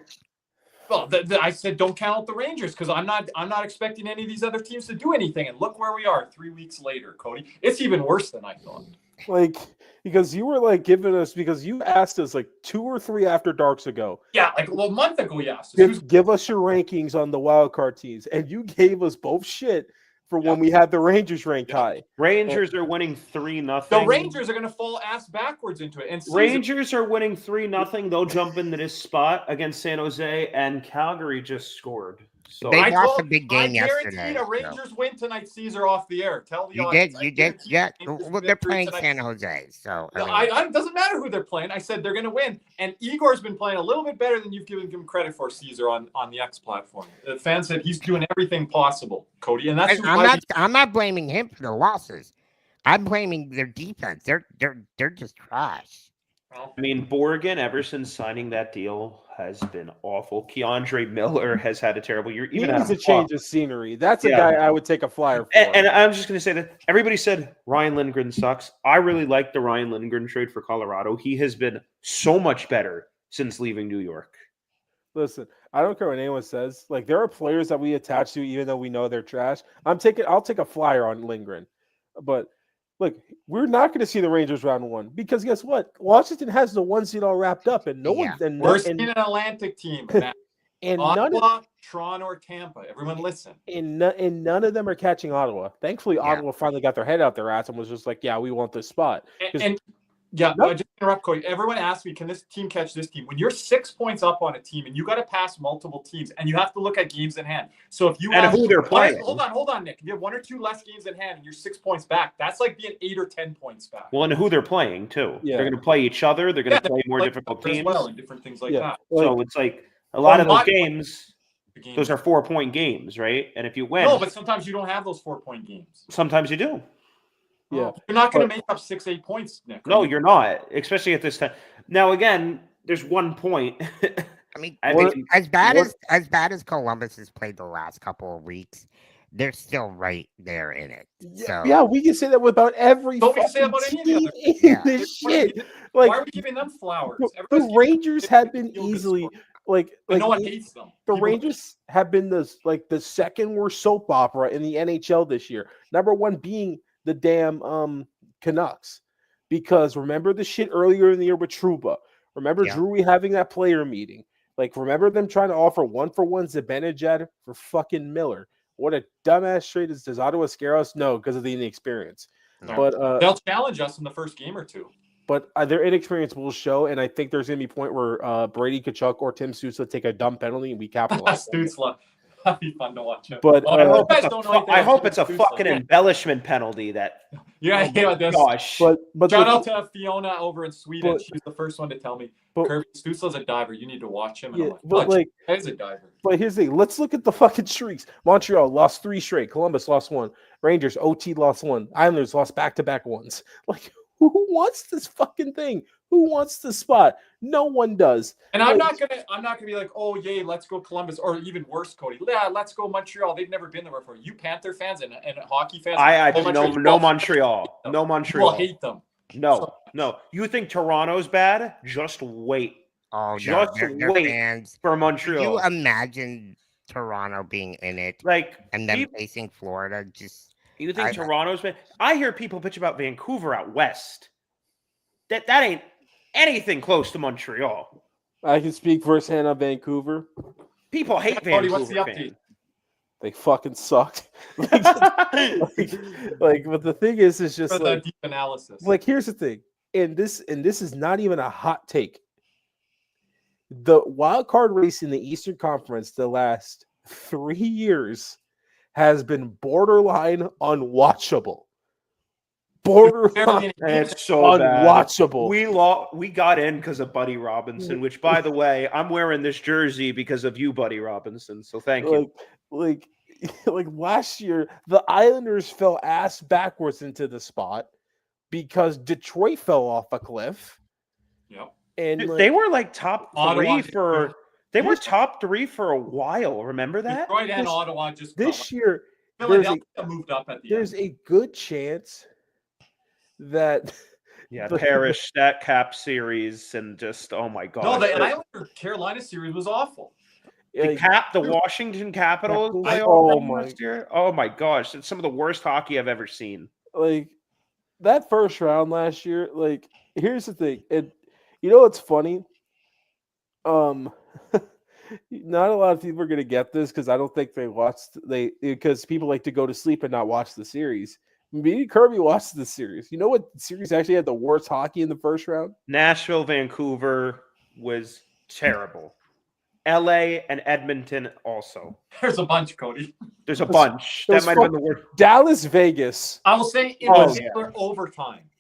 Well, I said don't count out the Rangers because I'm not expecting any of these other teams to do anything. And look where we are 3 weeks later, Cody. It's even worse than I thought. Like, because you were like giving us, because you asked us like 2 or 3 after darks ago. Yeah, like a month ago, you asked us. Give us your rankings on the wild card teams, and you gave us both shit for when we had the Rangers ranked high. Rangers are winning 3-0. The Rangers are going to fall ass backwards into it. And Rangers are winning 3-0. They'll jump into this spot against San Jose, and Calgary just scored. So they lost a big game yesterday. I guarantee a Rangers win tonight, Caesar, off the air. Tell the you audience. You did. Yeah. Well, they're playing San Jose, so it doesn't matter who they're playing. I said they're going to win, and Igor's been playing a little bit better than you've given him credit for, Caesar, on the X platform. The fans said he's doing everything possible, Cody, and that's. I'm not blaming him for the losses. I'm blaming their defense. They're just trash. I mean, Borgen, ever since signing that deal, has been awful. Keandre Miller has had a terrible year. He needs a change of scenery. That's a guy I would take a flyer for. And I'm just going to say that everybody said Ryan Lindgren sucks. I really like the Ryan Lindgren trade for Colorado. He has been so much better since leaving New York. Listen, I don't care what anyone says. Like, there are players that we attach to even though we know they're trash. I'll take a flyer on Lindgren. But look, we're not going to see the Rangers round 1 because guess what? Washington has the 1 seed all wrapped up, and we're seeing an Atlantic team. And Ottawa, Toronto, or Tampa. Everyone listen. And none of them are catching Ottawa. Thankfully, Ottawa finally got their head out their ass and was just like, "Yeah, we want this spot." I just interrupt, Cody. Everyone asks me, can this team catch this team? When you're 6 points up on a team and you got to pass multiple teams and you have to look at games in hand. So if you have who they're playing. Hold on, Nick. If you have 1 or 2 less games in hand and you're 6 points back, that's like being 8 or 10 points back. Well, and who they're playing too. Yeah. They're going to play each other. They're going to play more difficult teams. As well, and different things like that. So it's like a lot of those games. Those are 4-point games, right? And if you win, no, but sometimes you don't have those 4-point games. Sometimes you do. Yeah, you're not going to make up 6-8 points, Nick. No, you're not, especially at this time. Now, again, there's 1 point. I mean, as bad as Columbus has played the last couple of weeks, they're still right there in it. So yeah, we can say that about every. Don't we say about any of the other? This shit. Like, why are we giving them flowers? The Rangers have been easily no one hates them. The Rangers have been the second worst soap opera in the NHL this year. Number 1 being the damn Canucks, because remember the shit earlier in the year with Trouba. Remember Drury having that player meeting. Like, remember them trying to offer 1-for-1 Zibanejad for fucking Miller. What a dumbass trade does Ottawa scare us? No, because of the inexperience. No. But they'll challenge us in the first game or 2. But their inexperience will show, and I think there's going to be a point where Brady Tkachuk or Tim Sousa take a dumb penalty and we capitalize. Stützle. That'd be fun to watch. But I hope guys it's don't know a, anything I about hope it's a Tusa. fucking embellishment penalty that. Yeah, Oh my this. gosh. but Shout out to Fiona over in Sweden. but- She's the first one to tell me. but- Kirby Stutzla's a diver. You need to watch him. And Yeah, I'm like, but "Oh, like, that is a diver. but here's the thing. Let's look at the fucking streaks. Montreal lost 3 straight. Columbus lost 1. Rangers OT lost 1. Islanders lost back-to-back ones. Like, who wants this fucking thing? Who wants this spot? No one does. And I'm not gonna be like, oh yay, let's go Columbus, or even worse, Cody. Yeah, let's go Montreal. They've never been there before. You Panther fans and hockey fans. No Montreal. No Montreal. People hate them. No. You think Toronto's bad? Just wait. Oh, Just their wait fans. for Can Montreal. you imagine Toronto being in it and then facing Florida? You think Toronto's bad? I hear people bitch about Vancouver out west. That ain't anything close to Montreal. I can speak firsthand on Vancouver. People hate Cody, Vancouver. what's the update? They fucking suck. But the thing is just For like the deep analysis. Like, here's the thing, and this is not even a hot take. The wild card race in the Eastern Conference the last 3 years has been borderline unwatchable. Borderline, it's so unwatchable. We got in because of Buddy Robinson, which, by the way, I'm wearing this jersey because of you, Buddy Robinson. So thank you. Like last year, the Islanders fell ass backwards into the spot because Detroit fell off a cliff. Yep. And they were like top Ottawa, 3 for. They were top 3 for a while. Remember that? Detroit and Ottawa just this year. Philadelphia moved up at the There's end. a good chance that Parrish that cap series and just oh my god. No, the Islander Carolina series was awful. The Washington Capitals last year. Oh my gosh, it's some of the worst hockey I've ever seen. Like that first round last year. Like, here's the thing, and you know what's funny? Not a lot of people are gonna get this because I don't think because people like to go to sleep and not watch the series. Me and Kirby watched the series. You know what series actually had the worst hockey in the first round? Nashville, Vancouver was terrible. LA and Edmonton also. There's a bunch, Cody. There's a bunch. That might have been the worst. Dallas, Vegas. I will say it was overtime.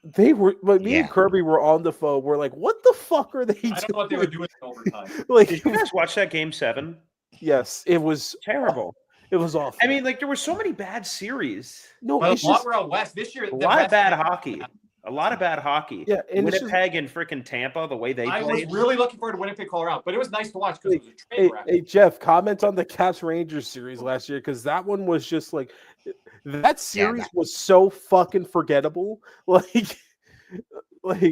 They were, but me and Kirby were on the phone. We're like, "What the fuck are they doing?" I don't know what they were doing in overtime. Did you guys watch that Game 7? Yes, it was terrible. It was awful. I mean, there were so many bad series. No, it's just we're out west this year. A lot of bad hockey. A lot of bad hockey. Yeah, and Winnipeg and freaking Tampa, the way they played. I was really looking forward to Winnipeg, Colorado, but it was nice to watch because it was a train wreck. Hey, Jeff, comment on the Caps Rangers series last year because that one was just like that series was so fucking forgettable. Like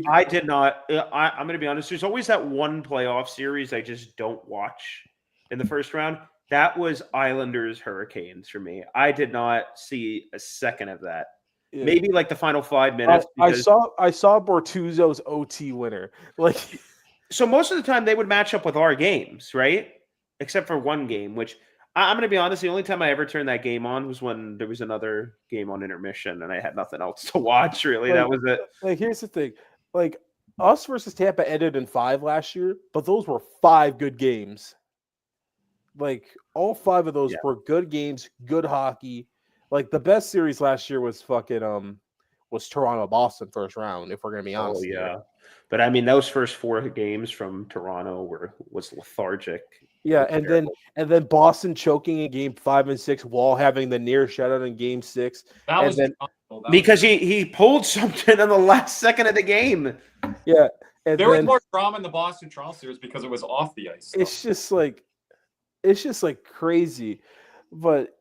I did not. I'm going to be honest. There's always that one playoff series I just don't watch in the first round. That was Islanders Hurricanes for me. I did not see a second of that. Yeah. Maybe like the final 5 minutes. I saw Bortuzzo's OT winner. Like, so most of the time they would match up with our games, right? Except for one game, which I'm going to be honest. The only time I ever turned that game on was when there was another game on intermission, and I had nothing else to watch. Really, that was it. Like, here's the thing: like us versus Tampa ended in 5 last year, but those were 5 good games. Like all 5 of those were good games, good hockey. Like the best series last year was was Toronto-Boston first round, if we're gonna be honest. Oh yeah. But I mean those first 4 games from Toronto was lethargic. Yeah, and then Boston choking in game 5 and 6 while having the near shutout in game 6. That was because he pulled something in the last second of the game. Yeah. And there was more drama in the Boston Toronto series because it was off the ice. So. It's just like crazy. But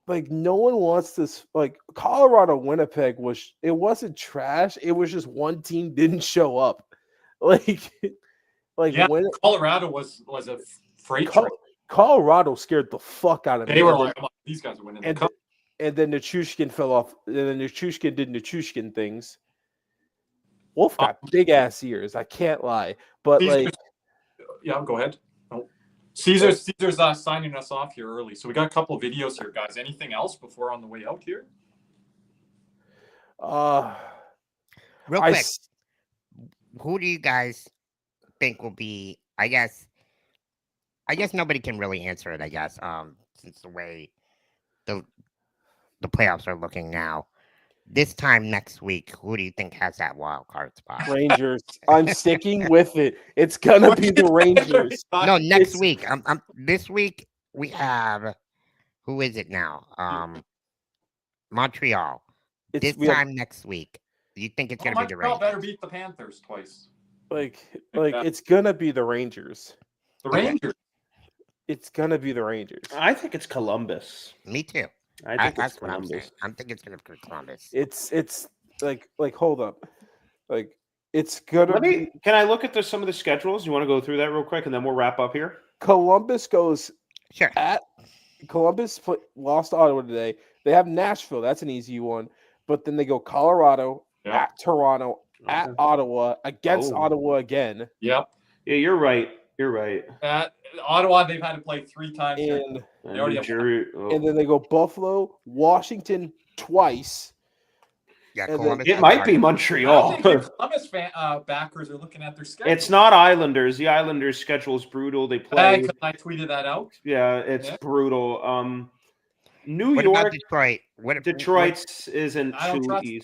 like no one wants this. Like Colorado Winnipeg wasn't trash. It was just one team didn't show up. Colorado was a freight train. Colorado scared the fuck out of me. They were like, these guys are winning the cup. And then Nichushkin fell off. And then Nichushkin did Nichushkin things. Wolf got big ass ears. I can't lie. But go ahead. Caesar's signing us off here early. So we got a couple of videos here, guys. Anything else before on the way out here? Real quick, who do you guys think will be, I guess, I guess nobody can really answer it. I guess since the way the playoffs are looking now. This time next week, who do you think has that wild card spot? Rangers. I'm sticking with it. It's gonna be the Rangers. No, next week. This week we have who is it now? Montreal. This time next week. Do you think it's gonna be the Rangers? Better beat the Panthers twice. Like it's gonna be the Rangers. The Rangers. It's gonna be the Rangers. I think it's Columbus. Me too. I think that's what I'm saying. I'm thinking it's gonna be Columbus. It's like hold up, like it's gonna. Can I look at some of the schedules? You want to go through that real quick, and then we'll wrap up here. Columbus goes sure. Columbus lost to Ottawa today. They have Nashville. That's an easy one. But then they go Colorado at Toronto at Ottawa against Ottawa again. Yep. Yeah, you're right. You're right. At Ottawa, they've had to play 3 times. And and then they go Buffalo, Washington twice. Yeah, it might be Montreal. Columbus backers are looking at their schedule. It's not Islanders. The Islanders' schedule is brutal. They play. I tweeted that out. Yeah, it's brutal. New what York, about Detroit. Detroit's isn't too easy.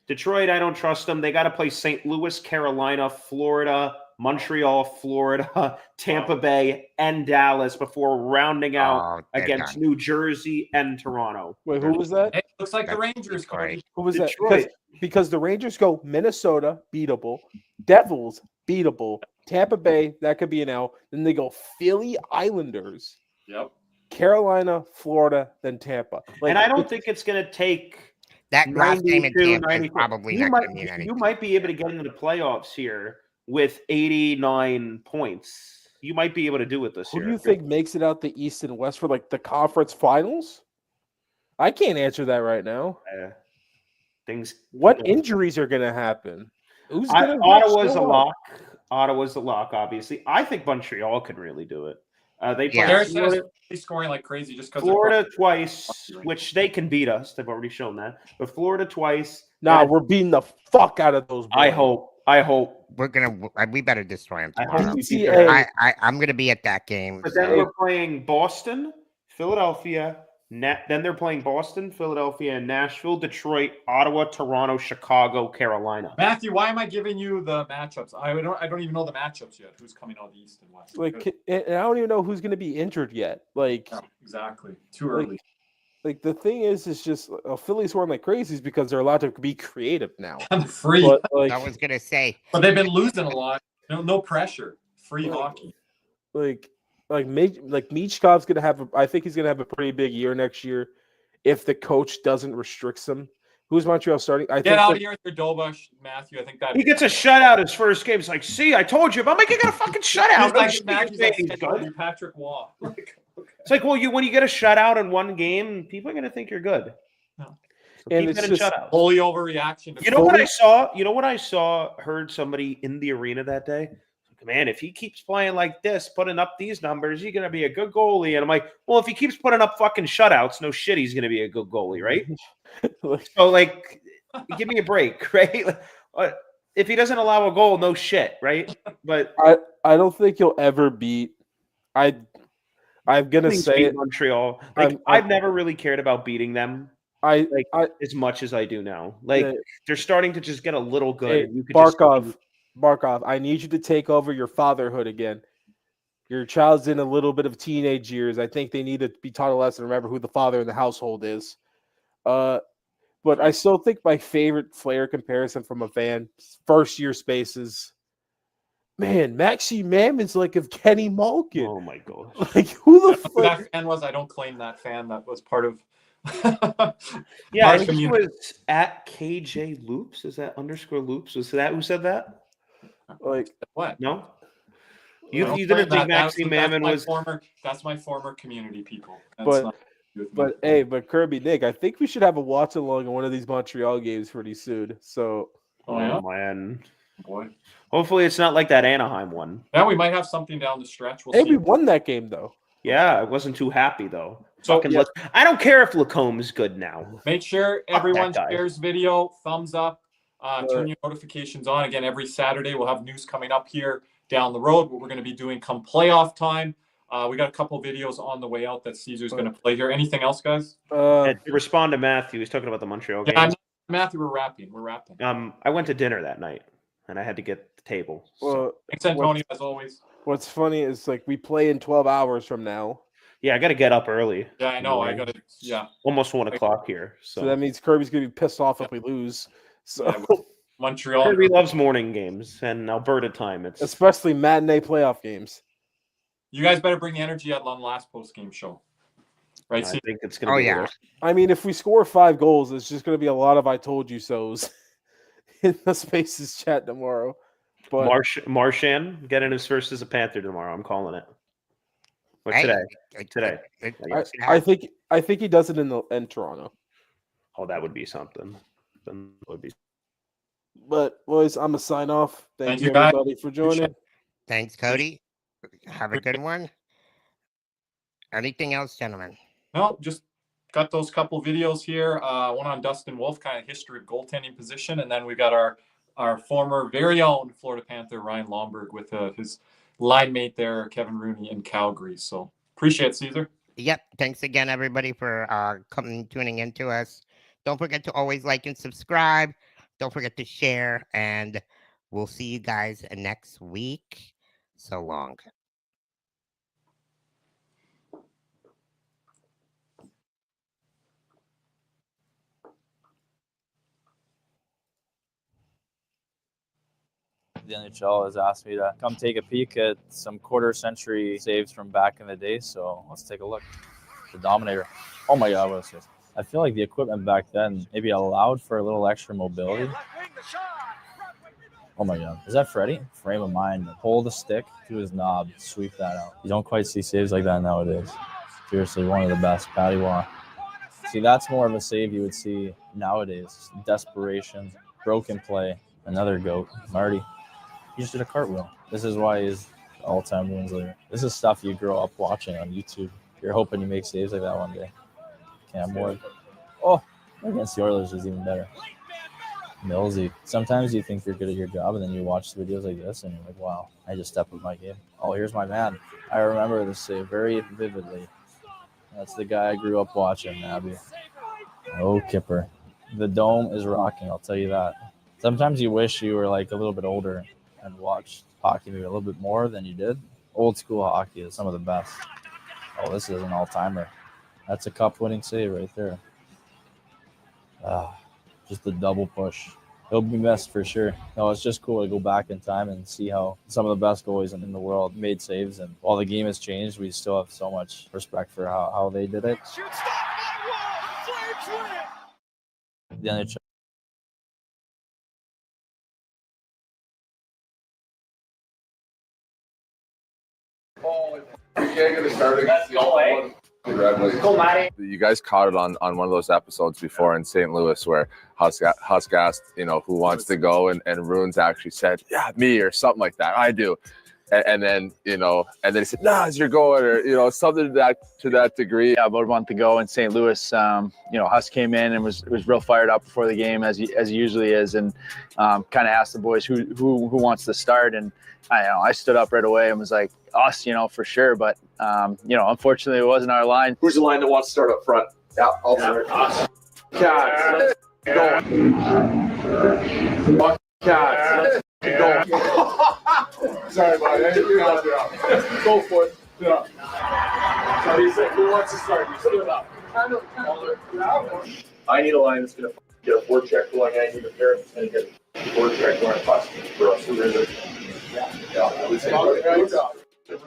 Detroit, I don't trust them. They got to play St. Louis, Carolina, Florida, Montreal, Florida, Tampa Bay, and Dallas before rounding out against New Jersey and Toronto. Wait, who was that? It looks like the Rangers. Who was that? Because the Rangers go Minnesota, beatable, Devils, beatable, Tampa Bay, that could be an L. Then they go Philly, Islanders. Yep. Carolina, Florida, then Tampa. And I don't think it's going to take that last game in Tampa is probably not going to mean anything. You might be able to get into the playoffs here with 89 points. You might be able to do it this year. Who do you think makes it out the East and West for like the conference finals? I can't answer that right now. What injuries are going to happen? Ottawa's a lock. Ottawa's a lock, obviously. I think Montreal could really do it. They play scoring like crazy just because Florida twice, which they can beat us. They've already shown that. But Florida twice. Nah, we're beating the fuck out of those boys. I hope we better destroy them. I'm gonna be at that game. But then we're playing Boston, Philadelphia. Then they're playing Boston, Philadelphia, and Nashville, Detroit, Ottawa, Toronto, Chicago, Carolina. Matthew, why am I giving you the matchups? I don't even know the matchups yet. Who's coming out of the East and West? And I don't even know who's going to be injured yet. Exactly. Too early. Like the thing is just Philly's scoring like crazies because they're allowed to be creative now. And free. But, I was gonna say, but they've been losing a lot. No pressure. Free hockey. Michkov's gonna have. I think he's gonna have a pretty big year next year, if the coach doesn't restrict him. Who's Montreal starting? Get out of here with your Dobush, Matthew. I think that he gets a shutout his first game. It's like, see, I told you, but I'm like, you got a fucking shutout. Patrick Waugh. It's like, well, when you get a shutout in one game, people are gonna think you're good. No. So and it's just wholly overreaction. You know what I saw? Heard somebody in the arena that day. Man, if he keeps playing like this, putting up these numbers, he's going to be a good goalie. And I'm like, well, if he keeps putting up fucking shutouts, no shit, he's going to be a good goalie, right? So, give me a break, right? If he doesn't allow a goal, no shit, right? But I don't think he'll ever beat. I'm going to say it. Montreal. I've never really cared about beating them. As much as I do now. They're starting to just get a little good. Hey, Barkov, I need you to take over your fatherhood again. Your child's in a little bit of teenage years. I think they need to be taught a lesson. Remember who the father in the household is. But I still think my favorite Flair comparison from a fan, first year Spaces. Man, Maxi Mammon's like of Kenny Malkin. Oh my gosh! Who the fuck that fan was? I don't claim that fan. That was part of. Yeah, I think it was at KJ Loops. Is that _Loops? Was that who said that? What? No, you didn't think Maxi Mammon was That's my former community people. But Kirby, Nick, I think we should have a watch along in one of these Montreal games pretty soon. So, man, boy, hopefully it's not like that Anaheim one. Yeah, we might have something down the stretch. We'll see. We won that game though. Yeah, I wasn't too happy though. I don't care if Lacombe is good now. Make sure everyone shares video, thumbs up. Turn your notifications on. Again, every Saturday we'll have news coming up here down the road. What we're going to be doing come playoff time. We got a couple videos on the way out that Caesar's going to play here. Anything else, guys? To respond to Matthew, he's talking about the Montreal game. Yeah, Matthew, we're wrapping. I went to dinner that night, and I had to get the table. Well, thanks, Antonio, as always. What's funny is like we play in 12 hours from now. Yeah, I got to get up early. Yeah, I know. I got to. Yeah, almost 1 o'clock here. So that means Kirby's gonna be pissed off if we lose. So Montreal. Kirby loves morning games and Alberta time. It's especially matinee playoff games. You guys better bring the energy at the last post game show. Right? I think it's gonna be yeah. I mean, if we score 5 goals, it's just gonna be a lot of "I told you so"s in the Spaces chat tomorrow. But Marchand getting his first as a Panther tomorrow. I'm calling it. What today? I think he does it in Toronto. Oh, that would be something. Then would be. But boys, I'm gonna sign off. Thank you guys. everybody for joining. Thanks, Cody. Have a good one. Anything else, gentlemen? No, just got those couple videos here. One on Dustin Wolf, kind of history of goaltending position, and then we got our former very own Florida Panther Ryan Lomberg with his line mate there, Kevin Rooney in Calgary. So appreciate it, Caesar. Yep. Thanks again, everybody, for tuning in to us. Don't forget to always like and subscribe. Don't forget to share, and we'll see you guys next week. So long. The NHL has asked me to come take a peek at some quarter-century saves from back in the day, so let's take a look. The Dominator. Oh my God, what a save. I feel like the equipment back then maybe allowed for a little extra mobility. Oh my God. Is that Freddie? Frame of mind. Pull the stick to his knob, sweep that out. You don't quite see saves like that nowadays. Seriously, one of the best. Patty Waugh. See, that's more of a save you would see nowadays. Desperation, broken play, another goat. Marty. He just did a cartwheel. This is why he's all-time wins leader. This is stuff you grow up watching on YouTube. You're hoping you make saves like that one day. Cam Ward. Oh, against the Oilers is even better. Millsy. Sometimes you think you're good at your job, and then you watch the videos like this, and you're like, wow, I just stepped up my game. Oh, here's my man. I remember this save very vividly. That's the guy I grew up watching, Abby. Oh, Kipper. The dome is rocking, I'll tell you that. Sometimes you wish you were like a little bit older and watched hockey maybe a little bit more than you did. Old school hockey is some of the best. Oh, this is an all-timer. That's a cup-winning save right there. Just a double push. He'll be missed for sure. No, it's just cool to go back in time and see how some of the best goalies in the world made saves. And while the game has changed, we still have so much respect for how they did it. The NHL. You guys caught it on one of those episodes before in St. Louis where Husk asked, who wants to go, and Runes actually said, yeah, me, or something like that. I do. And then, and then he said, nah, it's your going, or, something to that degree. Yeah, about a month ago in St. Louis, Husk came in and was real fired up before the game as he usually is, and kind of asked the boys who wants to start. And I stood up right away and was like, us, for sure. But, unfortunately it wasn't our line. Who's the line that wants to start up front? Yeah, I'll start. Us. Cats, let's go. Cats, let's go. Sorry, buddy. Go for it. Yeah. So he said, who wants to start? You stood up. I need a line that's going to get a forecheck going. I need a pair that's going to get a forecheck going across for us. So there's a... Yeah, I would say good job. Let's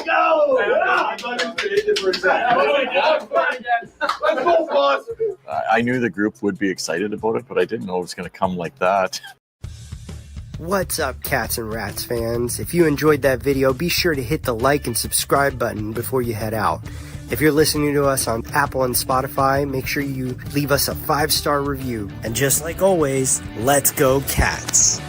go! Let's go, boss! I knew the group would be excited about it, but I didn't know it was going to come like that. What's up, Cats and Rats fans? If you enjoyed that video, be sure to hit the like and subscribe button before you head out. If you're listening to us on Apple and Spotify, make sure you leave us a 5-star review. And just like always, let's go Cats!